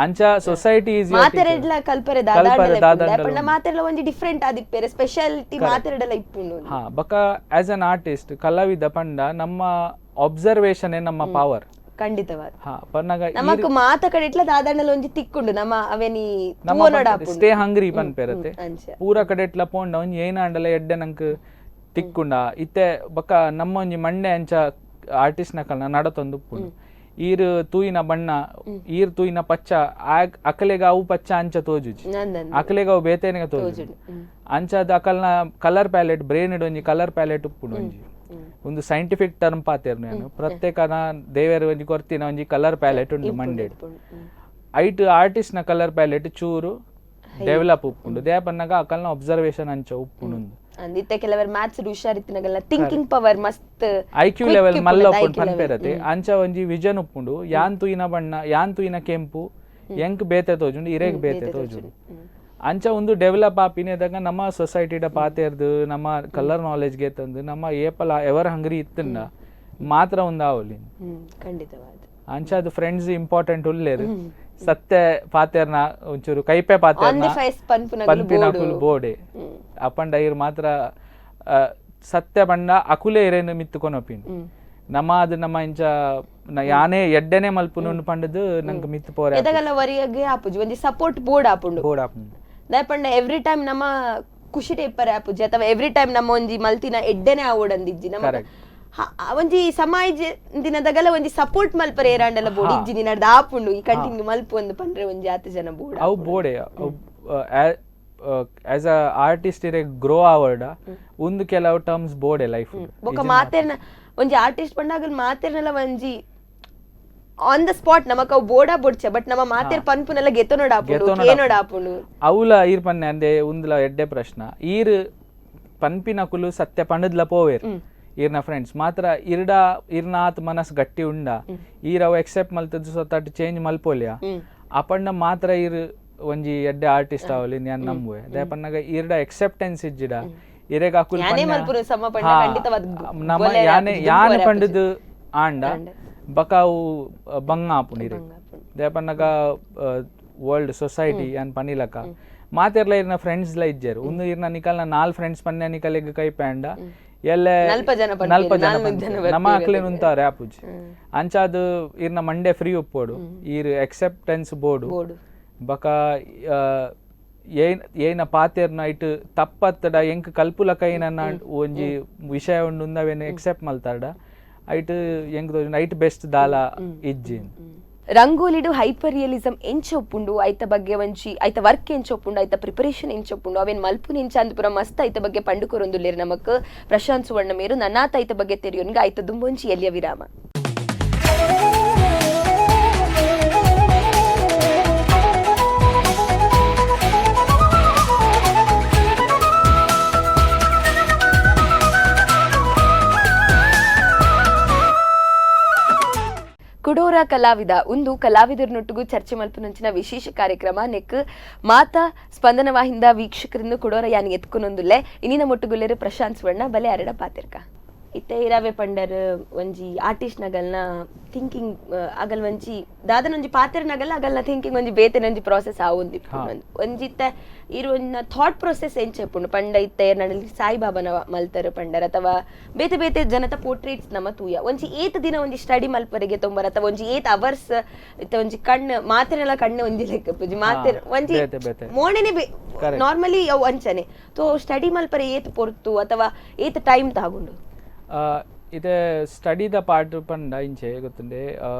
Speaker 2: ಅಂಚ ಸೊಸೈಟಿ ಈಸ್
Speaker 1: ಮಾತೆರೆಡ್ಲ ಕಲ್ಪರೆ ದಾದಾಂಡ ಮಾತೆರೆಡ್ಲ ಒಂಜಿ ಡಿಫರೆಂಟ್ ಆದಿಪ್ಪೆರೆ ಸ್ಪೆಷಾಲಿಟಿ ಮಾತೆರೆಡ್ಲ ಇಪ್ಪುಂಡು
Speaker 2: ಹಾ ಬಕ ಆಸ್ ಅನ್ ಆರ್ಟಿಸ್ಟ್ ಕಲಾವಿದ ಪಂಡ ನಮ್ಮ ಅಬ್ಸರ್ವೇಷನ್ ನಮ್ಮ ಪವರ್
Speaker 1: ಖಂಡಿತವಾದ
Speaker 2: ಹಾ ಪನ್ನಗ
Speaker 1: ನಮಕ್ ಮಾತ ಕಡೆಟ್ಲ ದಾದಾಂಡಲ ಒಂಜಿ ತಿಕ್ಕುಂಡು ನಮ್ಮ ಅವೆನಿ
Speaker 2: ಸ್ಟೇ ಹಂಗ್ರಿ ಪನ್ಪೆರತೆ ಪೂರ ಕಡೆಟ್ಲ ಪೋಂಡ ಒಂಜಿ ಏನ ಅಂಡಲ ಎಡ್ಡೆ ನಂಕ್ ತಿಕ್ಕುಂಡ ಇತ್ತೆ ಬಕ ನಮ್ಮ ಒಂಜಿ ಮಂಡೆ ಅಂಚ ಆರ್ಟಿಸ್ಟ್ ನಕಲ್ನ ನಡತೊಂದು ಉಪ್ಪುಂಡು ಈರ್ ತೂಯಿನ ಬಣ್ಣ ಈರ್ ತೂಯಿನ ಪಚ್ಚ ಅಕಲೆಗ ಅವು ಪಚ್ಚ ಅಂಚ ತೋಜುಜಿ ಅಕಲೆಗ ಅವು ಬೇತೇನೆಗ ತೋಜುಜಿ ಅಂಚದ ಅಕಲ್ನ ಕಲರ್ ಪ್ಯಾಲೆಟ್ ಬ್ರೇನ್ ಒಂಜಿ ಕಲರ್ ಪ್ಯಾಲೆಟ್ ಉಪ್ಪುಂಡು ಒಂಜಿ ಒಂದು ಸೈಂಟಿಫಿಕ್ ಟರ್ಮ್ ಪಾತೇರು ನಾನು ಪ್ರತ್ಯೇಕನ ದೇವರ ಒಂಜಿ ಕೊರ್ತಿನ ಒಂಜಿ ಕಲರ್ ಪ್ಯಾಲೆಟ್ ಉಂಡು ಮಂಡೆಡ್ ಐಟ್ ಆರ್ಟಿಸ್ಟ್ ನ ಕಲರ್ ಪ್ಯಾಲೆಟ್ ಚೂರು ಡೆವಲಪ್ ಉಪ್ಪುಂಡು ದೇಪನ್ನಾಗ ಅಕಲ್ನ ಅಬ್ಸರ್ವೇಷನ್ ಅಂಚ ಉಪ್ಪುಂಡು
Speaker 1: ಅಂದಿತ್ತೆ ಕೆಲವರು ಮ್ಯಾಥ್ಸ್ ಹುಷಾರಿತ್ತಿನಗಲ್ಲ ಥಿಂಕಿಂಗ್ ಪವರ್ ಮಸ್ತ್
Speaker 2: ಐಕ್ಯೂ ಲೆವೆಲ್ ಮಲ್ಲ ಉಪ್ಪುಂಡು ಪನ್ಪೆರತೆ ಅಂಚ ಒಂಜಿ ವಿಷನ್ ಉಪ್ಪುಂಡು ಯಾನ್ ತೂಯಿನ ಬಣ್ಣ ಯಾನ್ ತೂಯಿನ ಕೆಂಪು ಎಂಕ್ ಬೇತೆ ತೋಜುಂಡು ಇರೇಗ್ ಬೇತೆ ತೋಜುಂಡು ಅಂಚ ಒಂದು ಡೆವಲಪ್ ಆಪಿನೇದಾಗ ನಮ್ಮ ಸೊಸೈಟಿಡ ಪಾತೆರ್ದು ನಮ್ಮ ಕಲರ್ ನಾಲೆಜ್ಗೆ ತಂದು ನಮ್ಮ ಏಪಲ ಎವರ್ ಹಂಗ್ರಿ ಇತ್ತನ್ನ ಮಾತ್ರ ಒಂದು ಆವಲಿ
Speaker 1: ಖಂಡಿತವಾದ
Speaker 2: ಅಂಚ ಅದು ಫ್ರೆಂಡ್ಸ್ ಇಂಪಾರ್ಟೆಂಟ್ ಉಲ್ಲೇರು ಸತ್ಯ ಪಾತೆರ್ನ ಒಂಚೂರು ಕೈಪೆ ಪಾತೆರ್ನ ಪನ್ಪಿನ ಕುಲ್ ಬೋಡೆ ಅಪಂಡ ಇರ್ ಮಾತ್ರ ಸತ್ಯ ಬಂಡ ಅಕುಲೆ ಇರೇನು ಮಿತ್ತುಕೊನೊಪಿನ್ ನಮ್ಮ ಅದು ನಮ್ಮ ಇಂಚ ಯಾನೇ ಎಡ್ಡೆನೆ ಮಲ್ಪುನು ಪಂಡದು ನಂಗೆ ಮಿತ್ತು ಪೋರೆ
Speaker 1: ಎದಗಲ್ಲ ವರಿಯಗೆ ಆಪುಜಿ ಒಂಜಿ ಸಪೋರ್ಟ್ ಬೋರ್ಡ್ ಆಪುಂಡು ದಯಪಂಡ ಎವ್ರಿ ಟೈಮ್ ನಮ್ಮ ಖುಷಿ ಟೇಪರ್ ಆಪುಜಿ ಅಥವಾ ಎವ್ರಿ ಟೈಮ್ ನಮ್ಮ ಒಂಜಿ ಮಲ್ತಿನ ಎಡ್ಡೆನೆ ಆವೋಡಂದಿಜ್ಜಿ ನಮ್ಮ ಒಂಜಿ ಸಮಾಜ ದಿನದಗಲ ಒಂಜಿ ಸಪೋರ್ಟ್ ಮಲ್ಪರೆ ಏರಾಂಡಲ ಬೋರ್ಡ್ ಇಜ್ಜಿ ನಿನ್ನಡ್ದ ಆಪುಂಡು ಈ ಕಂಟಿನ್ಯೂ ಮಲ್ಪು ಒಂದು ಪಂಡ್ರೆ ಒಂಜಿ 10 ಜನ ಬೋರ್ಡ್
Speaker 2: ಅವು ಬೋಡೆ ಆಸ್ ಅ ಆರ್ಟಿಸ್ಟ್ ಇರೆ ಗ್ರೋ ಆವರ್ಡ ಒಂದು ಕೆಲವು ಟರ್ಮ್ಸ್ ಬೋಡೆ ಲೈಫ್
Speaker 1: ಬೊಕ ಮಾತೆರ್ನ ಒಂಜಿ ಆರ್ಟಿಸ್ಟ್ ಪಂಡಾಗಲ್ ಮಾತೆರ್ನಲ ಒಂಜಿ ಆನ್ ದ ಸ್ಪಾಟ್ ನಮಕ್ ಅವು ಬೋರ್ಡ ಬೊಡ್ಚೆ ಬಟ್ ನಮ್ಮ ಮಾತೆರ್ ಪನ್ಪುನೆಲ್ಲ ಗೆತೊನೋಡ ಆಪುಂಡು ಕೇನೋಡ ಆಪುಂಡು
Speaker 2: ಅವಲ ಈರ್ ಪನ್ನೆ ಅಂದೆ ಉಂದ್ಲ ಎಡ್ಡೆ ಪ್ರಶ್ನ ಈರ್ ಪನ್ಪಿನ ಕುಲು ಸತ್ಯ ಪಂಡದ್ಲ ಪೋವೇರ್ ಈರ್ನ ಫ್ರೆಂಡ್ಸ್ ಮಾತ್ರ ಇರ್ನ ಆತ್ ಮನಸ್ ಗಟ್ಟಿ ಉಂಡ ಈರ್ ಅವು ಎಕ್ಸೆಪ್ಟ್ ಮಲ್ತದ್ದು ಸೊತ್ತಟ್ಟು ಚೇಂಜ್ ಮಲ್ಪೋಲ್ಯ ಅಪಂಡ ಮಾತ್ರ ಈರ್ ಒಂಜಿ ಎಡ್ಡೆ ಆರ್ಟಿಸ್ಟ್ ಆವಲಿ ನಾನು ನಂಬುವೆ ದೇಪನ್ನಾಗ ಈರ್ಡ ಎಕ್ಸೆಪ್ಟೆನ್ಸ್ ಇಜ್ಜಿಡ ಇರೆಗ ಅಕುಲ್ ನಮ್ಮ ಯಾನೆ ಪಂಡದು ಆಂಡ ಬಕಾವು ಬಂಗ ಆಪುಂಡು ಇರೆ ದೇಪನ್ನಾಗ ವರ್ಲ್ಡ್ ಸೊಸೈಟಿ ಯಾನ್ ಪನಿಲಕ ಮಾತೆರ್ಲ ಇರ್ನ ಫ್ರೆಂಡ್ಸ್ ಲ ಇಜ್ಜೇರು ಒಂದು ಇರ್ನ ನಿಕಲ್ನ 4 ಫ್ರೆಂಡ್ಸ್ ಪನ್ನೆ ನಿಕಲೆಗ್ ಕೈ ಪ್ಯಾಂಡ ಎಲ್ಲೆ ನಲ್ಪ ಜನ ನಮ್ಮ ಅಕ್ಲೇನು ಉಂತಾರೆ ಆಪುಜಿ ಅಂಚ ಅದು ಇರ್ನ ಮಂಡೆ ಫ್ರೀ ಉಪ್ಪೋಡು ಈರ್ ಎಕ್ಸೆಪ್ಟೆನ್ಸ್ ಬೋರ್ಡು ಬಕ ಏನ ಪಾತೆರ್ನ ಐಟ್ ತಪ್ಪತ್ತಡ ಎಂಕ್ ಕಲ್ಪುಲ ಕೈನ ಒಂಜಿ ವಿಷಯ ಉಂಡು ಉಂದವೇನು ಎಕ್ಸೆಪ್ಟ್ ಮಲ್ತಾಡ ಐಟ್ ಎಂಕ್ ತೋಜುಂಡು ಐಟ್ ಬೆಸ್ಟ್ ದಾಲ ಇಜ್ಜಿ
Speaker 1: ರಂಗೋಲಿಡು ಹೈಪರ್ ರಿಯಲಿಸಮ್ ಎಂಚ ಒಪ್ಪುಂಡು ಐತ ಬಗ್ಗೆ ಒಂಚಿ ಐತ ವರ್ಕ್ ಎಂಚ ಒಪ್ಪುಂಡು ಐತ ಪ್ರಿಪರೇಷನ್ ಎಂಚ ಒಪ್ಪುಂಡು ಅವೇನ್ ಮಲ್ಪುನ ಎಂಚ ಅಂದ್ ಪುರ ಮಸ್ತ್ ಐತ ಬಗ್ಗೆ ಪಂಡುಕೊರೊಂದುಲ್ಲೇರು ನಮಕ್ ಪ್ರಶಾಂತ್ ಸುವರ್ಣ ಮೇರು ನನ್ನಾತ ಐತ ಬಗ್ಗೆ ತೆರಿಯೋನ್ಗ ಐತ ದುಂಬೊಂಚಿ ಎಲ್ಲಿಯ ವಿರಾಮ. ಕುಡೋರ ಕಲಾವಿದ ಒಂದು ಕಲಾವಿದರನೊಟ್ಟಿಗೂ ಚರ್ಚೆ ಮಲ್ಪುನಂಚಿನ ವಿಶೇಷ ಕಾರ್ಯಕ್ರಮ ನೆಕ್ ಮಾತಾ ಸ್ಪಂದನ ವಾಹಿಂದ ವೀಕ್ಷಕರನ್ನು ಕುಡೋರ ಯಾನ್ ಎತ್ಕೊನೊಂದುಲ್ಲೆ ಇನ್ನಿನ ಮೊಟ್ಟುಗುಲ್ಲೆರು ಪ್ರಶಾಂತ್ ಸುವರ್ಣ ಬಲೆ ಅರಡ ಪಾತಿರ್ಕ ಇತ್ತೆ ಇರಾವೆ ಪಂಡರ್ ಒಂಜಿ ಆರ್ಟಿಸ್ಟ್ ನಗಲ್ನ ಥಿಂಕಿಂಗ್ ಆಗಲ್ ಒಂಜಿ ದಾದನ ಒಂಜಿ ಪಾತೆರ್ ನಗಲ್ಲ ಆಗಲ್ನ ಥಿಂಕಿಂಗ್ ಒಂಜಿ ಬೇತೆ ಒಂಜಿ ಪ್ರಾಸೆಸ್ ಆವೊಂದಿ ಒಂಜಿತ್ತ ಇರು ಒಂಜಿ ಥಾಟ್ ಪ್ರೊಸೆಸ್ ಎಂಚ ಇಪ್ಪುಂಡು ಪಂಡ ಇತ್ತೆ ನಡಲಿ ಸಾಯಿಬಾಬನ ಮಲ್ತರ್ ಪಂಡರ್ ಅಥವಾ ಬೇತೆ ಬೇತೆ ಜನತ ಪೋರ್ಟ್ರೇಟ್ಸ್ ನಮ್ಮ ತೂಯ ಒಂಜಿ ಏತ್ ದಿನ ಒಂಜಿ ಸ್ಟಡಿ ಮಲ್ಪರೆಗೆ ತೊಂಬರ ಅಥವಾ ಒಂಜಿ ಏತ್ ಅವರ್ಸ್ ಇತ್ತ ಒಂಜಿ ಕಣ್ಣು ಮಾತೆರೆಲ್ಲ ಕಣ್ಣು ಒಂಜಿ ಲೆಕ್ಕ ಪುಜಿ ಮಾತೆರ್ ಒಂಜಿ ಮೋಣೆನೆ ನಾರ್ಮಲಿ ಅವು ಅಂಚನೆ ತೋ ಸ್ಟಡಿ ಮಲ್ಪರೆ ಏತ್ ಪೊರ್ತು ಅಥವಾ ಏತ್ ಟೈಮ್ ತಾಗುಂಡು
Speaker 2: ಇತೆ ಸ್ಟಡಿದ ಪಾರ್ಟ್ ಪಂಡ ಇಂಚೆ ಗೊತ್ತುಂಡೆ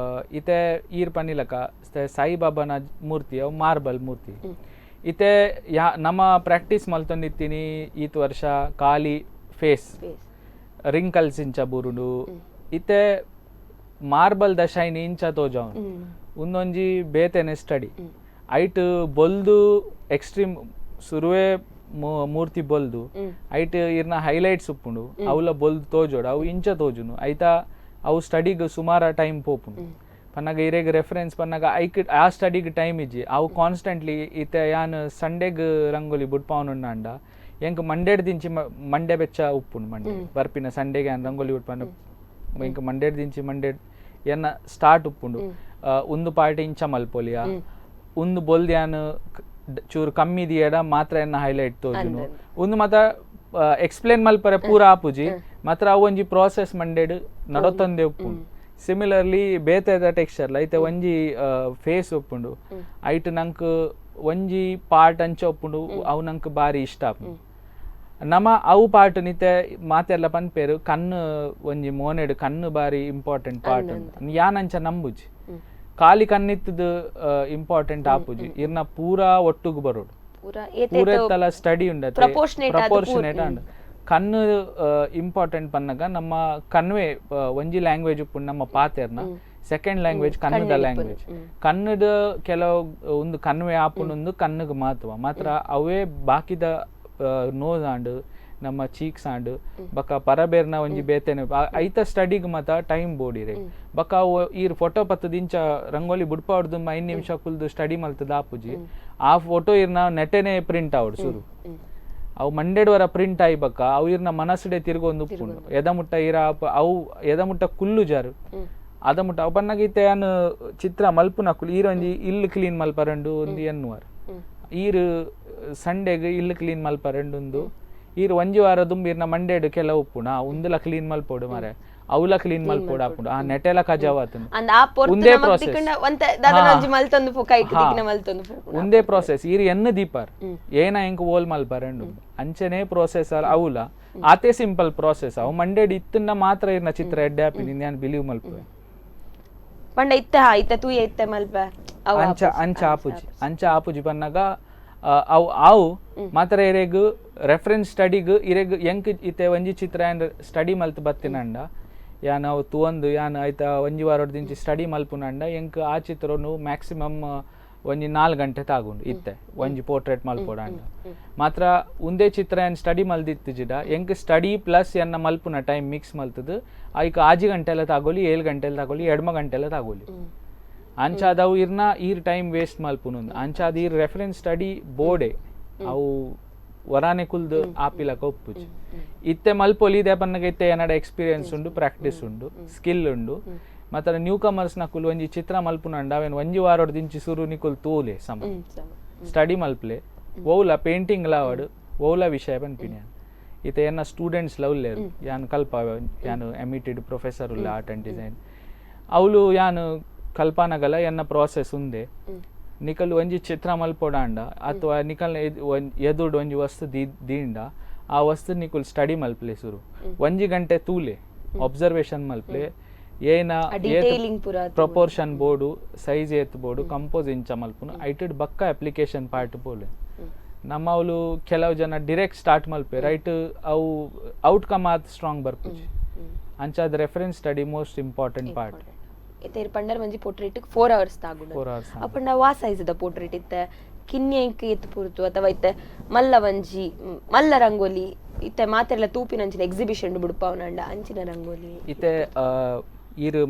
Speaker 2: ಇತೆ ಈರ್ ಪನ್ನಿಲಕ ಸಾಯಿಬಾಬಾನ ಮೂರ್ತಿ ಅವು ಮಾರ್ಬಲ್ ಮೂರ್ತಿ ಇತೆ ನಮ್ಮ ಪ್ರಾಕ್ಟೀಸ್ ಮಲ್ತೊಂದಿತ್ತೀನಿ ಈತ್ ವರ್ಷ ಖಾಲಿ ಫೇಸ್ ರಿಂಕಲ್ಸ್ ಇಂಚ ಬುರುಡು ಇತೆ ಮಾರ್ಬಲ್ ದ ಶೈನ್ ಇಂಚ ತೋಜಾವ್ ಉಂದೊಂಜಿ ಬೇತೆನೆ ಸ್ಟಡಿ ಐಟ್ ಬೊಲ್ದು ಎಕ್ಸ್ಟ್ರೀಮ್ ಸುರುವೆ ಮೂರ್ತಿ ಬೊಲ್ದು ಐಟ್ ಇರ್ನ ಹೈಲೈಟ್ಸ್ ಉಪ್ಪುಂಡು ಅವಲ ಬೊಲ್ದು ತೋಜೋಡು ಅವು ಇಂಚ ತೋಜುನು ಐತ ಅವು ಸ್ಟಡಿಗ್ ಸುಮಾರ ಟೈಮ್ ಪೋಪುಂಡು ಪನ್ನಾಗ ಇರೆಗ್ ರೆಫರೆನ್ಸ್ ಪನ್ನಾಗ ಆ ಸ್ಟಡಿಗ್ ಟೈಮ್ ಇಜ್ಜಿ ಅವು ಕಾನ್ಸ್ಟೆಂಟ್ಲಿ ಇತ ಯಾನ್ ಸಂಡೆಗ್ ರಂಗೋಲಿ ಬುಡ್ಪಾವನುಂಡ ಅಂಡ ಎಂಕ್ ಮಂಡೇಡ್ ದಿಂಚಿ ಮಂಡೆ ಬೆಚ್ಚ ಉಪ್ಪುಂಡು ಮಂಡೆ ಬರ್ಪಿನ ಸಂಡೆಗೆ ಯಾನ್ ರಂಗೋಲಿ ಬುಡ್ಪಾನ ಎಂಕ್ ಮಂಡೇಡ್ ದಿಂಚಿ ಮಂಡೇಡ್ ಎನ್ನ ಸ್ಟಾರ್ಟ್ ಉಪ್ಪುಂಡು ಒಂದು ಪಾರ್ಟಿ ಇಂಚ ಮಲ್ಪೊಲಿಯ ಒಂದು ಬೊಲ್ದು ಯಾನ್ ಚೂರು ಕಮ್ಮಿ ದಿಯಡ ಮಾತ್ರ ಎನ್ನ ಹೈಲೈಟ್ ತೋಜುನು ಒಂದು ಮಾತ ಎಕ್ಸ್ಪ್ಲೇನ್ ಮಲ್ಪರೆ ಪೂರ ಆಪುಜಿ ಮಾತ್ರ ಅವು ಒಂಜಿ ಪ್ರಾಸೆಸ್ ಮಂಡೇಡ್ ನಡತೊಂದೆ ಉಪ್ಪುಂಡು ಸಿಮಿಲರ್ಲಿ ಬೇತೆದ ಟೆಕ್ಸ್ಚರ್ ಐತೆ ಒಂಜಿ ಫೇಸ್ ಒಪ್ಪುಂಡು ಐಟ್ ನಂಕ್ ಒಂಜಿ ಪಾರ್ಟ್ ಅಂಚ ಒಪ್ಪುಂಡು ಅವು ನಂಕ್ ಬಾರಿ ಇಷ್ಟ ಆಪುಂಡು ನಮ ಅವು ಪಾರ್ಟ್ ನಿತೆ ಮಾತೆಲ್ಲ ಪನ್ಪೇರು ಕಣ್ಣು ಒಂಜಿ ಮೋನೆಡ್ ಕಣ್ಣು ಬಾರಿ ಇಂಪಾರ್ಟೆಂಟ್ ಪಾರ್ಟ್ ಯಾನಂಚ ನಂಬುಜಿ ಖಾಲಿ ಕಣ್ಣಿತ್ತದು ಇಂಪಾರ್ಟೆಂಟ್ ಆಪುಜಿ ಇರ್ನ ಪೂರಾ ಒಟ್ಟುಗು ಬರೋಡು ಪೂರ ತಲ ಸ್ಟಡಿ ಉಂಡತೆ ಪ್ರಪೋರ್ಷನೇಟ್ ಅಂಡ್ ಕಣ್ಣು ಇಂಪಾರ್ಟೆಂಟ್ ಪನ್ನಗ ನಮ್ಮ ಕನ್ವೆ ಒಂಜಿ ಲ್ಯಾಂಗ್ವೇಜ್ ಉಪ್ಪುಂಡು ನಮ್ಮ ಪಾತೆರ್ನ second language Kannada language. Kannada ಕೆಲವು ಒಂದು ಕನ್ವೆ ಆಪುಂಡು ಕಣ್ಣಗೆ ಮಾತ್ರ ಅವೇ ಬಾಕಿದ ನೋಸ್ ಆಂಡ್ ನಮ್ಮ ಚೀಕ್ಸ್ ಆಂಡ್ ಬಕ್ಕ ಪರಬೇರ್ನ ಒಂಜಿ ಬೇತೆನೆ ಐತ ಸ್ಟಡಿಗ್ ಮಾತ ಟೈಮ್ ಬೋಡಿರೆ ಬಕ್ಕ ಈರ್ ಫೋಟೋ ಪತ್ತದಿಂಚ ರಂಗೋಲಿ ಬುಡ್ಪಾಡ್ದು 5 ನಿಮಿಷ ಕುಲ್ದು ಸ್ಟಡಿ ಮಲ್ತದ ಆಪುಜಿ ಆ ಫೋಟೋ ಇರ್ನ ನೆಟೆನೆ ಪ್ರಿಂಟ್ ಆವಡ್ ಸುರು ಅವು ಮಂಡೆಡ್ ವರ ಪ್ರಿಂಟ್ ಆಯಿ ಬಕ್ಕ ಅವು ಇರ್ನ ಮನಸ್ಸಡೆ ತಿರ್ಗೊಂದು ಉಪ್ಪುಂಡು ಎದಮುಟ್ಟ ಇರ ಅವು ಎದಮುಟ್ಟ ಕುಲ್ಲು ಜಾರು ಅದಮುಟ್ಟ ಅವು ಪನ್ನಗೀತೆ ಅನ್ ಚಿತ್ರ ಮಲ್ಪುನ ಕುಲ್ ಈರೊಂಜಿ ಇಲ್ಲು ಕ್ಲೀನ್ ಮಲ್ಪರಂಡು ಒಂದು ಎನ್ನುವಾರ ಈರು ಸಂಡೆಗ್ ಇಲ್ಲು ಕ್ಲೀನ್ ಮಲ್ಪರಂಡು ಈರು ಒಂಜಿ ವಾರ ದುಂಬಿರ್ನ ಮಂಡೇಡು ಕೆಲ ಉಪ್ಪುಣ ಉಂದುಲ ಕ್ಲೀನ್ ಮಲ್ಪೋಡು ಮಾರೆ ಅವಲ ಕ್ಲೀನ್ ಮಲ್ಪೋಡು ಆಪುಂಡು ಆ ನೆಟೆಲ ಕಜಾವಾತನು ಒಂದೇ ಪ್ರಾಸೆಸ್ ಒಂದೇ ಪ್ರಾಸೆಸ್ ಈರು ಎನ್ನ ದೀಪಾರ್ ಏನ ಎಂಕ್ ಓಲ್ ಮಲ್ಪರಂಡು ಅಂಚನೆ ಪ್ರಾಸೆಸ್ ಅವಲ ಆತೆ ಸಿಂಪಲ್ ಪ್ರಾಸೆಸ್ ಅವು ಮಂಡೇಡ್ ಇತ್ತನ್ನ ಮಾತ್ರ ಇರ್ನ ಚಿತ್ರ ಎಡ್ಡೆ ಆಪಿನಿ ನಾನು ಬಿಲೀವ್ ಮಲ್ಪೆ
Speaker 1: ಪಂಡ ಇತ್ತ ತೂ ಇತ್ತ ಮಲ್ಪ
Speaker 2: ಅಂಚ ಆಪುಜಿ ಪನ್ನಗ ಅವು ಮಾತ್ರ ಇರೆಗ್ ರೆಫರೆನ್ಸ್ ಸ್ಟಡಿಗ್ ಇರೆಗ್ ಎಂಕ್ ಇತ್ತೆ ಒಂಜಿ ಚಿತ್ರ ಸ್ಟಡಿ ಮಲ್ತ್ ಬತ್ತಿನಂಡ ಯಾನ್ ಅವು ತುವಂದು ಯಾನ್ ಐತ ಒಂಜಿ ವಾರದಿಂಚಿ ಸ್ಟಡಿ ಮಲ್ಪುನಂಡ ಎಂಕ್ ಆ ಚಿತ್ರನು ಮ್ಯಾಕ್ಸಿಮಮ್ ಒಂಜಿ 4 ಗಂಟೆ ತಾಗುಂಡು ಇತ್ತೆ ಒಂಜಿ ಪೋರ್ಟ್ರೇಟ್ ಮಲ್ಪೋಡಂಡ ಮಾತ್ರ ಒಂದೇ ಚಿತ್ರ ಏನ್ ಸ್ಟಡಿ ಮಲ್ದಿತ್ತಿಜಿಡ ಎಂಕ್ ಸ್ಟಡಿ ಪ್ಲಸ್ ಎನ್ನ ಮಲ್ಪುನ ಟೈಮ್ ಮಿಕ್ಸ್ ಮಲ್ತದು ಐಕ 6 ಗಂಟೆಲ ತಾಗೋಲಿ 7 ಗಂಟೆಲ ತಾಗೋಲಿ 2 ಗಂಟೆಲ ತಾಗೋಲಿ ಅಂಚಾದವು ಇರ್ನ ಈರ್ ಟೈಮ್ ವೇಸ್ಟ್ ಮಲ್ಪುನೊಂದು ಅಂಚಾದ ಈರ್ ರೆಫರೆನ್ಸ್ ಸ್ಟಡಿ ಬೋರ್ಡೆ ಅವು ವರಾನೆ ಕುಲ್ದು ಆಪಿಲಕ ಒಪ್ಪುಜಿ ಇತ್ತೆ ಮಲ್ಪೊಲಿ ಇದೇ ಪನ್ನಗ ಇತ್ತೆ ಏನಡ ಎಕ್ಸ್ಪೀರಿಯನ್ಸ್ ಉಂಡು ಪ್ರಾಕ್ಟೀಸ್ ಉಂಡು ಸ್ಕಿಲ್ ಉಂಡು ಮಾತ್ರ ನ್ಯೂ ಕಮರ್ಸ್ ನಕುಲ್ ಒಂಜಿ ಚಿತ್ರ ಮಲ್ಪುನಂಡ ಅವೇನು ಒಂಜಿ ವಾರೋಡ್ ದಿಂಚಿ ಸುರು ನಿಕುಲ್ ತೂಲೆ ಸಮ ಸ್ಟಡಿ ಮಲ್ಪ್ಲೆ ಓವ್ಲ ಪೇಂಟಿಂಗ್ ಲಾವಡ್ ಓವ್ಲ ವಿಷಯ ಪನ್ಪಿನ್ಯಾನ್ ಇತ್ತೆ ಎನ್ನ ಸ್ಟೂಡೆಂಟ್ಸ್ ಲವ್ಲೇರು ಯಾನ್ ಕಲ್ಪ ಯಾನು ಎಮಿಟೆಡ್ ಪ್ರೊಫೆಸರ್ ಉಲ್ಲ ಆರ್ಟ್ ಅಂಡ್ ಡಿಸೈನ್ ಅವಳು ಯಾನು ಕಲ್ಪನಗಲ ಎನ್ನ ಪ್ರಾಸೆಸ್ ಉಂದೆ ನಿಕಲ್ ಒಂಜಿ ಚಿತ್ರ ಮಲ್ಪೋಡಾಂಡ ಅಥವಾ ನಿಕಲ್ ಎದುಡ್ ಒಂಜಿ ವಸ್ತು ದೀಂಡ ಆ ವಸ್ತು ನಿಕುಲ್ ಸ್ಟಡಿ ಮಲ್ಪ್ಲೆ ಸುರು 1 ಗಂಟೆ ತೂಲೆ ಅಬ್ಸರ್ವೇಷನ್ ಮಲ್ಪ್ಲೆ ಏನ ಪ್ರಪೋರ್ಷನ್ ಬೋರ್ಡು ಸೈಜ್ ಏತ್ ಬೋರ್ಡು ಕಂಪೋಸ್ ಇಂಚ ಮಲ್ಪುನು ಐಟಡ್ ಬಕ್ಕ ಅಪ್ಲಿಕೇಶನ್ ಪಾರ್ಟ್ ಬೋಲೆ ನಮ್ಮ ಅವಳು ಕೆಲವು ಜನ ಡಿರೆಕ್ಟ್ ಸ್ಟಾರ್ಟ್ ಮಲ್ಪೆ ರೈಟ್ ಅವು ಔಟ್ಕಮ್ ಆದ್ ಸ್ಟ್ರಾಂಗ್ ಬರ್ಪುಜಿ ಅಂಚಾದ reference study most important part
Speaker 1: ಇತ್ತೆ ಪಂಡರ್ ಮಂಜಿ ಪೋರ್ಟ್ರೇಟ್ 4 ಅವರ್ಸ್ ತಾಗುಂಡು ಅಪಂಡ ವಾ ಸೈಜ್ ದ ಪೋರ್ಟ್ರೇಟ್ ಇತ್ತೆ ಕಿನ್ನೆ ಇಂಕ್ ಎತ್ತು ಪುರ್ತು ಅಥವಾ ಇತ್ತೆ ಮಲ್ಲ ವಂಜಿ ಮಲ್ಲ ರಂಗೋಲಿ ಇತ್ತೆ ಮಾತೆರ್ಲ ತೂಪಿನಂಚಿನ ಎಕ್ಸಿಬಿಷನ್ ಬುಡ್ಪಾವನಂಡ ಅಂಚಿನ ರಂಗೋಲಿ
Speaker 2: ಇತ್ತೆ ಈರು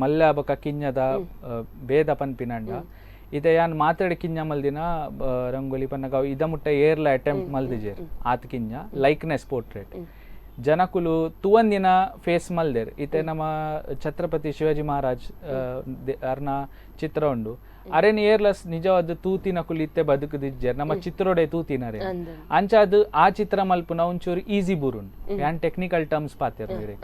Speaker 2: ಮಲ್ಲ ಬಕ ಕಿನ್ನದ ಭೇದ ಪನ್ಪಿನಂಡ ಇತ್ತೆ ಯಾನ್ ಮಾತಾಡಿ ಕಿನ್ನ ಮಲ್ದಿನ ರಂಗೋಲಿ ಪನ್ನಗ ಇದ ಮುಟ್ಟ ಏರ್ಲ ಅಟೆಂಪ್ಟ್ ಮಲ್ದಿಜೇರ್ ಆತ್ ಕಿನ್ನ ಲೈಕ್ನೆಸ್ ಪೋರ್ಟ್ರೇಟ್ ಜನಕುಲು ತುವಂದಿನ ಫೇಸ್ ಮಲ್ದೇರ್ ಇತ್ತೆ ನಮ್ಮ ಛತ್ರಪತಿ ಶಿವಾಜಿ ಮಹಾರಾಜ್ ಅರ್ನ ಚಿತ್ರ ಉಂಡು ಅರೆನ್ ಏರ್ಲಸ್ ನಿಜವಾದ ತೂತಿನ ಕುಲು ಇತ್ತೆ ಬದುಕುದಿಜ್ಜೇರ್ ನಮ್ಮ ಚಿತ್ರೋಡೆ ತೂತಿನರೆ ಅಂಚಾದ್ ಆ ಚಿತ್ರ ಮಲ್ಪುನ ಒಂಚೂರು ಈಸಿ ಬುರುಂಡು ಯಾನ್ ಟೆಕ್ನಿಕಲ್ ಟರ್ಮ್ಸ್ ಪಾತಿರ್ರೆ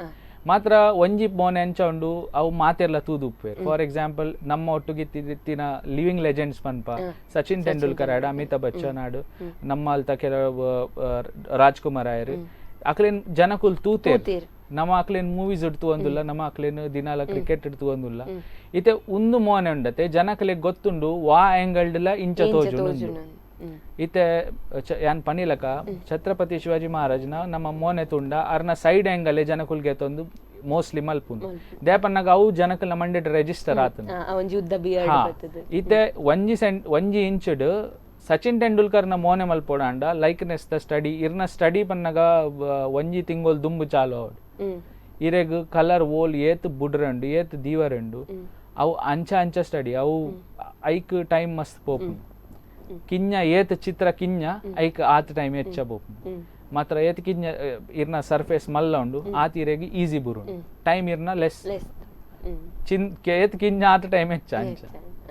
Speaker 2: ಮಾತ್ರ ಒಂಜಿ ಬೋನೆ ಅಂಚ ಉಂಡು ಅವು ಮಾತೆರ್ಲ ತೂದುಪ್ಪೇರ್ ಫಾರ್ ಎಕ್ಸಾಂಪಲ್ ನಮ್ಮ ಒಟ್ಟುಗಿತ್ತಿನ ಲಿವಿಂಗ್ ಲೆಜೆಂಡ್ಸ್ ಪನ್ಪ ಸಚಿನ್ ತೆಂಡೂಲ್ಕರ್ ಆಡ್ ಅಮಿತಾಬ್ ಬಚ್ಚನ್ ಆಡ್ ನಮ್ಮ ಅಲ್ತ ಕೆಲವು ರಾಜ್ಕುಮಾರ್ ಆಯರ್ ಅಕ್ಲೇನ್ ಜನಕುಲ್ ತೂತೇರ್ ನಮ್ಮ ಅಕ್ಲೇನ್ ಮೂವೀಸ್ ಇಡ್ತು ಅಂದುಲ್ಲ ನಮ್ಮ ಅಕ್ಲೇನ್ ದಿನಾಲ ಕ್ರಿಕೆಟ್ ಇಡ್ತು ಅಂದುಲ್ಲ ಇತ್ತೆ ಒಂದು ಮೋನೆ ಉಂಡತೆ ಜನಕಲೆ ಗೊತ್ತುಂಡು ವಾ ಆಂಗಲ್ಡ್ಲ ಇಂಚ ತೋಜುಂಡು ಇತ್ತೆ ಯಾನ್ ಪನಿಲಕ ಛತ್ರಪತಿ ಶಿವಾಜಿ ಮಹಾರಾಜ್ನ ನಮ್ಮ ಮೋನೆ ತುಂಡ ಅರ್ನ ಸೈಡ್ ಆಂಗಲ್ ಜನಕುಲ್ಗೆ ತೊಂದು ಮೋಸ್ಟ್ಲಿ ಮಲ್ಪುಂಡು ದೇಪನ್ನಾಗ ಅವು ಜನಕಲ್ನ ಮಂಡೆಡ್ ರೆಜಿಸ್ಟರ್ ಆತನು ಇತ್ತೆ ಒಂಜಿ ಇಂಚಡ್ ಸಚಿನ್ ತೆಂಡೂಲ್ಕರ್ನ ಮೋನೆ ಮಲ್ಪೋಡಾಂಡ ಲೈಕ್ನೆಸ್ ದ ಸ್ಟಡಿ ಇರ್ನ ಸ್ಟಡಿ ಪನ್ನಗ ಒಂಜಿ ತಿಂಗೋಲ್ ದುಂಬು ಚಾಲು ಇರೆಗ್ ಕಲರ್ ಓಲ್ ಏತ್ ಬುಡ್ರಂಡು ಏತ್ ದೀವರಂಡು ಅವು ಅಂಚ ಸ್ಟಡಿ ಅವು ಐಕ್ ಟೈಮ್ ಮಸ್ತ್ ಪೋಪು ಕಿನ್ನ ಏತ್ ಚಿತ್ರ ಕಿನ್ನ ಐಕ್ ಆತ್ ಟೈಮ್ ಹೆಚ್ಚ ಪೋಪು ಮಾತ್ರ ಏತ್ ಕಿನ್ನ ಇರ್ನ ಸರ್ಫೇಸ್ ಮಲ್ಲ ಉಂಡು ಆತ್ ಇರೆಗ್ ಈಸಿ ಬುರುಂಡು ಟೈಮ್ ಇರ್ನ ಲೆಸ್ ಏತ್ ಕಿನ್ನ ಆತ್ ಟೈಮ್ ಹೆಚ್ಚ ಅಂಚ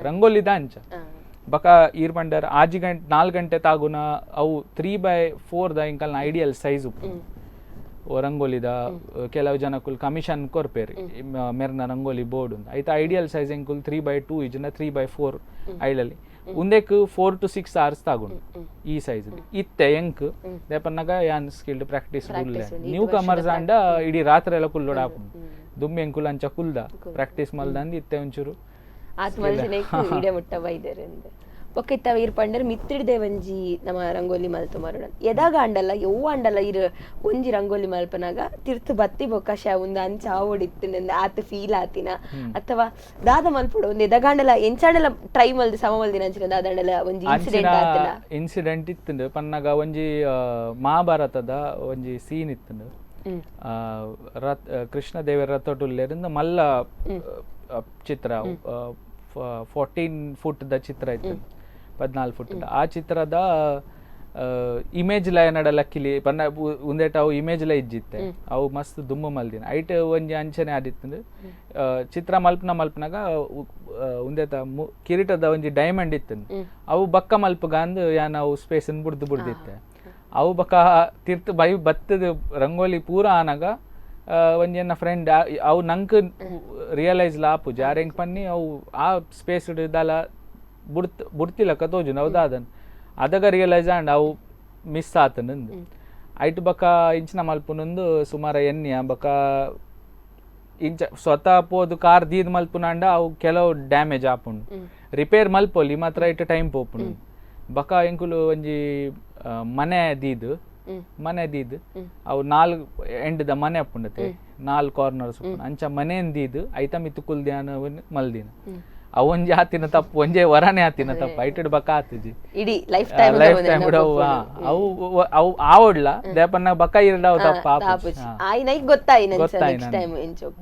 Speaker 2: ರಂಗೋಲಿದ ಅಂಚ ಬಕ ಈರ್ ಪಂಡರ್ 4 ಗಂಟೆ ತಾಗುನ ಅವು 3/4 ದ ಇಂಕಲ್ನ ಐಡಿಯಲ್ ಸೈಜ್ ಉಪ್ಪು ರಂಗೋಲಿದ ಕೆಲವು ಜನಕುಲ್ ಕಮಿಷನ್ ಕೊರ್ಪೇರಿ ಮೆರ್ನ ರಂಗೋಲಿ ಬೋರ್ಡ್ ಉಂದು ಐತ ಐಡಿಯಲ್ ಸೈಜ್ ಎಂಕುಲ್ 3/2 ಇಜ್ನ 3/4 ಐಡಲ್ಲಿ ಉಂದೆಕ್ 4 to 6 hours ತಾಗುಂಡು ಈ ಸೈಜ್ ಇತ್ತೆ ಎಂಕ್ ದೇಪನ್ನಗ ಯಾನ್ ಸ್ಕಿಲ್ಡ್ ಪ್ರಾಕ್ಟೀಸ್ ಉಲ್ಲೆ ನ್ಯೂ ಕಮರ್ಸ್ ಅಂಡ ಇಡೀ ರಾತ್ರಿ ಎಲ್ಲ ಕುಲ್ಲೋಡ ಆಪುಂಡು ದುಮ್ಮಿ ಎಂಕುಲ್ ಅಂಚ ಕುಲ್ದ ಪ್ರಾಕ್ಟೀಸ್ ಮಲ್ದಂದು ಇತ್ತೆ ಒಂಚೂರು
Speaker 1: ಬೊಕ್ಕ ಇತ್ತ ಇರ್ ಪಂಡರ್ ಮಿತ್ತಿಡ್ದೆ ಒಂಜಿ ನಮ್ಮ ರಂಗೋಲಿ ಮಲ್ತು ಮರುಡ ಎದಾಗ ಅಂಡಲ್ಲ ಯವ್ವ ಅಂಡಲ್ಲ ಇರ್ ಒಂಜಿ ರಂಗೋಲಿ ಮಲ್ಪನಾಗ ತಿರ್ತು ಬತ್ತಿ ಬೊಕ್ಕ ಉಂದ ಅಂಚ ಆವಡಿತ್ತಿನ ಆತ ಫೀಲ್ ಆತಿನ ಅಥವಾ ದಾದ ಮಲ್ಪುಡ ಒಂದು ಎದಗಾಂಡಲ ಎಂಚಾಂಡಲ ಟ್ರೈ ಮಲ್ದು ಸಮ ಮಲ್ದಿನ ಅಂಚಿನ ದಾದಂಡಲ ಒಂಜಿ ಇನ್ಸಿಡೆಂಟ್ ಆತಿನ
Speaker 2: ಇನ್ಸಿಡೆಂಟ್ ಇತ್ತಂಡು ಪನ್ನಗ ಒಂಜಿ ಮಹಾಭಾರತದ ಒಂಜಿ ಸೀನ್ ಇತ್ತಂಡು ಕೃಷ್ಣ ದೇವರ ರಥೋಟುಲ್ಲೇರಿಂದ ಮಲ್ಲ ಚಿತ್ರ 14 ಫುಟ್ ದ ಚಿತ್ರ ಇತ್ತು 14 ಫುಟ್ ಆ ಚಿತ್ರದ ಇಮೇಜ್ ಲ ಏನಡ ಲಕ್ಕಿಲಿ ಪನ್ನ ಉಂದೇಟ ಅವು ಇಮೇಜ್ ಲ ಇಜ್ಜಿತ್ತೆ ಅವು ಮಸ್ತ್ ದುಮ್ಮು ಮಲ್ದಿನ ಐಟ್ ಒಂಜಿ ಅಂಚನೆ ಆದಿತ್ತು ಚಿತ್ರ ಮಲ್ಪನಾಗ ಉಂದೇತ ಕಿರೀಟದ ಒಂಜಿ ಡೈಮಂಡ್ ಇತ್ತು ಅವು ಬಕ್ಕ ಮಲ್ಪಗ ಅಂದ್ ಯಾನ್ ಅವು ಸ್ಪೇಸನ್ ಬುಡ್ದಿತ್ತೆ ಅವು ಬಕ್ಕ ತಿರ್ತು ಬೈ ಬತ್ತದ ರಂಗೋಲಿ ಪೂರ ಆನಾಗ ಒಂಜಿ ಎನ್ನ ಫ್ರೆಂಡ್ ಅವು ನಂಕ್ ರಿಯಲೈಸ್ ಲಾಪು ಜಾರೆಂಗ್ ಪನ್ನಿ ಅವು ಆ ಸ್ಪೇಸ್ ದಾಲ ಬುಡ್ತಿಲಕ್ಕ ತೋಜು ನಾವು ದಾದನ್ ಅದಾಗ ರಿಯಲೈಸ್ ಆಂಡ್ ಅವು ಮಿಸ್ ಆತನಂದು ಐಟ್ ಬಕ್ಕ ಇಂಚಿನ ಮಲ್ಪುನೊಂದು ಸುಮಾರು ಎನ್ನಿಯ ಬಕ್ಕ ಇಂಚ ಸ್ವತಃ ಪೋದು ಕಾರ್ ದೀದ್ ಮಲ್ಪುನಾಂಡ ಅವು ಕೆಲವು ಡ್ಯಾಮೇಜ್ ಆಪುಂಡು ರಿಪೇರ್ ಮಲ್ಪೊಲಿ ಮಾತ್ರ ಇಟ್ಟು ಟೈಮ್ ಪೋಪುಂಡು ಬಕ ಎಂಕುಲು ಒಂಜಿ ಮನೆ ದೀದ್ ಅವು 4 ಎಂಡ್ದ ಮನೆ ಅಪ್ಪುಂಡತೆ 4 ಕಾರ್ನರ್ಸ್ ಅಂಚ ಮನೆನ್ ದೀದ್ ಐತ ಮಿತ್ತು ಕುಲ್ದ್ಯಾನ ಮಲ್ದಿನ ಅವೊಂಜಿ ಆತಿನ ತಪ್ಪು ಒಂಜೇ ವರನೆ ಆತಿನ ತಪ್ಪು ಐಟಡ್ ಬಕ ಆತಿಜಿ
Speaker 1: ಇಡಿ ಲೈಫ್ ಟೈಮ್
Speaker 2: ಅವು ಆವಡ್ಲ ದೇಪನ್ನ ಬಕ ಇರಡಾವ್ ತಪ್ಪ
Speaker 1: ಆಯ್ ನೈ ಗೊತ್ತಾಯಿ ನೆಕ್ಸ್ಟ್ ಟೈಮ್ ಎಂಚೋಪ್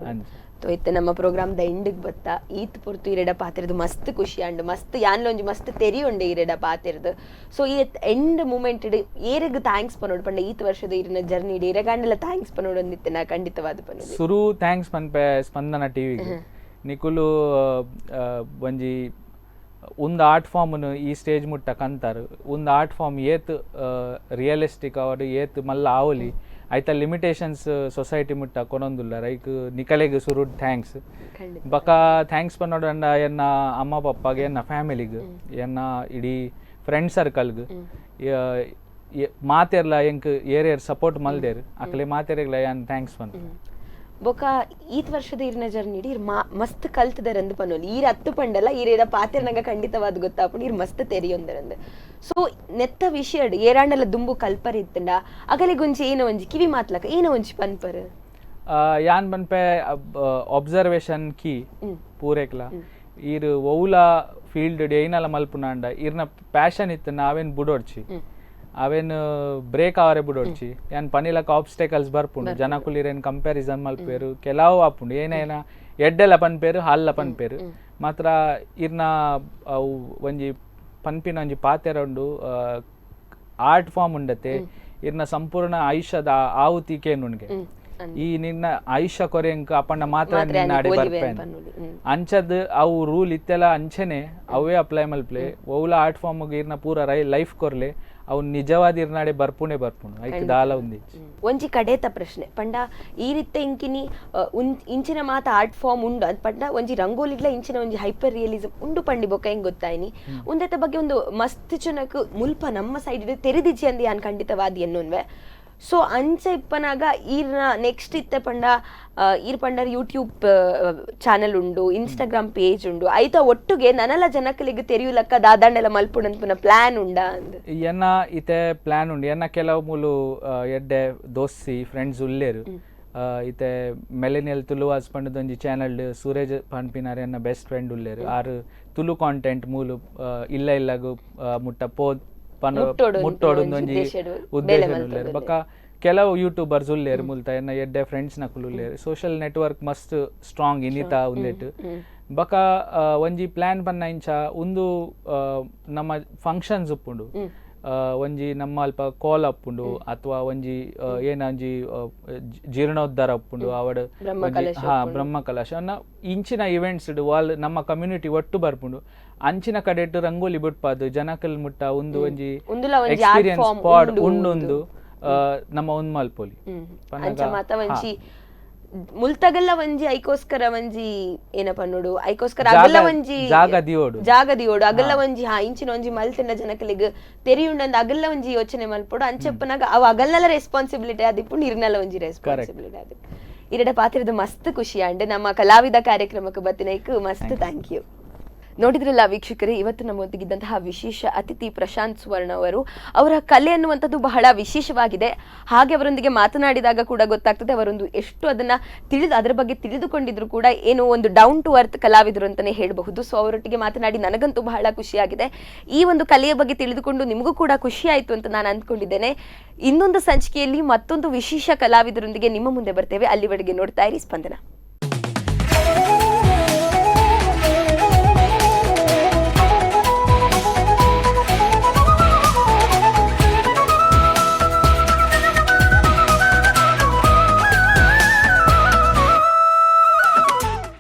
Speaker 1: ತೋ ಇತ್ತೆ ನಮ್ಮ ಪ್ರೋಗ್ರಾಮ್ ದ ಎಂಡಿಗೆ ಬತ್ತ ಈತ್ ಪುರ್ತು ಇರೆಡ ಪಾತಿರದು ಮಸ್ತ್ ಖುಷಿ ಅಂಡ್ ಮಸ್ತ್ ಯಾನ್ಲ ಒಂಜಿ ಮಸ್ತ್ ತೆರಿ ಉಂಡೆ ಇರೆಡ ಪಾತಿರದು ಸೊ ಈ ಎಂಡ್ ಮೂಮೆಂಟ್ ಇಡ್ ಏರೆಗ್ ಥ್ಯಾಂಕ್ಸ್ ಪನೋಡ್ ಪಂಡ ಈತ್ ವರ್ಷದ ಇರಿನ ಜರ್ನಿ ಇಡಿ ಇರೆಗಾಂಡಲ ಥ್ಯಾಂಕ್ಸ್ ಪನೋಡ್ ಅಂದಿತ್ತೆ ನಾ ಖಂಡಿತವಾದ ಪನೋಡು
Speaker 2: ಸುರು ಥ್ಯಾಂಕ್ಸ್ ಪನ್ಪೆ ಸ್ಪಂದನ ಟಿವಿಗೆ ನಿಕುಲು ಒಂಜಿ ಒಂದು ಆರ್ಟ್ ಫಾರ್ಮ್ನು ಈ ಸ್ಟೇಜ್ ಮುಟ್ಟ ಕಂತಾರು ಒಂದು ಆರ್ಟ್ ಫಾರ್ಮ್ ಏತ್ ರಿಯಲಿಸ್ಟಿಕ್ ಅವರು ಏತ್ ಮಲ್ಲ ಆವಲಿ ಐತ ಲಿಮಿಟೇಷನ್ಸ್ ಸೊಸೈಟಿ ಮುಟ್ಟ ಕೊನೊಂದುಲ್ಲ ರೈಕ್ ನಿಕಲೆಗ್ ಸುರುಡ್ ಥ್ಯಾಂಕ್ಸ್ ಬಕ ಥ್ಯಾಂಕ್ಸ್ ಪನ್ನೋಡಂಡ ಎನ್ನ ಅಮ್ಮ ಪಪ್ಪಗೆ ಎನ್ನ ಫ್ಯಾಮಿಲಿಗ್ ಎನ್ನ ಇಡೀ ಫ್ರೆಂಡ್ ಸರ್ಕಲ್ಗ್ ಮಾತೆರ್ಲ ಎಂಕ್ ಏರಿಯರ್ ಸಪೋರ್ಟ್ ಮಲ್ದೇರ್ ಅಕ್ಲೆ ಮಾತೆರೆಗ್ಲ ಯಾನ್ ಥ್ಯಾಂಕ್ಸ್ ಪನ್
Speaker 1: ಬೊಕ ಈತ್ ವರ್ಷದ ಇರ್ನ ಜರ್ನಿ ಇರ್ ಮಸ್ತ್ ಕಲ್ತದರಂದು ಪನೋಲಿ ಈರ್ ಹತ್ತು ಪಂಡಲ್ಲ ಈರೇದ ಪಾತೆರ್ನಗ ಖಂಡಿತವಾದ ಗೊತ್ತಾಪುಂಡು ಇರ್ ಮಸ್ತ್ ತೆರಿಯೊಂದರಂದು ಸೊ ನೆತ್ತ ವಿಷಯ ಏರಾಂಡಲ ದುಂಬು ಕಲ್ಪರ್ ಇತ್ತಂಡ ಅಗಲಿಗೊಂಜಿ ಏನೋ ಒಂಜಿ ಕಿವಿ ಮಾತ್ಲಕ ಏನೋ ಒಂಜಿ ಪನ್ಪರ್
Speaker 2: ಯಾನ್ ಪನ್ಪೆ ಅಬ್ಸರ್ವೇಷನ್ ಕೀ ಪೂರೆಕ್ಲ ಈರ್ ಒವ್ಲ ಫೀಲ್ಡ್ ಏನಲ ಮಲ್ಪುನಾಂಡ ಇರ್ನ ಪ್ಯಾಷನ್ ಇತ್ತು ನಾವೇನ್ ಬುಡೋಡ್ಚಿ ಅವೇನು ಬ್ರೇಕ್ ಅವರೇ ಬಿಡೋಡ್ಚಿ ಏನ್ ಪನಿಲಕ ಆಬ್ಸ್ಟೆಕಲ್ಸ್ ಬರ್ಪುಂಡು ಜನಕುಲಿರೇನ್ ಕಂಪ್ಯಾರಿಸನ್ ಮಲ್ಪೇರು ಕೆಲವು ಆಪುಂಡು ಏನೇನ ಎಡ್ಡೆಲ ಪನ್ಪೇರು ಹಾಲ್ಲ ಪನ್ಪೇರು ಮಾತ್ರ ಇರ್ನ ಅವು ಒಂಜಿ ಪನ್ಪಿನ ಒಂಜಿ ಪಾತೆರೊಂಡು ಆರ್ಟ್ ಫಾರ್ಮ್ ಉಂಡತೆ ಇರ್ನ ಸಂಪೂರ್ಣ ಆಯುಷ್ಯದ ಆಹುತಿ ಕೇನುಂಡ್ಗೆ ಈ ನಿನ್ನ ಆಯುಷ್ಯ ಕೊರೆಂಕ್ ಅಪ್ಪಣ್ಣ ಮಾತ್ರ ನಾಡಿ ಬರ್ಪೇನ್ ಅಂಚದ್ ಅವು ರೂಲ್ ಇತ್ತೆಲ್ಲ ಅಂಚೆನೆ ಅವೇ ಅಪ್ಲೈ ಮಲ್ಪ್ಲೆ ಒವ್ಲ ಆರ್ಟ್ ಫಾರ್ಮ್ ಇರ್ನ ಪೂರ ಲೈಫ್ ಕೊರ್ಲೆ ಅವು ನಿಜವಾದ ಇರ್ನಾಡೆ ಬರ್ಪುಣೆ ಐಕ್ ದಾಲ ಉಂದಿ
Speaker 1: ಒಂಜಿ ಕಡೇತ ಪ್ರಶ್ನೆ ಪಂಡ ಈ ರೀತಿ ಇಂಕಿನಿ ಇಂಚಿನ ಮಾತ ಆರ್ಟ್ ಫಾರ್ಮ್ ಉಂಡು ಅದ್ ಪಂಡ ಒಂಜಿ ರಂಗೋಲಿಗ್ಲ ಇಂಚಿನ ಒಂಜಿ ಹೈಪರ್ ರಿಯಲಿಸಮ್ ಉಂಡು ಪಂಡಿ ಬೊಕ ಹೆಂಗ್ ಗೊತ್ತಾಯಿನಿ ಉಂದೆತ ಬಗ್ಗೆ ಒಂದು ಮಸ್ತ್ ಚುನಕ್ ಮುಲ್ಪ ನಮ್ಮ ಸೈಡ್ ತೆರೆದಿಜಿ ಅಂದಿ ಯಾನ್ ಖಂಡಿತವಾದಿ ಎನ್ನುನ್ವೆ ಸೊ ಅಂಚ ಇಪ್ಪನಾಗ ಈರ್ನ ನೆಕ್ಸ್ಟ್ ಇತ್ತೆ ಪಂಡ ಈರ್ ಪಂಡರ್ ಯೂಟ್ಯೂಬ್ ಚಾನೆಲ್ ಉಂಡು ಇನ್ಸ್ಟಾಗ್ರಾಮ್ ಪೇಜ್ ಉಂಡು ಐತ ಒಟ್ಟುಗೆ ನನಲ ಜನಕಲಿಗೆ ತೆರೆಯುಲಕ್ಕ ದಾದಂಡೆಲ ಮಲ್ಪುಡಂತ ಪುನ ಪ್ಲಾನ್ ಉಂಡ ಅಂದ್
Speaker 2: ಎನ್ನ ಇತೆ ಪ್ಲಾನ್ ಉಂಡು ಎನ್ನ ಕೆಲವು ಮೂಲು ಎಡ್ಡೆ ದೋಸ್ತಿ ಫ್ರೆಂಡ್ಸ್ ಉಲ್ಲೇರು ಇತೆ ಮೆಲೆನಿಯಲ್ ತುಳು ವಾಸ್ ಪಂಡದೊಂಜಿ ಚಾನೆಲ್ ಸೂರಜ್ ಪನ್ಪಿನಾರ್ ಎನ್ನ ಬೆಸ್ಟ್ ಫ್ರೆಂಡ್ ಉಲ್ಲೇರು ಆರು ತುಳು ಕಾಂಟೆಂಟ್ ಮೂಲು ಇಲ್ಲ ಇಲ್ಲಗು ಮುಟ್ಟ ಮುಟ್ಟೋಡೊಂದೊಂಜಿ ಉದ್ದೇಶ ಉಲ್ಲೇರು ಬಕ್ಕ ಕೆಲವು ಯೂಟ್ಯೂಬರ್ಸ್ ಉಲ್ಲೇರು ಮುಲ್ತ ಎನ್ನ ಎಡ್ಡೆ ಫ್ರೆಂಡ್ಸ್ ನಕುಲು ಉಲ್ಲೇರು ಸೋಷಿಯಲ್ ನೆಟ್ವರ್ಕ್ ಮಸ್ತ್ ಸ್ಟ್ರಾಂಗ್ ಇನ್ನಿತ ಉಂದೆಟ್ ಬಕ ಒಂಜಿ ಪ್ಲಾನ್ ಪನ್ನ ಇಂಚ ಒಂದು ನಮ್ಮ ಫಂಕ್ಷನ್ಸ್ ಉಪ್ಪುಂಡು ಒಂಜಿ ನಮ್ಮ ಅಲ್ಪ ಕಾಲ್ ಅಪ್ಪುಂಡು ಅಥವಾ ಒಂಜಿ ಏನಂಜಿ ಜೀರ್ಣೋದ್ಧಾರ ಅಪ್ಪುಂಡು ಅವಡ್ ಬ್ರಹ್ಮ ಕಲಶ ಇಂಚಿನ ಇವೆಂಟ್ಸ್ ವಾಲ್ ನಮ್ಮ ಕಮ್ಯುನಿಟಿ ಒಟ್ಟು ಬರ್ಪುಂಡು ಅಂಚಿನ ಕಡೆಟ್ ರಂಗೋಲಿ ಬಿಟ್ಪಾದು ಜನಕಲ್ ಮುಟ್ಟ ಒಂದು ಒಂಜಿ ಎಕ್ಸ್ಪೀರಿಯನ್ಸ್ ಸ್ಪಾಟ್ ಉಂಡು ನಮ್ಮ ಒಂದ್ ಮಲ್ಪೊಲಿ
Speaker 1: ಮುಲ್ತಗಲ್ಲ ಒಂಜಿ ಐಕೋಸ್ಕರ ಒಂಜಿ ಏನಪ್ಪ ನೋಡು ಐಕೋಸ್ಕರ ಅಗಲ್ಲ ಒಂಜಿ ಜಾಗದಿಯೋಡು ಅಗಲ್ಲ ಒಂಜಿ ಇಂಚಿನ ಒಂಜಿ ಮಲ್ತಿನ ಜನಕಲಿಗ್ ತೆರಿಯುಂಡಂದ ಅಗಲ್ಲ ಒಂಜಿ ಯೋಚನೆ ಮಲ್ಪೋಡು ಅಂಚಪ್ಪನಾಗ ಅವು ಅಗಲ್ಲ ರೆಸ್ಪಾನ್ಸಿಬಿಲಿಟಿ ಆದಿಪ್ಪುಂಡು ಇರ್ನಲ್ಲ ಒಂಜಿ ರೆಸ್ಪಾನ್ಸಿಬಿಲಿಟಿ ಆದಿ ಇರಡ ಪಾತ್ರದ ಮಸ್ತ್ ಖುಷಿ ಅಂಡ್ ನಮ್ಮ ಕಲಾವಿದ ಕಾರ್ಯಕ್ರಮಕ್ಕೆ ಬತ್ತಿನೈಕ್ ಮಸ್ತ್ ಥ್ಯಾಂಕ್ ಯು ನೋಡಿದ್ರಲ್ಲ ವೀಕ್ಷಕರೇ, ಇವತ್ತು ನಮ್ಮೊಂದಿಗಿದ್ದಂತಹ ವಿಶೇಷ ಅತಿಥಿ ಪ್ರಶಾಂತ್ ಸುವರ್ಣ ಅವರು. ಅವರ ಕಲೆ ಅನ್ನುವಂಥದ್ದು ಬಹಳ ವಿಶೇಷವಾಗಿದೆ. ಹಾಗೆ ಅವರೊಂದಿಗೆ ಮಾತನಾಡಿದಾಗ ಕೂಡ ಗೊತ್ತಾಗ್ತದೆ ಅವರೊಂದು ಎಷ್ಟು ಅದರ ಬಗ್ಗೆ ತಿಳಿದುಕೊಂಡಿದ್ರು ಕೂಡ ಏನೋ ಒಂದು ಡೌನ್ ಟು ಅರ್ತ್ ಕಲಾವಿದರು ಅಂತಾನೆ ಹೇಳಬಹುದು. ಸೊ ಅವರೊಟ್ಟಿಗೆ ಮಾತನಾಡಿ ನನಗಂತೂ ಬಹಳ ಖುಷಿಯಾಗಿದೆ. ಈ ಒಂದು ಕಲೆಯ ಬಗ್ಗೆ ತಿಳಿದುಕೊಂಡು ನಿಮಗೂ ಕೂಡ ಖುಷಿ ಆಯಿತು ಅಂತ ನಾನು ಅಂದ್ಕೊಂಡಿದ್ದೇನೆ. ಇನ್ನೊಂದು ಸಂಚಿಕೆಯಲ್ಲಿ ಮತ್ತೊಂದು ವಿಶೇಷ ಕಲಾವಿದರೊಂದಿಗೆ ನಿಮ್ಮ ಮುಂದೆ ಬರ್ತೇವೆ. ಅಲ್ಲಿವರೆಗೆ ನೋಡ್ತಾ ಇರಿ ಸ್ಪಂದನ.